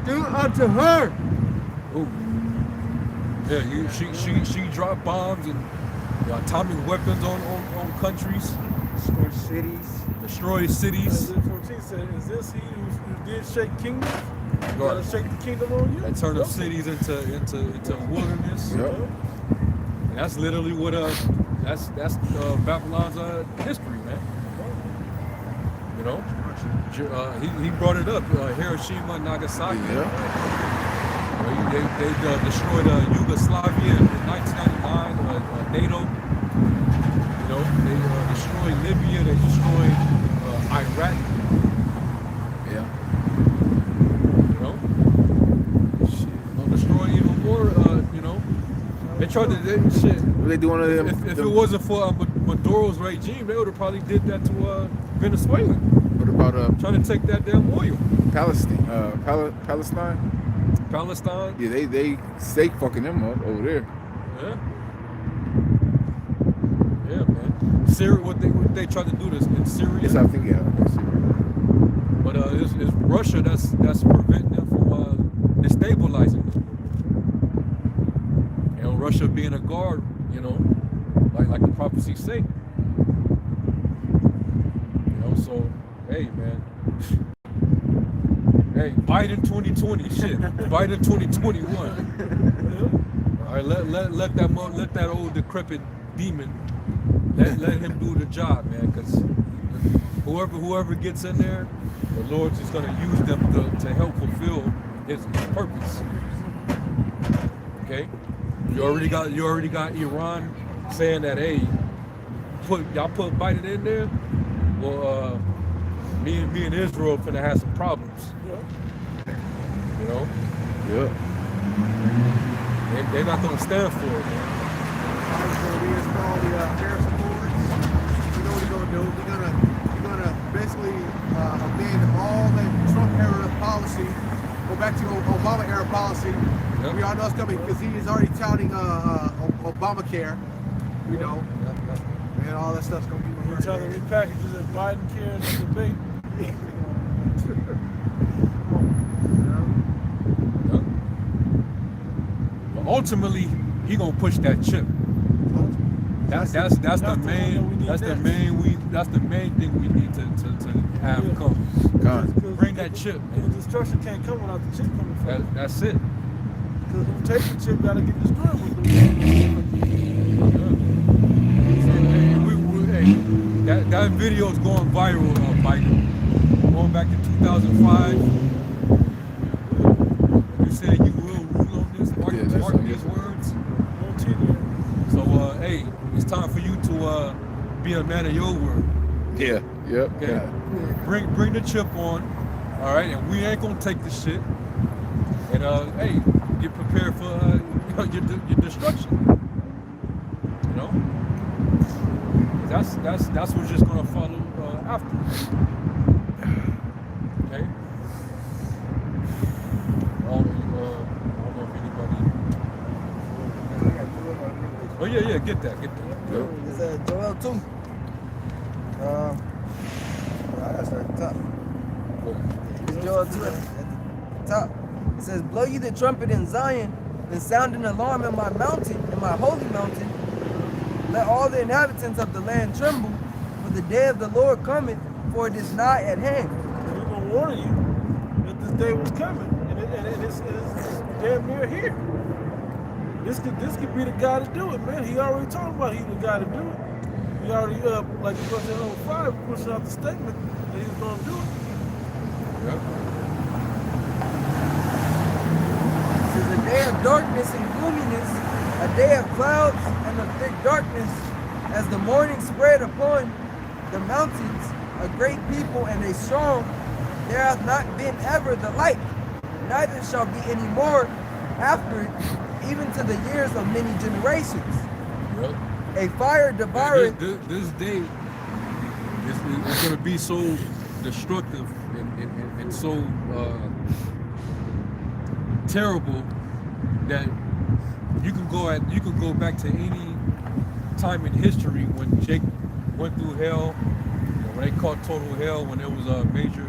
do unto her. Ooh. Yeah, she dropped bombs and atomic weapons on countries. Destroy cities. Isaiah 14 said, is this he who did shake kingdoms? Gotta shake the kingdom on you? And turn up cities into wilderness. Yep. And that's literally what that's Babylon's history, man. You know, he brought it up. Hiroshima and Nagasaki. Yeah. They destroyed Yugoslavia in 1999. NATO. You know, they destroyed Libya. They destroyed Iraq. Yeah. You know, they'll destroy even more. You know, they tried to shit. What they doing to them? If it wasn't for Maduro's regime, they would have probably did that to Venezuela. What about Trying to take that damn oil. Palestine? Palestine? Palestine. Yeah, they fucking them up over there. Yeah. Yeah, man. Syria, what they tried to do this in Syria. Yes, I think But it's Russia that's preventing them from destabilizing them. You know, Russia being a guard, you know, like the prophecies say. You know, so hey, man. Hey, Biden 2020, shit. Biden 2021. All right, let that old decrepit demon let him do the job, man. Because whoever gets in there, the Lord's just gonna use them to help fulfill his purpose. Okay, you already got Iran saying that, hey, y'all put Biden in there, well, me and Israel finna have some problems. Yeah. You know? Yeah. They're not gonna stand for it, man. He's going to reinstall the Paris Accords. You know what he's going to do? He's going to basically amend all the Trump era policy, go back to Obama era policy. Yep. We all know it's coming because he is already touting Obamacare, you know, and all that stuff's going to be. We're trying to repackage it as Biden care in the debate. But ultimately, he gonna push that chip. That's the main thing we need to have come. Bring that chip. Because destruction can't come without the chip coming from. That's it. Because who takes the chip gotta get destroyed with That video is going viral, Biden. Going back to 2005. You said you will rule on this, mark these words. So, hey, it's time for you to be a man of your word. Yeah. Yep. Okay. Yeah. Bring the chip on. All right, and we ain't gonna take the shit. And hey, get prepared for your destruction. You know. That's what's just gonna follow after. Okay. I don't know if anybody. Oh yeah, get that. It's Joel 2. I gotta start at the top. It's Joel 2 at the top. It says, blow ye the trumpet in Zion, and sound an alarm in my mountain, in my holy mountain. Let all the inhabitants of the land tremble, for the day of the Lord cometh, for it is nigh at hand. We're going to warn you that this day was coming, and it's damn near here. This could be the guy to do it, man. He already talked about he's the guy to do it. He already, like he was in 05, pushing out the statement that he was going to do it. Yep. This is a day of darkness and gloominess, a day of clouds and of thick darkness, as the morning spread upon the mountains, a great people and a strong. There hath not been ever the like, neither shall be any more after it, even to the years of many generations. Yep. A fire devoureth. This day is going to be so destructive and so terrible that you can go back to any time in history when Jake went through hell, when they caught total hell, when there was a major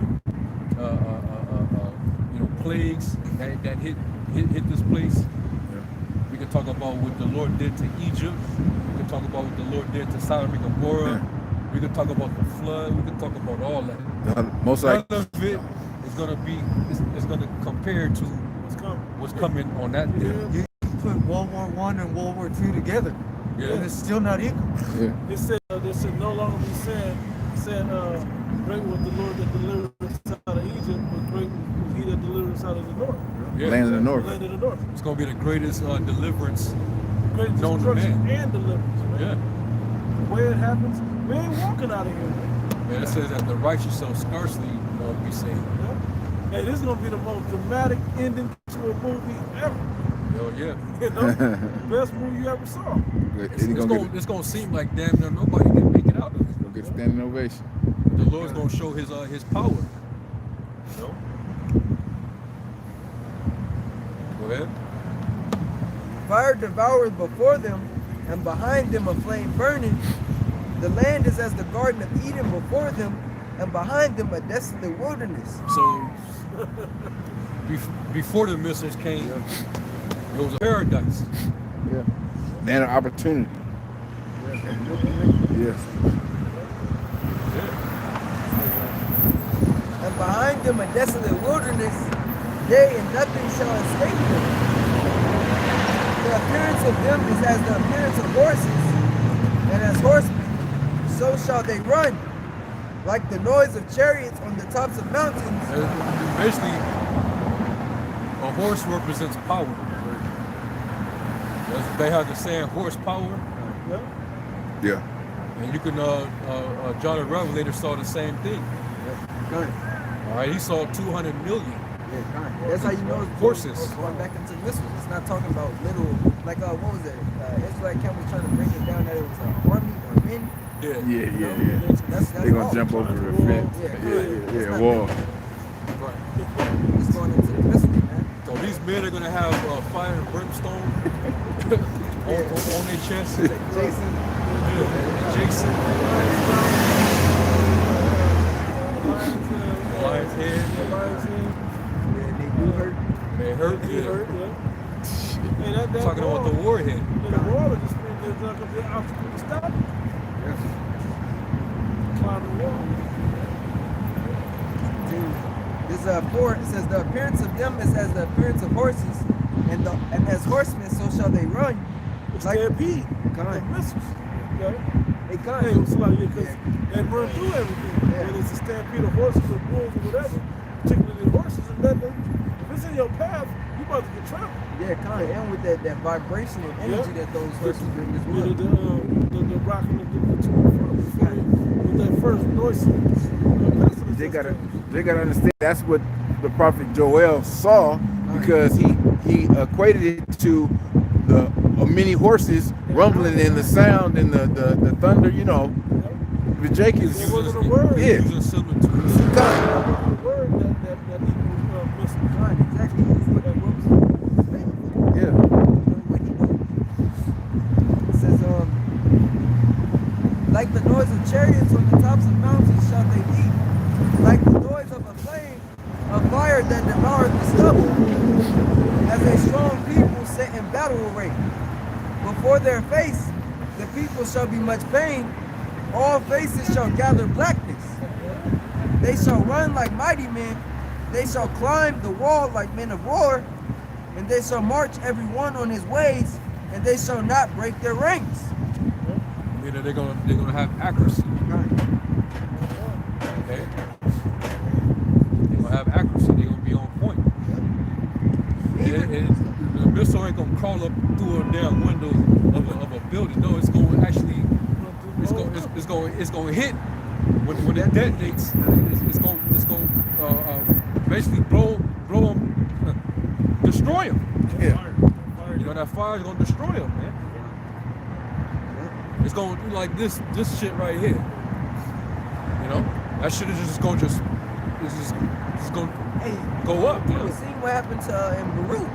plagues that hit this place. We can talk about what the Lord did to Egypt. We can talk about what the Lord did to Sodom and Gomorrah. We can talk about the flood. We can talk about all that. Most None of it is going to be. It's going to compare to what's coming on that day. You put World War I and World War II together, and it's still not equal. Yeah. They said no longer be said great was the Lord that delivered us out of Egypt, but great was he that delivered us out of the north. Yeah. Land of the North. Land of the north. It's going to be the greatest deliverance Great known to destruction man. and deliverance, man. Yeah. The way it happens, we ain't walking out of here, man. Man, it says that the righteous shall scarcely be saved. Yeah. Hey, this is gonna be the most dramatic ending to a movie ever. Hell yeah. You know, best movie you ever saw. It's gonna seem like damn near nobody can make it out of it. Gonna get a standing ovation. The Lord's gonna show his power. You know? Go ahead. Fire devoureth before them, and behind them a flame burning. The land is as the Garden of Eden before them, and behind them a desolate wilderness. So, before the missiles came, it was a paradise. Yeah. Land of opportunity. Yes. And behind them a desolate wilderness, yea, and nothing shall escape them. The appearance of them is as the appearance of horses, and as horsemen, so shall they run, like the noise of chariots on the tops of mountains. Basically, a horse represents power. They have the saying horsepower. Yeah. And you can, John the Revelator saw the same thing. All right, he saw 200 million. Yeah, that's how you know it's horses. Going back into missiles. It's not talking about little, like, what was it? Israelite camp was trying to bring it down that it was an army or men. Yeah. That's They're going to jump over the fence. Yeah, wall. Right. It's going into the missiles, man. So these men are going to have fire and brimstone on their chests. Jason. Jason. Lion's head. Yeah, they do hurt. They hurt. He hurt, yeah. Hey, that Talking wall, about the warhead. Yeah, the wall is just there's not gonna be an obstacle to stop it. Yes. Climb the wall. Dude, this 4, it says the appearance of them is as the appearance of horses, and as horsemen so shall they run. It's like stampede. Kind. Missiles. Okay. They kind. Hey, it's like, because they run through everything. Yeah. And it's a stampede of horses or bulls or whatever. Particularly horses, and then if it's in your path, you about to get trampled. Yeah, kind of. And with that vibration and energy that those horses bring as well. The rocking the to and from. With that first noise. They gotta understand that's what the prophet Joel saw, because he equated it to the many horses rumbling and the sound and the thunder, you know. The Jacobs. It wasn't a word. Yeah. It wasn't a word that equals missile. Right, exactly. Yeah. It says, like the noise of chariots on the tops of mountains shall they be, like the noise of a flame of fire that devoureth the stubble, as a strong people set in battle array. Before their face, the people shall be much pain, all faces shall gather blackness. They shall run like mighty men, they shall climb the wall like men of war, and they shall march every one on his ways, and they shall not break their ranks. You know, they're gonna have accuracy. Okay. They're gonna have accuracy. They're gonna be on point. And the missile ain't gonna crawl up through a damn window of a building. No, it's gonna actually it's gonna hit when it detonates. It's gonna basically blow them, destroy them. Yeah. You know, that fire is gonna destroy them, man. It's gonna do like this shit right here. You know, that shit is just gonna go up. You know? You seen what happened to in Beirut?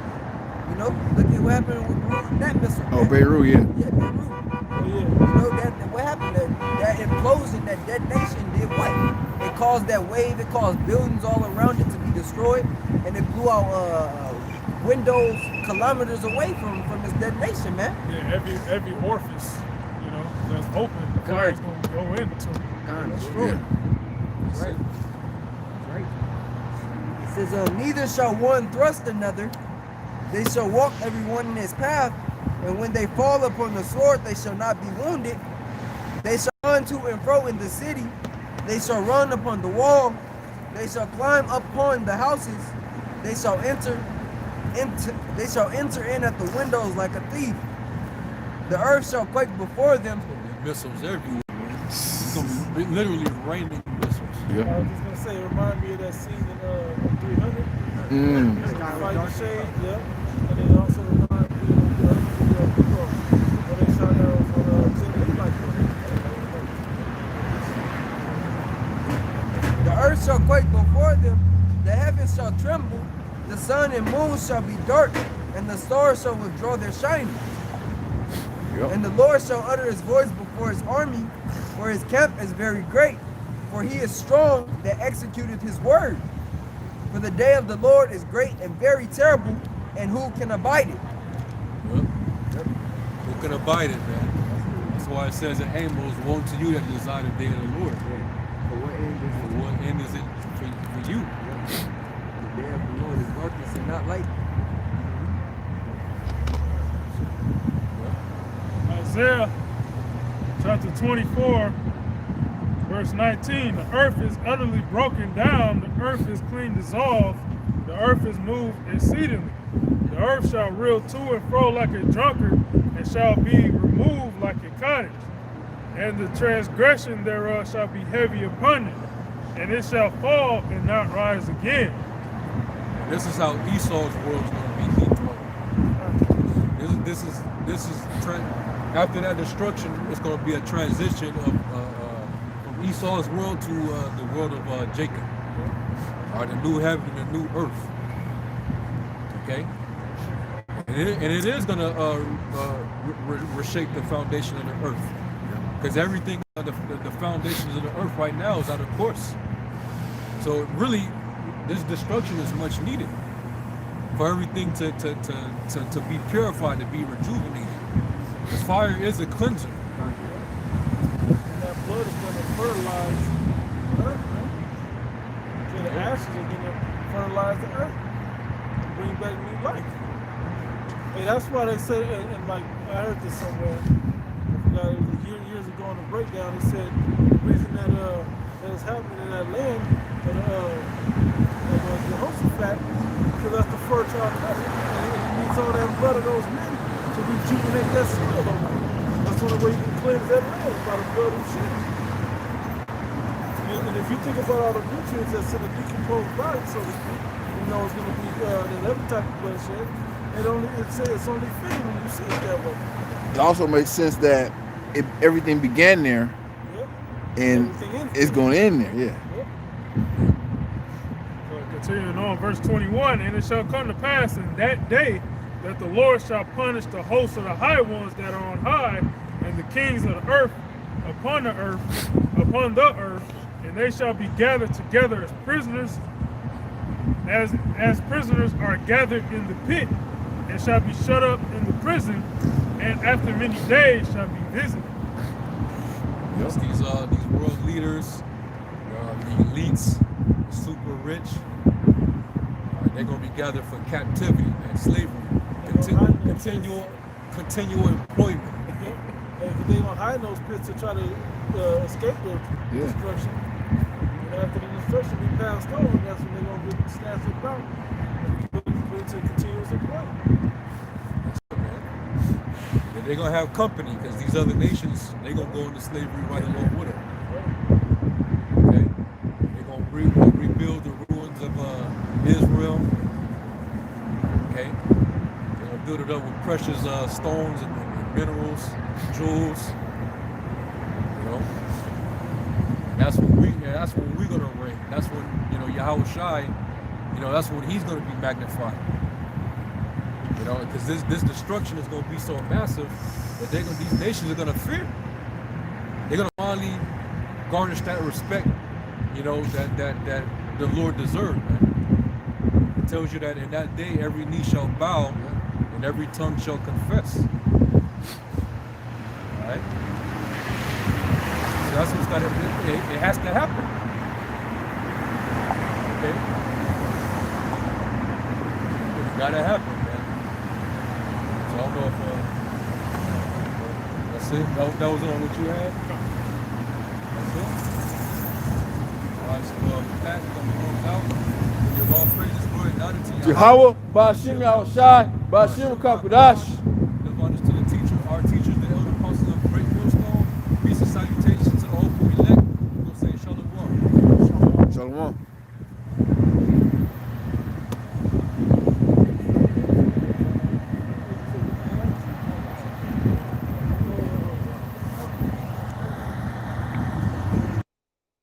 You know, look at what happened with Beirut, that missile. Oh, Beirut, yeah. Yeah, Beirut. You know that what happened? That implosion, that detonation did what? It caused that wave. It caused buildings all around it to be destroyed, and it blew out windows kilometers away from its detonation, man. Yeah, every orifice, you know, that's open, the fire's gonna go into. Destroy. Yeah. Right. Right. It says, neither shall one thrust another. They shall walk every one in his path, and when they fall upon the sword, they shall not be wounded. They shall run to and fro in the city. They shall run upon the wall. They shall climb upon the houses. They shall enter in at the windows like a thief. The earth shall quake before them. Missiles everywhere. It's gonna be literally raining missiles. I was just gonna say, it remind me of that scene in 300. Fight the shade, yeah. And it also reminds me of when they shot arrows on Jimmy like The earth shall quake before them. The heavens shall tremble. The sun and moon shall be dark, and the stars shall withdraw their shining. Yep. And the Lord shall utter his voice before his army, for his camp is very great. For he is strong that executeth his word. For the day of the Lord is great and very terrible, and who can abide it? Yep. Who can abide it, man? That's why it says in Amos, woe to you that desire the day of the Lord. For what end is For what end is it for you? The day of the Lord is darkness and not light. Isaiah chapter 24, verse 19, the earth is utterly broken down, the earth is clean dissolved, the earth is moved exceedingly. The earth shall reel to and fro like a drunkard, and shall be removed like a cottage. and the transgression thereof shall be heavy upon it, and it shall fall and not rise again. And this is how Esau's world is going to be dethroned. This is after that destruction, it's going to be a transition of from Esau's world to the world of Jacob, or the new heaven and the new earth. Okay, and it is going to reshape the foundation of the earth, because everything the foundations of the earth right now is out of course. So really, this destruction is much needed for everything to be purified, to be rejuvenated. Because fire is a cleanser. And that blood is going to fertilize the earth, man. So the ashes are going to fertilize the earth, bring back new life. Hey, that's why they say, and like I heard this somewhere, I forgot, it was years ago in the breakdown, they said the reason that is happening in that land, Jehoshaphat, because that's the fertile country, and it needs all that blood of those men to rejuvenate that soil over there. That's the only way you can cleanse that land, by the blood of shit. And if you think about all the nutrients that's in a decomposed body, so to speak, you know it's going to be that other type of bloodshed. It's only fitting when you see it that way. It also makes sense that everything began there, and it's going to end there. Yeah. Continuing on, verse 21, and it shall come to pass in that day that the Lord shall punish the hosts of the high ones that are on high, and the kings of the earth upon the earth, and they shall be gathered together as prisoners, as prisoners are gathered in the pit, and shall be shut up in the prison, and after many days shall be visited. Yes, these world leaders, the elites, the super rich, they're going to be gathered for captivity and slavery, continual employment. If they don't hide in those pits to try to escape the destruction, and after the destruction be passed on, that's when they're going to get snatched about and put into continuous employment. They're going to have company, because these other nations, they're going to go into slavery right along with them. Okay? They're going to rebuild the ruins of Israel. Okay? They're going to build it up with precious stones and minerals, jewels. You know? And that's when we're going to reign. That's when, Yahweh Shai, that's when he's going to be magnified. Because this destruction is going to be so massive that these nations are going to fear. They're going to finally garnish that respect, that the Lord deserved, man. It tells you that in that day, every knee shall bow and every tongue shall confess. All right? So that's what's got to, it has to happen. Okay? It's got to happen. I don't know if that's it. That was on what you had? That's it. All right, so Pat, we're going to close out. Give all praises, glory, and honor to Yahweh. Ba'ashim Yahushai, Ba'ashim Kakudash.